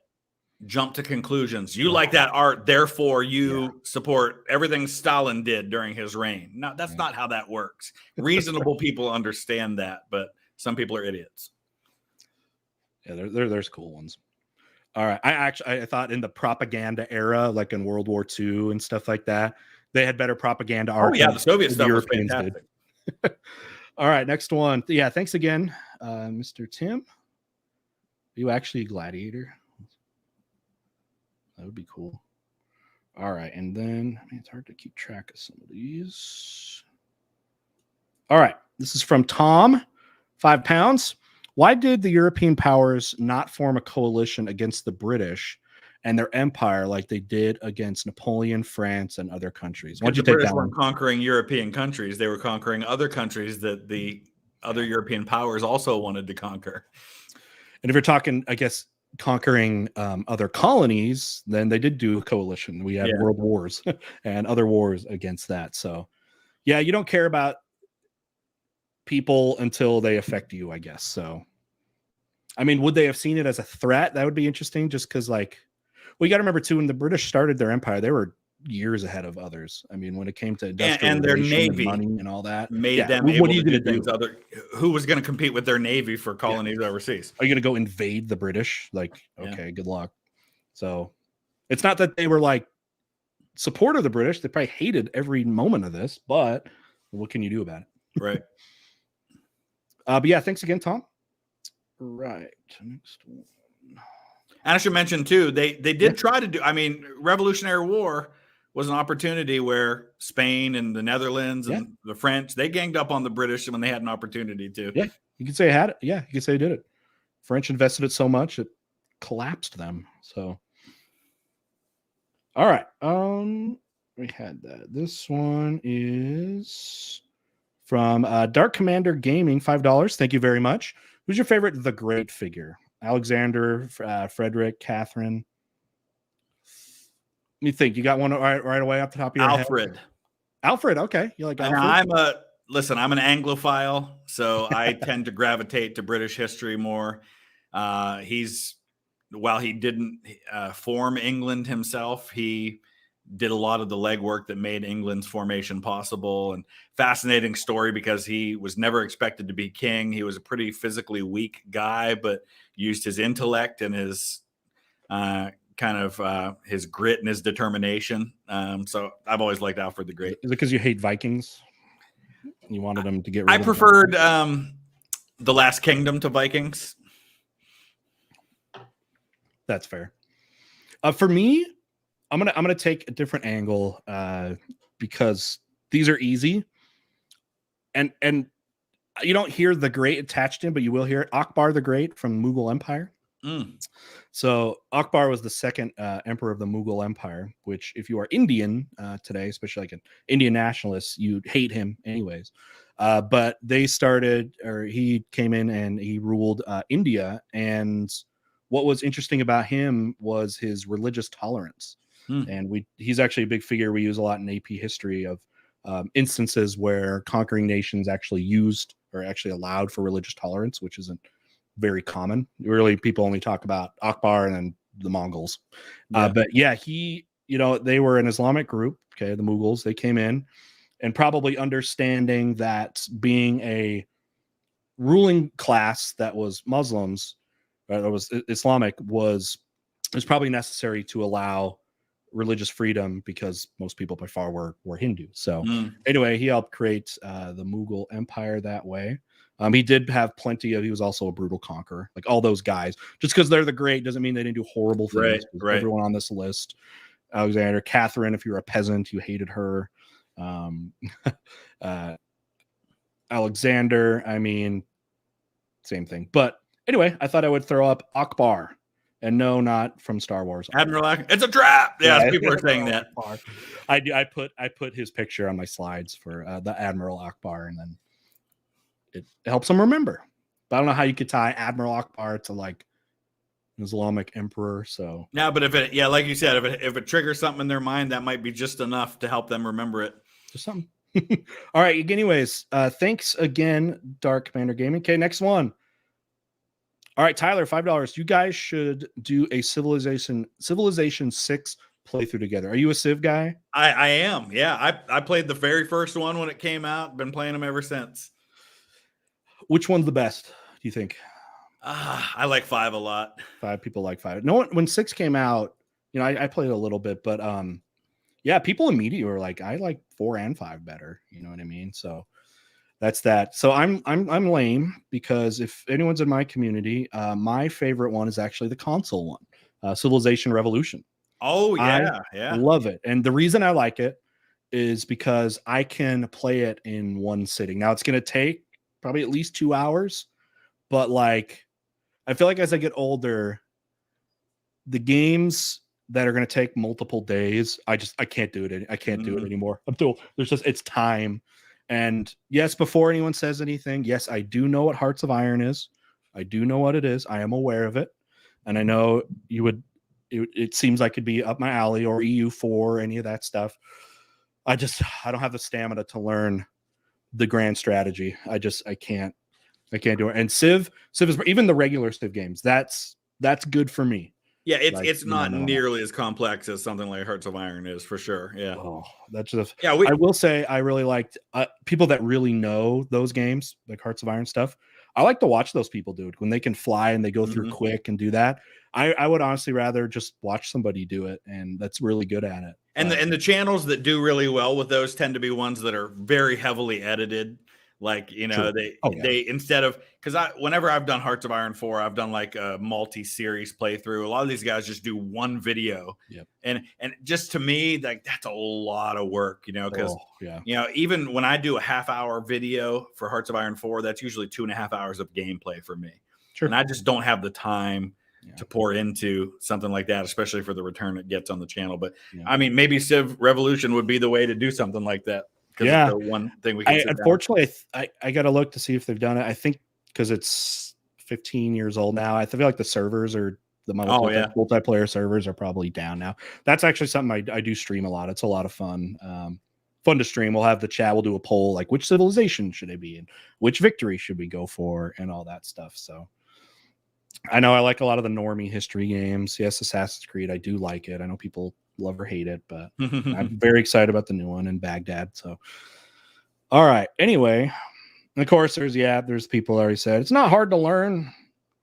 jump to conclusions. You like that art, therefore you support everything Stalin did during his reign. No, that's not how that works. Reasonable people understand that, but some people are idiots. Yeah, there's cool ones. All right. I thought in the propaganda era, like in World War II and stuff like that, they had better propaganda art. Oh, yeah. The Soviet stuff was fantastic. All right. Next one. Yeah. Thanks again, Mr. Tim. Are you actually a gladiator? That would be cool. All right. And then it's hard to keep track of some of these. All right. This is from Tom, £5. Why did the European powers not form a coalition against the British and their empire like they did against Napoleon, France, and other countries? Why did you take British that weren't conquering European countries. They were conquering other countries that the other European powers also wanted to conquer. And if you're talking, I guess, conquering other colonies, then they did do a coalition. We had world wars and other wars against that. So, yeah, you don't care about people until they affect you, I guess. So, I mean, would they have seen it as a threat? That would be interesting, just because, like, well, you got to remember too, when the British started their empire, they were years ahead of others. I mean, when it came to industrial and their navy and money and all that, made them able to do things. Who was going to compete with their navy for colonies overseas? Are you going to go invade the British? Like, okay, good luck. So, it's not that they were like support of the British; they probably hated every moment of this. But what can you do about it? Right. But yeah, thanks again, Tom. Right. Next one. And I should mention too, they did try to do, I mean, Revolutionary War was an opportunity where Spain and the Netherlands and the French, they ganged up on the British when they had an opportunity to. Yeah, you could say it had it. Yeah, you could say they did it. French invested it so much it collapsed them. So, all right. We had that. This one is from Dark Commander Gaming, $5. Thank you very much. Who's your favorite The Great figure? Alexander, Frederick, Catherine. Let me think. You got one right away off the top of your head? Alfred. Okay. You like Alfred? I'm an Anglophile, so I tend to gravitate to British history more. While he didn't form England himself, he did a lot of the legwork that made England's formation possible. And fascinating story because he was never expected to be king. He was a pretty physically weak guy, but used his intellect and his his grit and his determination. So I've always liked Alfred the Great. Is it because you hate Vikings? You wanted them to get rid I of preferred The Last Kingdom to Vikings. That's fair. For me, I'm gonna take a different angle because these are easy, and you don't hear the Great attached in, but you will hear it. Akbar the Great from Mughal Empire. So Akbar was the second emperor of the Mughal Empire, which if you are Indian today, especially like an Indian nationalist, you hate him anyways. But he came in and he ruled India. And what was interesting about him was his religious tolerance. And he's actually a big figure we use a lot in AP history of instances where conquering nations actually used or actually allowed for religious tolerance, which isn't very common. Really, people only talk about Akbar and then the Mongols. But yeah, they were an Islamic group. Okay, the Mughals, they came in and probably understanding that being a ruling class that was Muslims, that was Islamic, was probably necessary to allow religious freedom because most people by far were Hindu. So anyway, he helped create the Mughal Empire that way. He did have he was also a brutal conqueror, like all those guys. Just because they're the great doesn't mean they didn't do horrible things. Right. Everyone on this list, Alexander, Catherine, if you're a peasant, you hated her. Alexander, I mean, same thing. But anyway, I thought I would throw up Akbar. And no, not from Star Wars. Admiral Akbar. It's a trap. Yeah, people are saying that. I put his picture on my slides for the Admiral Akbar, and then it helps them remember. But I don't know how you could tie Admiral Akbar to like an Islamic emperor. So yeah, but like you said, if it triggers something in their mind, that might be just enough to help them remember it. Just something. All right. Anyways, thanks again, Dark Commander Gaming. Okay, next one. All right, Tyler, $5. You guys should do a Civilization 6 playthrough together. Are you a Civ guy? I am. Yeah, I played the very first one when it came out. Been playing them ever since. Which one's the best, do you think? I like 5 a lot. 5 people like 5. No, when 6 came out, I played a little bit, but yeah, people immediately were like, I like 4 and 5 better. You know what I mean? So that's that. So I'm lame because if anyone's in my community, my favorite one is actually the console one, Civilization Revolution. Oh yeah, I love it, and the reason I like it is because I can play it in one sitting. Now it's going to take probably at least 2 hours, but like I feel like as I get older, the games that are going to take multiple days, I can't do it. I can't do it anymore. It's time. And yes, before anyone says anything, yes, I do know what Hearts of Iron is. I do know what it is. I am aware of it. And I know it seems like it'd be up my alley, or EU4, any of that stuff. I don't have the stamina to learn the grand strategy. I can't do it. And Civ is, even the regular Civ games, that's good for me. Yeah, it's not nearly as complex as something like Hearts of Iron is, for sure. Yeah. Oh, that's just. Yeah, I will say I really liked people that really know those games, like Hearts of Iron stuff. I like to watch those people do it when they can fly and they go through quick and do that. I would honestly rather just watch somebody do it, and that's really good at it. And the channels that do really well with those tend to be ones that are very heavily edited. Like, they instead of, because whenever I've done Hearts of Iron 4, I've done like a multi-series playthrough. A lot of these guys just do one video. Yep. And just to me, like, that's a lot of work, because even when I do a half-hour video for Hearts of Iron 4, that's usually 2.5 hours of gameplay for me. Sure. And I just don't have the time to pour into something like that, especially for the return it gets on the channel. But I mean, maybe Civ Revolution would be the way to do something like that. Yeah, the one thing we can. Unfortunately, I got to look to see if they've done it. I think because it's 15 years old now, I feel like the servers are multiplayer servers are probably down now. That's actually something I do stream a lot. It's a lot of fun. Fun to stream. We'll have the chat. We'll do a poll like which civilization should it be and which victory should we go for and all that stuff. So I know I like a lot of the normie history games. Yes, Assassin's Creed. I do like it. I know people love or hate it, but I'm very excited about the new one in Baghdad. So, all right. Anyway, of course, there's people already said it's not hard to learn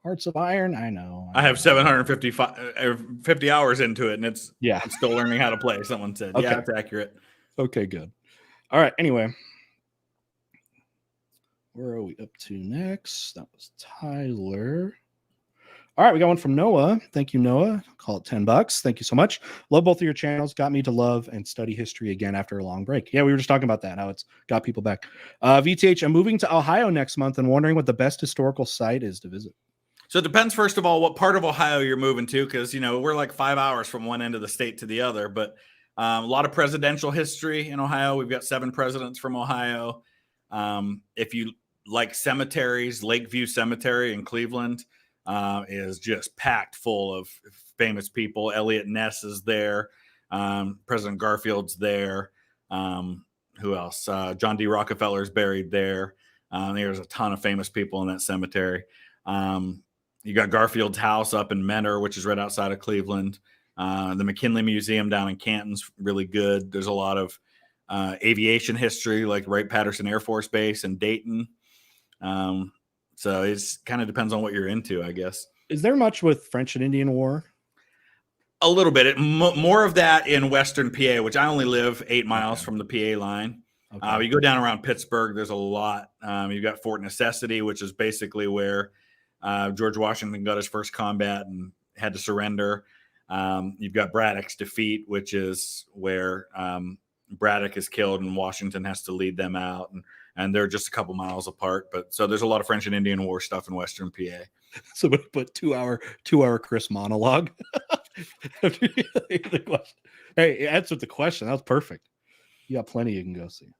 Hearts of Iron. I know. I have 50 hours into it, and I'm still learning how to play. Someone said, okay. Yeah, it's accurate. Okay, good. All right. Anyway, where are we up to next? That was Tyler. All right, we got one from Noah. Thank you, Noah. Call it $10. Thank you so much. Love both of your channels. Got me to love and study history again after a long break. Yeah, we were just talking about that, how it's got people back. VTH, I'm moving to Ohio next month and wondering what the best historical site is to visit. So it depends, first of all, what part of Ohio you're moving to, because, we're like 5 hours from one end of the state to the other. But a lot of presidential history in Ohio. We've got 7 presidents from Ohio. If you like cemeteries, Lakeview Cemetery in Cleveland is just packed full of famous people. Elliot Ness is there. President Garfield's there. Who else? John D. Rockefeller's buried there. There's a ton of famous people in that cemetery. You got Garfield's house up in Mentor, which is right outside of Cleveland. The McKinley Museum down in Canton's really good. There's a lot of aviation history, like Wright-Patterson Air Force Base in Dayton. So it's kind of depends on what you're into, I guess. Is there much with French and Indian War? A little bit. More of that in Western PA, which I only live 8 miles from the PA line. Okay. You go down around Pittsburgh, there's a lot. You've got Fort Necessity, which is basically where George Washington got his first combat and had to surrender. You've got Braddock's Defeat, which is where Braddock is killed and Washington has to lead them out. And they're just a couple miles apart. But so there's a lot of French and Indian War stuff in Western PA. So but 2-hour Chris monologue. Hey, answered the question. That was perfect. You got plenty you can go see.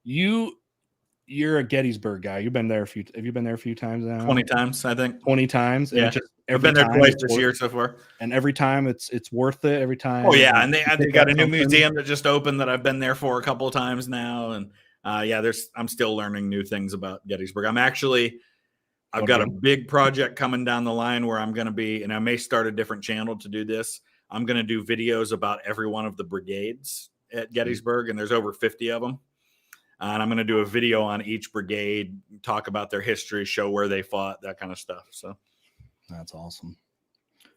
You're a Gettysburg guy. You've been there have you been there a few times now? 20 times, I think. 20 times. Yeah. I've been there twice this year so far. And every time it's worth it every time. Oh yeah. And they got a new museum that just opened that I've been there for a couple of times now. And I'm still learning new things about Gettysburg. I've got a big project coming down the line where I'm going to be, and I may start a different channel to do this. I'm going to do videos about every one of the brigades at Gettysburg, and there's over 50 of them. And I'm going to do a video on each brigade, talk about their history, show where they fought, that kind of stuff. So that's awesome.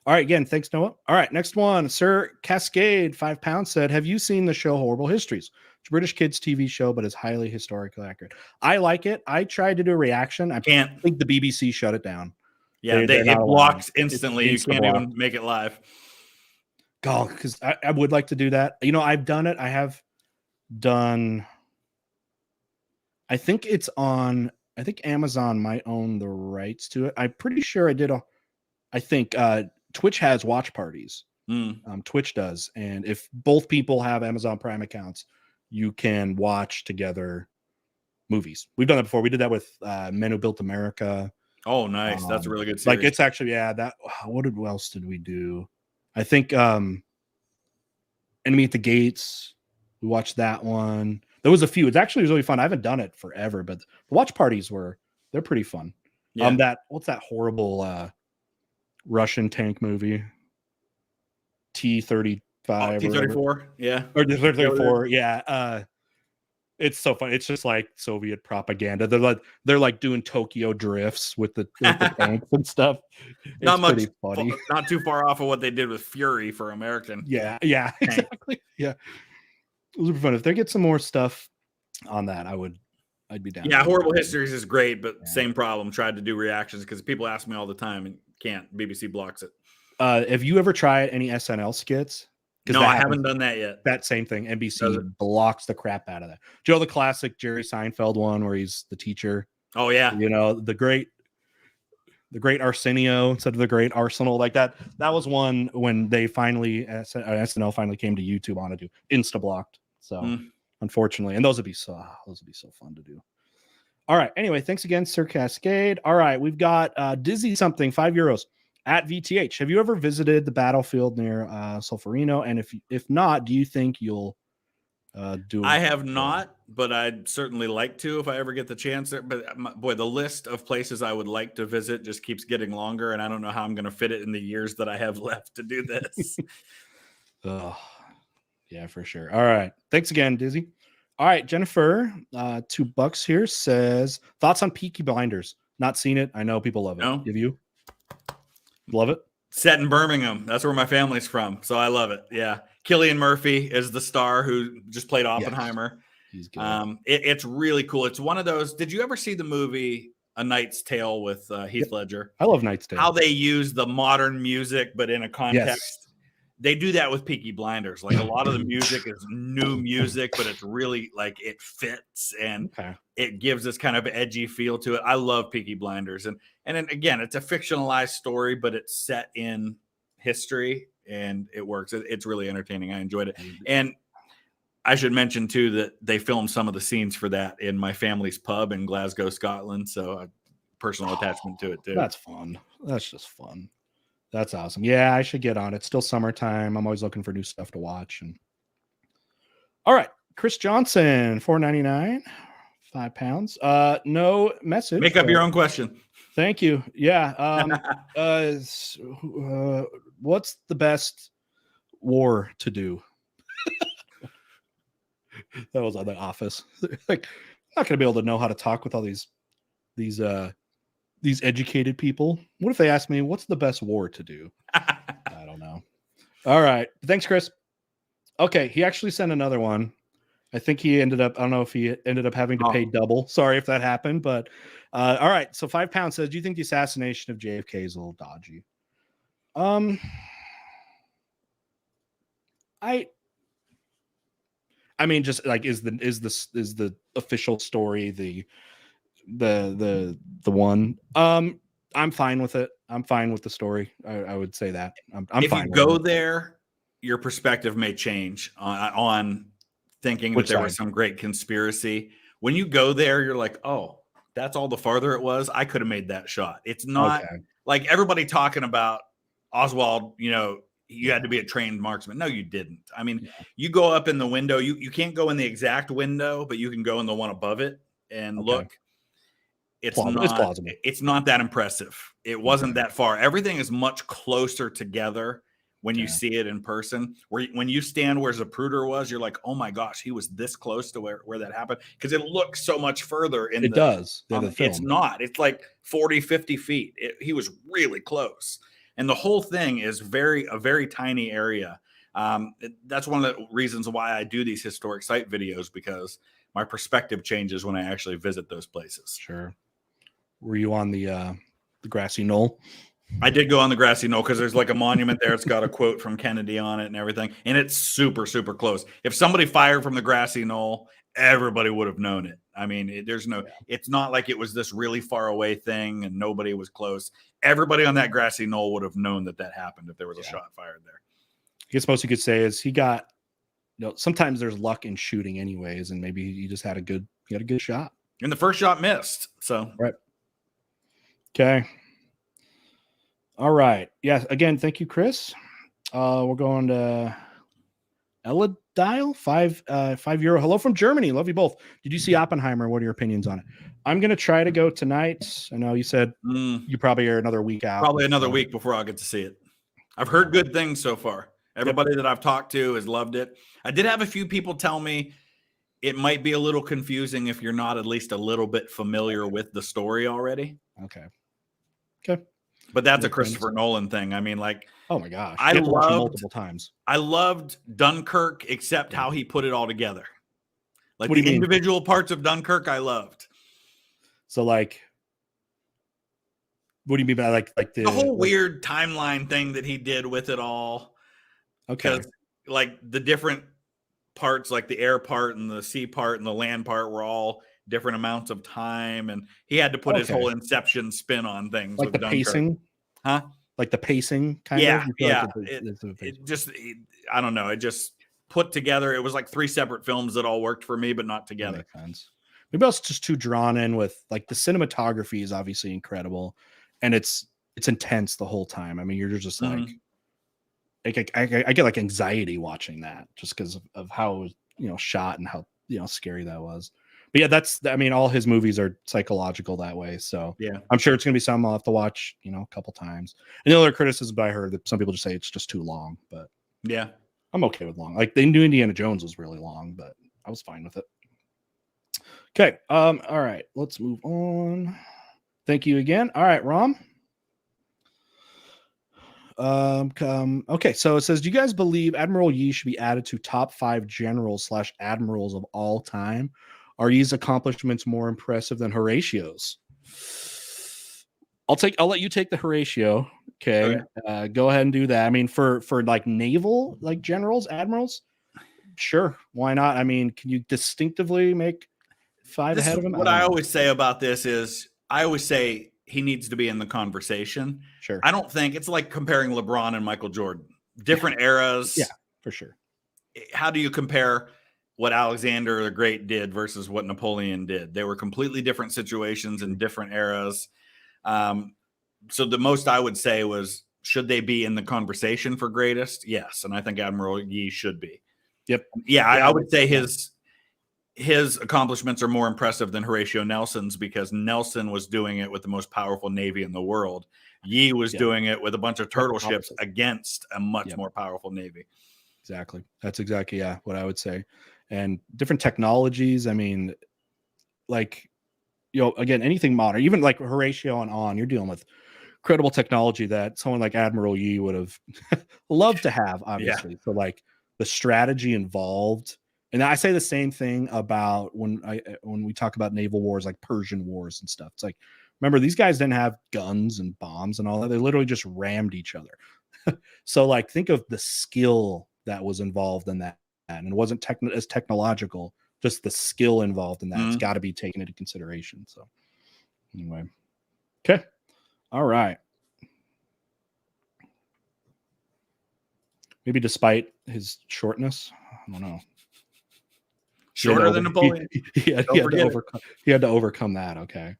All right. Again, thanks, Noah. All right. Next one. Sir Cascade, £5 said, have you seen the show Horrible Histories? It's a British kids TV show, but it's highly historically accurate. I like it. I tried to do a reaction. I think the BBC shut it down. Yeah, it blocks instantly. You can't even make it live. God, because I would like to do that. I've done it. I have done. I think it's on. I think Amazon might own the rights to it. I'm pretty sure I did. I think Twitch has watch parties. Twitch does, and if both people have Amazon Prime accounts, you can watch together movies. We've done that before. We did that with Men Who Built America. Oh, nice. That's a really good series. Like it's actually, what else did we do? I think Enemy at the Gates. We watched that one. There was a few. It was really fun. I haven't done it forever, but the watch parties they're pretty fun. Yeah. What's that horrible Russian tank movie? T-35. T-34. Yeah. Or T-34. Yeah. It's so fun. It's just like Soviet propaganda. They're like doing Tokyo drifts with the tanks and stuff. It's not much pretty funny. Not too far off of what they did with Fury for American. Yeah, exactly. Yeah. It would be fun. If they get some more stuff on that, I'd be down. Yeah, Horrible Histories is great, but same problem. Tried to do reactions because people ask me all the time and can't. BBC blocks it. Have you ever tried any SNL skits? No, I haven't done that yet. That same thing. NBC blocks the crap out of that. Joe, the classic Jerry Seinfeld one where he's the teacher. Oh yeah. The great Arsenio instead of the great Arsenal, like that. That was one when they finally SNL finally came to YouTube on it, do insta blocked. So unfortunately, and those would be so fun to do. All right. Anyway, thanks again, Sir Cascade. All right, we've got Dizzy something, €5 at VTH. Have you ever visited the battlefield near Solferino? And if not, do you think you'll do it? I have not, but I'd certainly like to if I ever get the chance. But boy, the list of places I would like to visit just keeps getting longer, and I don't know how I'm going to fit it in the years that I have left to do this. Oh, yeah, for sure. All right. Thanks again, Dizzy. All right, Jennifer, $2 here says thoughts on Peaky Blinders. Not seen it. I know people love it. No? Give you? Love it? Set in Birmingham. That's where my family's from. So I love it. Yeah. Cillian Murphy is the star who just played Oppenheimer. He's good. It's really cool. It's one of those. Did you ever see the movie A Knight's Tale with Heath Ledger? I love Knight's Tale. How they use the modern music, but in a context. Yes. They do that with Peaky Blinders. Like a lot of the music is new music, but it's really like it fits and it gives this kind of edgy feel to it. I love Peaky Blinders. And then again, it's a fictionalized story, but it's set in history and it works. It's really entertaining. I enjoyed it. And I should mention too that they filmed some of the scenes for that in my family's pub in Glasgow, Scotland. So a personal attachment to it too. That's fun. That's just fun. That's awesome. Yeah, I should get on it. It's still summertime. I'm always looking for new stuff to watch. And all right, Chris Johnson, $4.99, £5. No message. Make up your own question. Thank you. Yeah. What's the best war to do? That was on The Office. Like, I'm not gonna be able to know how to talk with all these educated people. What if they ask me, what's the best war to do? I don't know. All right. Thanks, Chris. Okay. He actually sent another one. I think he ended up, I don't know if he ended up having to pay double. Sorry if that happened, but all right. So £5 says, do you think the assassination of JFK is a little dodgy? I mean, just like, is the official story, the one. I'm fine with it. I'm fine with the story. I would say that. I'm if fine. If you go there, your perspective may change on thinking that there was some great conspiracy. When you go there, you're like, oh, that's all the farther it was. I could have made that shot. It's not like everybody talking about Oswald, you had to be a trained marksman. No, you didn't. I mean, you go up in the window. You can't go in the exact window, but you can go in the one above it and look. It's plausible. It's not that impressive. It wasn't that far. Everything is much closer together when you see it in person. When you stand where Zapruder was, you're like, oh my gosh, he was this close to where that happened. Because it looks so much further in it does. It's not. It's like 40, 50 feet. He was really close. And the whole thing is a very tiny area. That's one of the reasons why I do these historic site videos, because my perspective changes when I actually visit those places. Sure. Were you on the grassy knoll? I did go on the grassy knoll because there's like a monument there. It's got a quote from Kennedy on it and everything. And it's super, super close. If somebody fired from the grassy knoll, everybody would have known it. I mean, it's not like it was this really far away thing and nobody was close. Everybody on that grassy knoll would have known that happened if there was a shot fired there. I guess most you could say is he got, sometimes there's luck in shooting anyways. And maybe he just had a good shot. And the first shot missed. So, right. Okay. All right. Yeah. Again, thank you, Chris. We're going to Ella Dial, €5. Hello from Germany. Love you both. Did you see Oppenheimer? What are your opinions on it? I'm going to try to go tonight. I know you said you probably are another week out. Probably another week before I'll get to see it. I've heard good things so far. Everybody that I've talked to has loved it. I did have a few people tell me it might be a little confusing if you're not at least a little bit familiar with the story already. Okay. But that's a Christopher Nolan thing. I mean, like, oh my gosh, I loved multiple times. I loved Dunkirk, except how he put it all together. Like the individual parts of Dunkirk, I loved. So, like, what do you mean by like the whole weird timeline thing that he did with it all? Okay, like the different parts, like the air part and the sea part and the land part, were all different amounts of time, and he had to put his whole Inception spin on things, like the Dunkirk. Pacing, huh? Like the pacing, kind of. Yeah. Like it just, I don't know. It just put together. It was like 3 separate films that all worked for me, but not together. That makes sense. Maybe I was just too drawn in with, like, the cinematography is obviously incredible, and it's intense the whole time. I mean, you're just like I get like anxiety watching that just because of how it was, shot and how scary that was. But yeah, I mean, all his movies are psychological that way. So yeah, I'm sure it's going to be something I'll have to watch, a couple times. And the other criticism I heard that some people just say it's just too long, but yeah, I'm okay with long. Like the new Indiana Jones was really long, but I was fine with it. Okay. All right. Let's move on. Thank you again. All right, Rom. Okay, so it says, do you guys believe Admiral Yi should be added to top 5 generals / admirals of all time? Are Yi's accomplishments more impressive than Horatio's? I'll let you take the Horatio. Okay. Go ahead and do that. I mean, for like naval, like generals, admirals, sure. Why not? I mean, can you distinctively make 5 ahead of him? What I always say about this is I always say he needs to be in the conversation. Sure. I don't think it's like comparing LeBron and Michael Jordan. Different eras. Yeah, for sure. How do you compare what Alexander the Great did versus what Napoleon did? They were completely different situations in different eras. So the most I would say was, should they be in the conversation for greatest? Yes. And I think Admiral Yi should be. Yep. Yeah, I would say his accomplishments are more impressive than Horatio Nelson's, because Nelson was doing it with the most powerful navy in the world. Yi was doing it with a bunch of turtle ships against a much more powerful navy. Exactly. That's exactly, what I would say. And different technologies. I mean, like, again, anything modern, even like Horatio and on, you're dealing with credible technology that someone like Admiral Yi would have loved to have, obviously. Yeah. So like the strategy involved. And I say the same thing about when we talk about naval wars, like Persian wars and stuff. It's like, remember, these guys didn't have guns and bombs and all that. They literally just rammed each other. So like, think of the skill that was involved in that. And it wasn't as technological, just the skill involved in that. It's got to be taken into consideration. So anyway. Okay. All right. Maybe despite his shortness, I don't know. Shorter than Napoleon. He had to overcome that. Okay.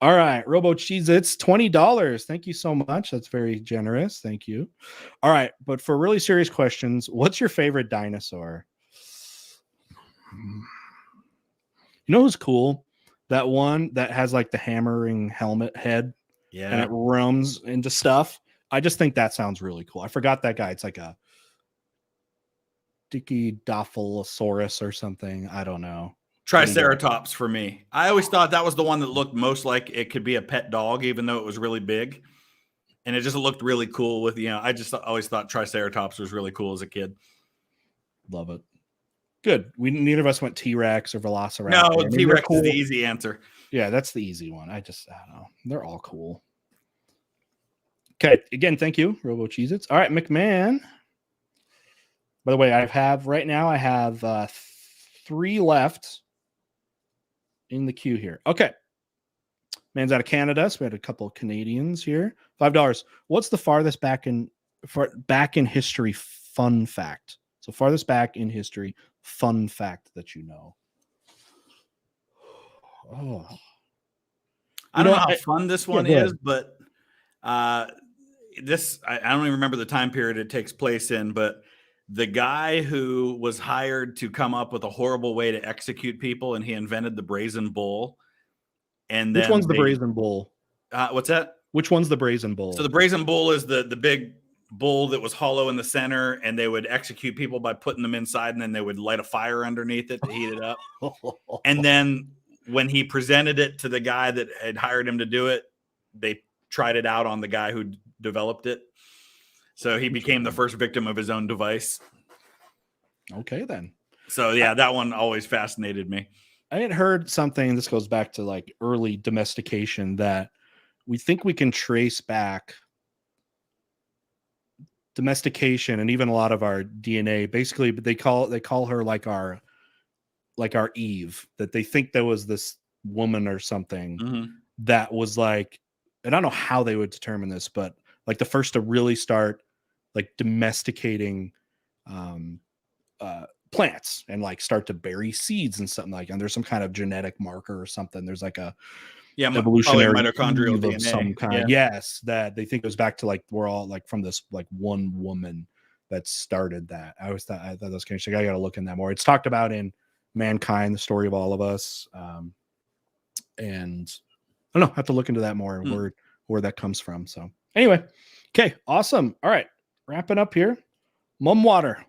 All right. Robo Cheez-Its, $20. Thank you so much. That's very generous. Thank you. All right. But for really serious questions, what's your favorite dinosaur? You know who's cool? That one that has like the hammering helmet head. Yeah. And it roams into stuff. I just think that sounds really cool. I forgot that guy. It's like a Dictydophilosaurus or something. I don't know. Triceratops for me. I always thought that was the one that looked most like it could be a pet dog, even though it was really big. And it just looked really cool with, I just always thought Triceratops was really cool as a kid. Love it. Good. Neither of us went T-Rex or Velociraptor. No, T-Rex is the easy answer. Yeah, that's the easy one. I don't know. They're all cool. Okay. Again, thank you, Robo Cheez-Its. All right, McMahon. By the way, I have 3 left in the queue here. Okay. Man's out of Canada, so we had a couple of Canadians here. $5. What's the farthest back in history fun fact? So farthest back in history fun fact that you know. Oh. I don't know how fun this one is, but I don't even remember the time period it takes place in, but the guy who was hired to come up with a horrible way to execute people, and he invented the brazen bull. And then which one's the brazen bull? What's that? Which one's the brazen bull? So the brazen bull is the big bull that was hollow in the center, and they would execute people by putting them inside, and then they would light a fire underneath it to heat it up. And then when he presented it to the guy that had hired him to do it, they tried it out on the guy who developed it. So he became the first victim of his own device. Okay, then. So, yeah, that one always fascinated me. I had heard something, this goes back to like early domestication, that we think we can trace back domestication and even a lot of our DNA. Basically, they call her like our Eve, that they think there was this woman or something that was like, and I don't know how they would determine this, but like the first to really start like domesticating plants and like start to bury seeds and something like, and there's some kind of genetic marker or something. There's like a evolutionary mitochondrial DNA of some kind. Yes, that they think goes back to like we're all like from this like one woman that started that. I thought that was kind of interesting. I got to look in that more. It's talked about in Mankind, the Story of All of Us, and I don't know. I have to look into that more. Where that comes from. So anyway, okay, awesome. All right, wrapping up here. Mum Water.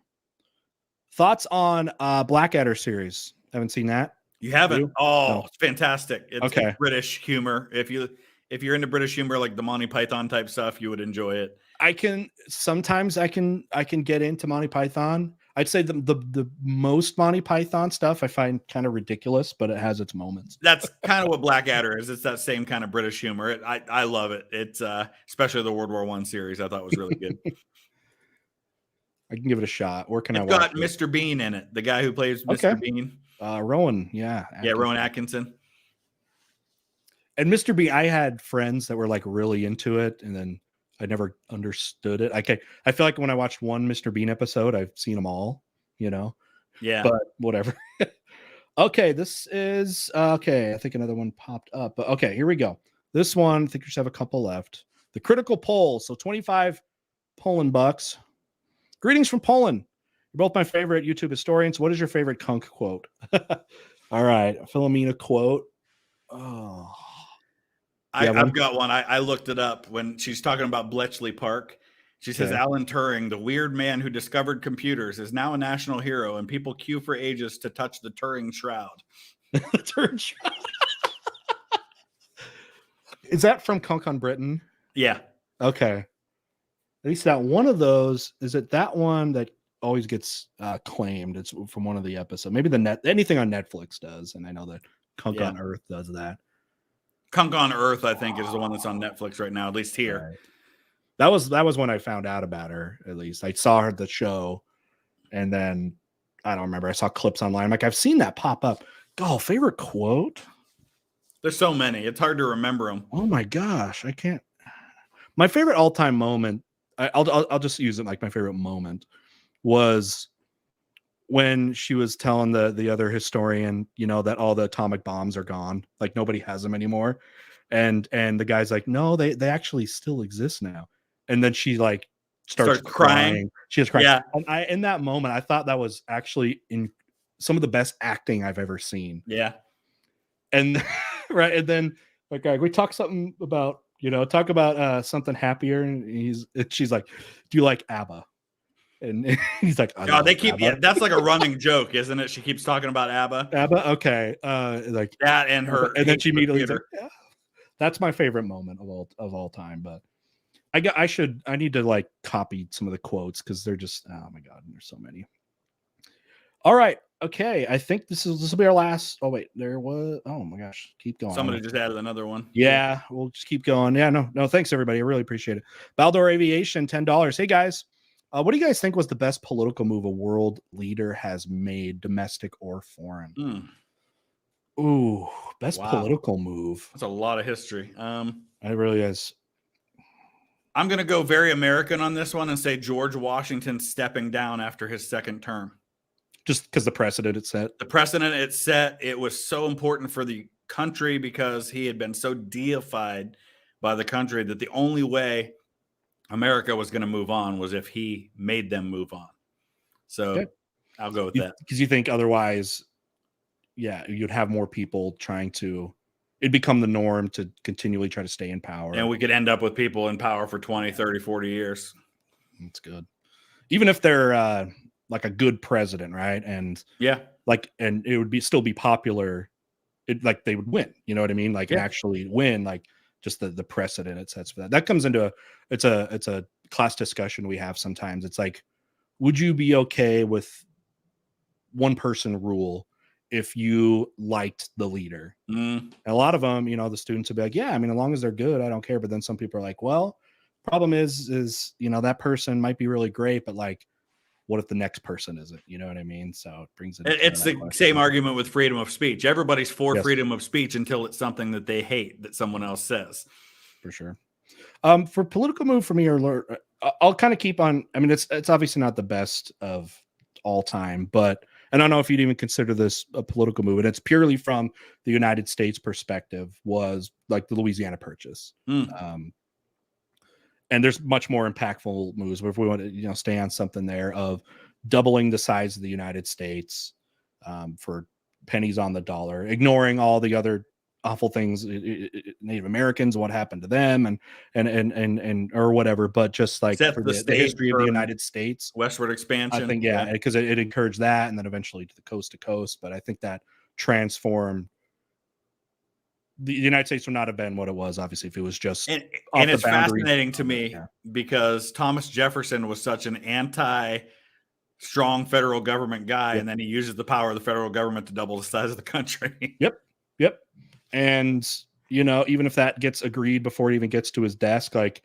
Thoughts on Blackadder series? Haven't seen that. You haven't? You? Oh, No. it's fantastic. It's Okay. British humor. If you're into British humor, like the Monty Python type stuff, you would enjoy it. Sometimes I can get into Monty Python. I'd say the most Monty Python stuff I find kind of ridiculous, but it has its moments. That's kind of what Blackadder is. It's that same kind of British humor. I love it. It's especially the World War I series. I thought was really good. I can give it a shot. Where can I It's watch got it? Mr. Bean in it. The guy who plays Okay. Mr. Bean. Rowan, yeah. Yeah, Rowan Atkinson. And Mr. Bean, I had friends that were like really into it, and then I never understood it. I feel like when I watched one Mr. Bean episode, I've seen them all, you know? Yeah. But whatever. Okay, this is okay. I think another one popped up, but okay, here we go. This one, I think we just have a couple left. The critical poll. So 25 Poland bucks. Greetings from Poland. You're both my favorite YouTube historians. What is your favorite Kunk quote? All right, Philomena quote. Oh, I've got one. I looked it up when she's talking about Bletchley Park. She says, okay. Alan Turing, the weird man who discovered computers, is now a national hero, and people queue for ages to touch the Turing shroud. Turing shroud. Is that from Kunk on Britain? Yeah. Okay. At least that one of those, is it that one that always gets claimed? It's from one of the episodes. Maybe anything on Netflix does, and I know that Kunk on Earth does that. Kunk on Earth, I think, is the one that's on Netflix right now, at least here. Right. That was when I found out about her. At least I saw her the show, and then I don't remember. I saw clips online. I'm like, I've seen that pop up. Oh, favorite quote? There's so many. It's hard to remember them. Oh my gosh, I can't. My favorite all-time moment. I'll just use it like my favorite moment was when she was telling the other historian, you know, that all the atomic bombs are gone, like nobody has them anymore, and the guy's like, no, they actually still exist now, and then she like starts crying. She was crying. Yeah. And in that moment, I thought that was actually in some of the best acting I've ever seen. Yeah. And right, and then like we talk something about, you know, talk about something happier, and she's like, do you like ABBA? And he's like, God, they keep, ABBA. yeah, that's like a running joke, isn't it? She keeps talking about ABBA. ABBA, okay. Like that and her, and then she immediately like, yeah. That's my favorite moment of all time. But I need to like copy some of the quotes because they're just, oh my god, there's so many. All right, okay. I think this will be our last. Oh wait, there was. Oh my gosh, keep going. Somebody just added another one. Yeah, we'll just keep going. Yeah, no. Thanks everybody. I really appreciate it. Baldor Aviation, $10. Hey guys. What do you guys think was the best political move a world leader has made, domestic or foreign? Ooh, best political move. That's a lot of history. It really is. I'm going to go very American on this one and say George Washington stepping down after his second term. Just because the precedent it set? The precedent it set, it was so important for the country because he had been so deified by the country that the only way America was going to move on was if he made them move on. So okay. I'll go with that. Because you think otherwise, yeah, you'd have more people trying to, it'd become the norm to continually try to stay in power. And we could end up with people in power for 20, 30, 40 years. That's good. Even if they're like a good president, right? And yeah, like, and it would still be popular. Like they would win, you know what I mean? Like actually win, like just the precedent it sets for that. That comes into it's a class discussion we have sometimes. It's like, would you be okay with one person rule if you liked the leader? And a lot of them, you know, the students would be like, yeah, I mean, as long as they're good, I don't care. But then some people are like, well, problem is, you know, that person might be really great, but like, what if the next person isn't? You know what I mean? So it brings it. It's the same argument with freedom of speech. Everybody's for freedom of speech until it's something that they hate that someone else says. For sure. For political move for me, or I'll kind of keep on. I mean, it's obviously not the best of all time, but I don't know if you'd even consider this a political move, and it's purely from the United States perspective. Was like the Louisiana Purchase. And there's much more impactful moves. But if we want to, you know, stay on something there of doubling the size of the United States for pennies on the dollar, ignoring all the other awful things, Native Americans, what happened to them, and or whatever. But just like Set for the the stage history of for the United States, westward I expansion. think, yeah, because it encouraged that, and then eventually to coast. But I think that transformed the United States would not have been what it was, obviously, if it was just And off the it's boundaries. fascinating to me Yeah. because Thomas Jefferson was such an anti-strong federal government guy, Yep. and then he uses the power of the federal government to double the size of the country. Yep. And even if that gets agreed before it even gets to his desk, like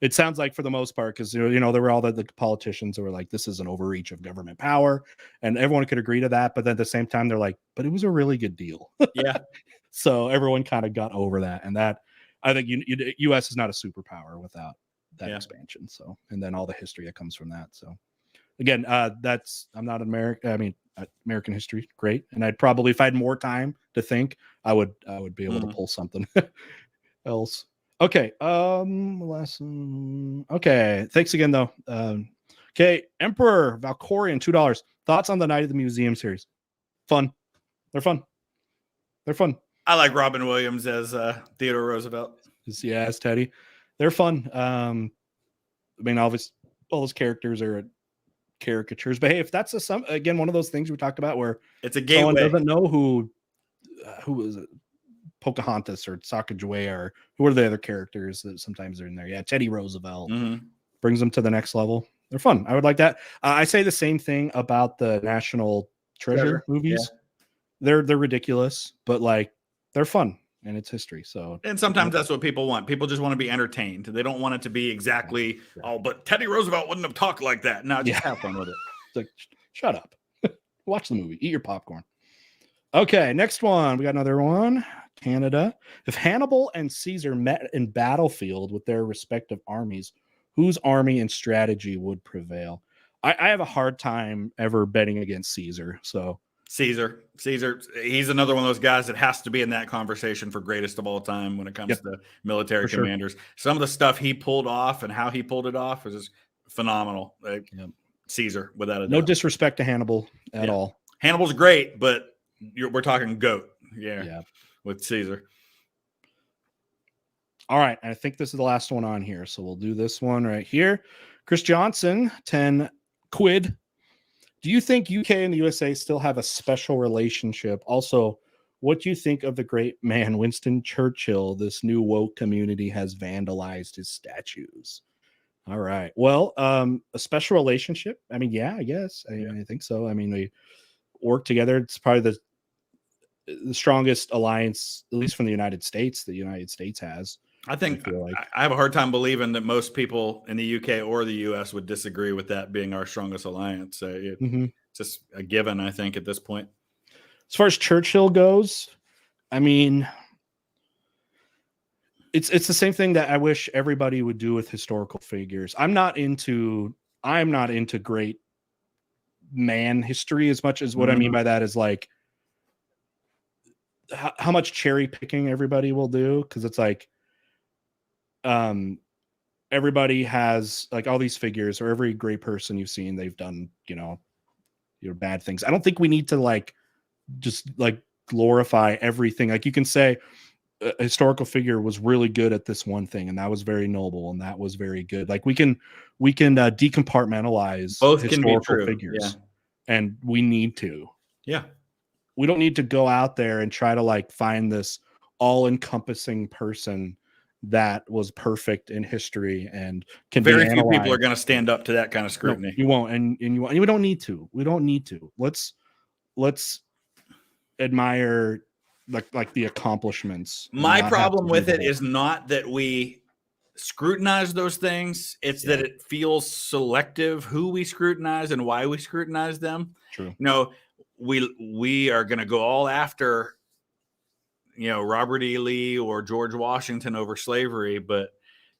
it sounds like for the most part, because there were all the politicians who were like, this is an overreach of government power, and everyone could agree to that. But then at the same time, they're like, but it was a really good deal. Yeah. So everyone kind of got over that, and that I think U.S. is not a superpower without that expansion. So, and then all the history that comes from that. So, again, I'm not American. I mean, American history, great, and I'd probably, if I had more time to think, I would be able to pull something else. Okay, lesson. Okay, thanks again though. Okay, Emperor Valkorian, $2. Thoughts on the Night of the Museum series? Fun. They're fun. I like Robin Williams as Theodore Roosevelt. Yeah, as Teddy. They're fun. I mean, obviously, all those characters are caricatures, but hey, if that's again one of those things we talked about where it's a gateway, someone doesn't know who is it, Pocahontas or Sacagawea, or who are the other characters that sometimes are in there? Yeah, Teddy Roosevelt brings them to the next level. They're fun. I would like that. I say the same thing about the National Treasure movies. Yeah. They're ridiculous, but like they're fun and it's history. So, and sometimes that's what people want. People just want to be entertained. They don't want it to be exactly, oh, but Teddy Roosevelt wouldn't have talked like that. No, just have fun with it. Like, shut up. Watch the movie. Eat your popcorn. Okay, next one. We got another one. Canada. If Hannibal and Caesar met in battlefield with their respective armies, whose army and strategy would prevail? I have a hard time ever betting against Caesar. So Caesar, he's another one of those guys that has to be in that conversation for greatest of all time when it comes to military commanders. Sure. Some of the stuff he pulled off and how he pulled it off is just phenomenal. Like, Caesar, without a doubt. No disrespect to Hannibal at all. Hannibal's great, but we're talking GOAT. Yeah. With Caesar. All right. I think this is the last one on here. So we'll do this one right here. Chris Johnson, 10 quid. Do you think UK and the USA still have a special relationship? Also, what do you think of the great man Winston Churchill? This new woke community has vandalized his statues. All right. Well, a special relationship. I mean, yeah, I guess. I think so. I mean, we work together. It's probably the strongest alliance, at least from the United States, the United States has. I think I have a hard time believing that most people in the UK or the US would disagree with that being our strongest alliance. It's just a given, I think, at this point. As far as Churchill goes, I mean, it's the same thing that I wish everybody would do with historical figures. I'm not into great man history as much as what I mean by that is like how much cherry picking everybody will do, because it's like everybody has like all these figures, or every great person you've seen, they've done bad things. I don't think we need to like just like glorify everything. Like you can say a historical figure was really good at this one thing, and that was very noble, and that was very good. Like we can decompartmentalize both historical figures, and we need to. Yeah, we don't need to go out there and try to like find this all-encompassing person that was perfect in history and can very few people are going to stand up to that kind of scrutiny. No, you won't, and you won't. We don't need to. Let's admire like the accomplishments. My problem with it is not that we scrutinize those things. It's that it feels selective who we scrutinize and why we scrutinize them. True. We are going to go all after Robert E. Lee or George Washington over slavery, but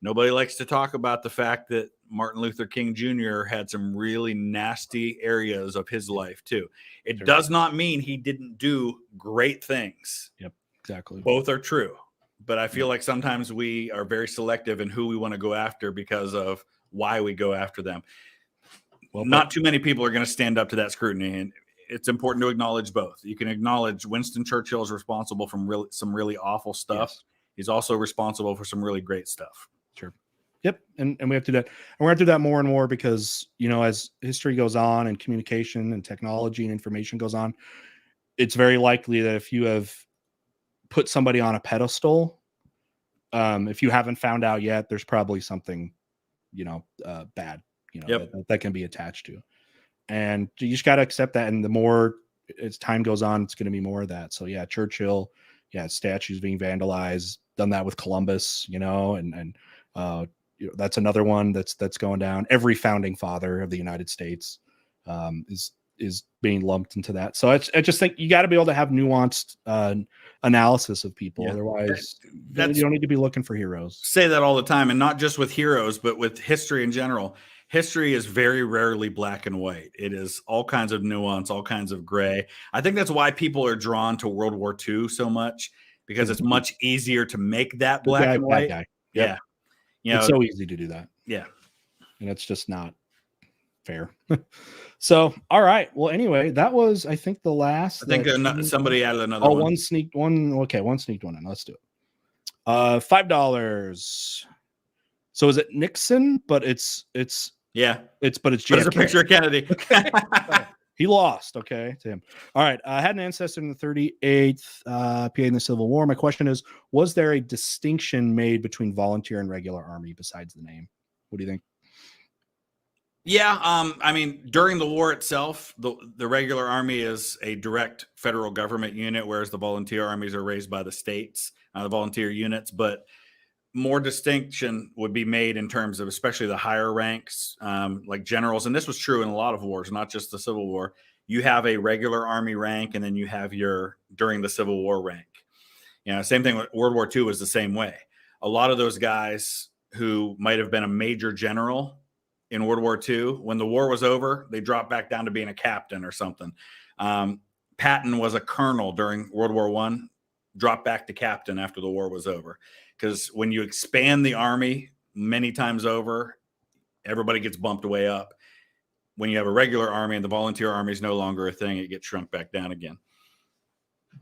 nobody likes to talk about the fact that Martin Luther King Jr. had some really nasty areas of his life too. It does not mean he didn't do great things. Yep, exactly. Both are true, but I feel like sometimes we are very selective in who we want to go after because of why we go after them. Well, not too many people are going to stand up to that scrutiny, it's important to acknowledge both. You can acknowledge Winston Churchill is responsible for some really awful stuff. Yes. He's also responsible for some really great stuff. Sure. Yep. And we have to do that. And we're going to do that more and more because, you know, as history goes on and communication and technology and information goes on, it's very likely that if you have put somebody on a pedestal, if you haven't found out yet, there's probably something, you know, bad, you know, that can be attached to. And you just got to accept that. And the more as time goes on, it's going to be more of that. So yeah, Churchill, yeah, statues being vandalized, done that with Columbus, you know, and you know, that's another one that's going down. Every founding father of the United States is being lumped into that. So I just think you got to be able to have nuanced analysis of people. Otherwise, you don't need to be looking for heroes. Say that all the time, and not just with heroes, but with history in general. History is very rarely black and white. It is all kinds of nuance, all kinds of gray. I think that's why people are drawn to World War II so much, because it's much easier to make that black and white. Yep. Yeah. You know, it's so easy to do that. Yeah. And it's just not fair. So, all right. Well, anyway, that was, I think, the last. I think somebody added another one. One sneaked one. Okay, one sneaked one in. Let's do it. $5. So is it Nixon? But it's JFK. There's a picture of Kennedy. He lost. Okay, to him. All right. I had an ancestor in the 38th PA in the Civil War. My question is: was there a distinction made between volunteer and regular army besides the name? What do you think? Yeah, I mean, during the war itself, the regular army is a direct federal government unit, whereas the volunteer armies are raised by the states, the volunteer units. But more distinction would be made in terms of especially the higher ranks, like generals. And this was true in a lot of wars, not just the Civil War. You have a regular army rank, and then you have your during the Civil War rank. You know, same thing with World War II was the same way. A lot of those guys who might have been a major general in World War II, when the war was over, they dropped back down to being a captain or something. Patton was a colonel during World War I, dropped back to captain after the war was over. Because when you expand the army many times over, everybody gets bumped way up. When you have a regular army and the volunteer army is no longer a thing, it gets shrunk back down again.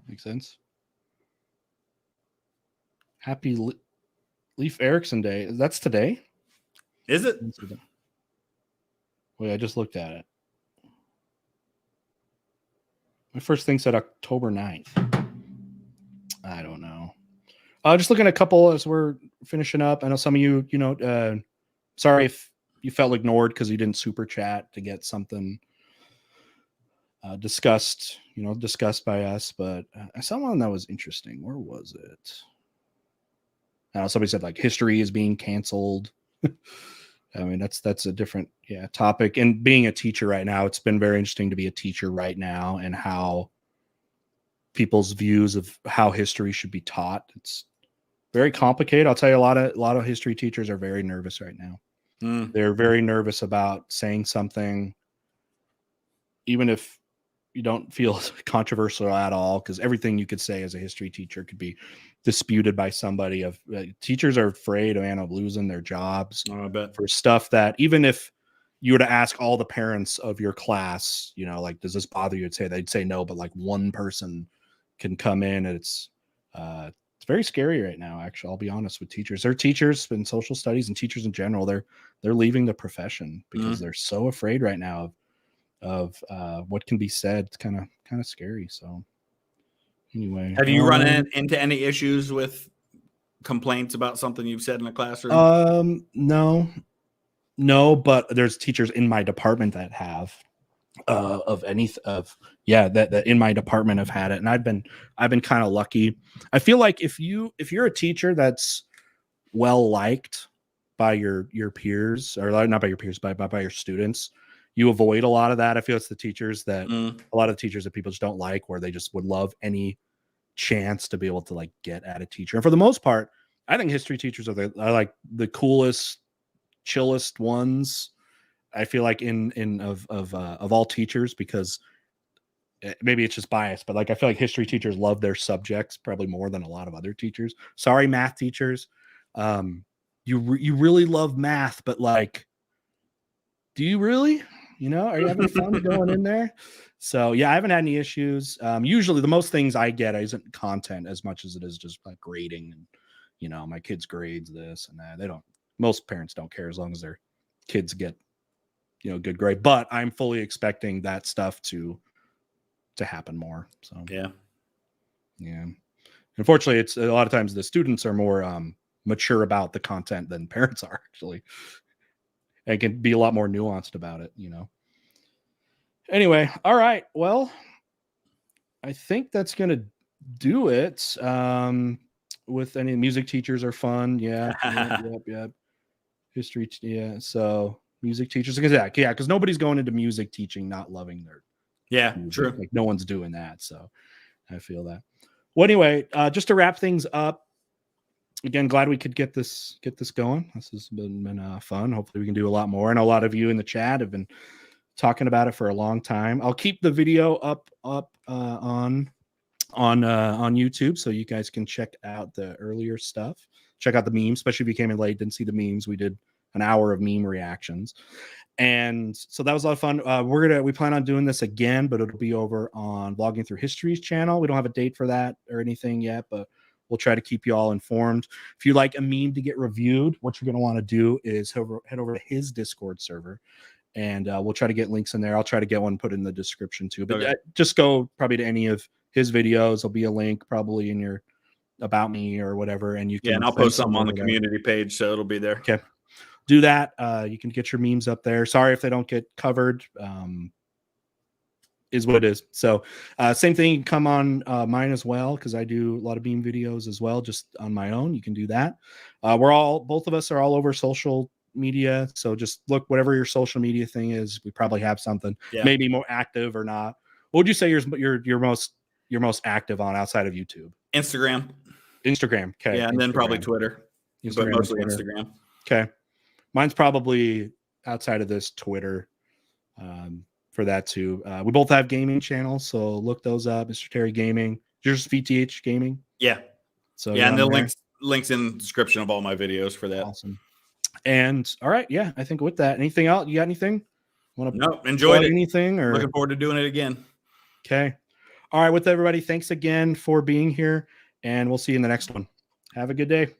Makes sense. Happy Leif Erikson Day. That's today? Is it? Wait, I just looked at it. My first thing said October 9th. I don't know. Just looking at a couple as we're finishing up. I know some of you, sorry if you felt ignored because you didn't super chat to get something discussed by us. But I saw one that was interesting. Where was it? I know somebody said like history is being canceled. I mean, that's a different topic. And being a teacher right now, it's been very interesting to be a teacher right now and how people's views of how history should be taught. It's very complicated. I'll tell you, a lot of history teachers are very nervous right now. They're very nervous about saying something, even if you don't feel controversial at all, because everything you could say as a history teacher could be disputed by somebody. Teachers are afraid of losing their jobs for stuff that even if you were to ask all the parents of your class, like, does this bother you? They'd say no, but like one person can come in and it's very scary right now. Actually, I'll be honest with teachers. They're teachers in social studies and teachers in general. They're leaving the profession because they're so afraid right now of what can be said. It's kind of scary. So anyway, have you run into any issues with complaints about something you've said in a classroom? No, but there's teachers in my department that have that in my department have had it, and I've been kind of lucky. I feel like if you're a teacher that's well liked by your peers, or not by your peers, by your students, you avoid a lot of that. I feel it's the teachers that a lot of the teachers that people just don't like, where they just would love any chance to be able to like get at a teacher. And for the most part, I think history teachers are like the coolest, chillest ones. I feel like of all teachers, because maybe it's just bias, but like I feel like history teachers love their subjects probably more than a lot of other teachers. Sorry, math teachers, you really love math, but like, do you really? You know, are you having fun going in there? So yeah, I haven't had any issues. Usually the most things I get isn't content as much as it is just like grading and, you know, my kids' grades, this and that. They don't, most parents don't care as long as their kids get, you know, good grade. But I'm fully expecting that stuff to happen more. So Yeah. Unfortunately, it's a lot of times the students are more mature about the content than parents are actually, and can be a lot more nuanced about it, you know. Anyway, all right. Well, I think that's gonna do it. With any music teachers are fun. Yep. History, yeah. So music teachers, because because nobody's going into music teaching not loving their Yeah, music. true. Like no one's doing that. So I feel that. Well, anyway, just to wrap things up, again, glad we could get this going. This has been fun. Hopefully, we can do a lot more. And a lot of you in the chat have been talking about it for a long time. I'll keep the video up on YouTube, so you guys can check out the earlier stuff. Check out the memes, especially if you came in late, didn't see the memes. We did an hour of meme reactions, and so that was a lot of fun. We plan on doing this again, but it'll be over on Vlogging Through History's channel. We don't have a date for that or anything yet, but we'll try to keep you all informed. If you like a meme to get reviewed, what you're going to want to do is head over to his Discord server, and we'll try to get links in there. I'll try to get one put in the description too, but just go probably to any of his videos. There'll be a link probably in your about me or whatever, and you can. Yeah, and I'll post something on the community page, so it'll be there. Okay, do that. You can get your memes up there. Sorry if they don't get covered. Is what it is. So same thing, you can come on mine as well, because I do a lot of meme videos as well, just on my own. You can do that. Both of us are all over social media, so just look whatever your social media thing is. We probably have something, maybe more active or not. What would you say you're most active on outside of YouTube? Instagram. Okay. Yeah, and then probably Twitter. But mostly Instagram. Okay. Mine's probably outside of this Twitter. For that too. We both have gaming channels, so look those up. Mr. Terry Gaming. Yours VTH Gaming. Yeah. So yeah, and the links in the description of all my videos for that. Awesome. And all right, yeah, I think with that, anything else? You got anything? No, enjoyed it. Anything? Or looking forward to doing it again. Okay. All right, with everybody, thanks again for being here, and we'll see you in the next one. Have a good day.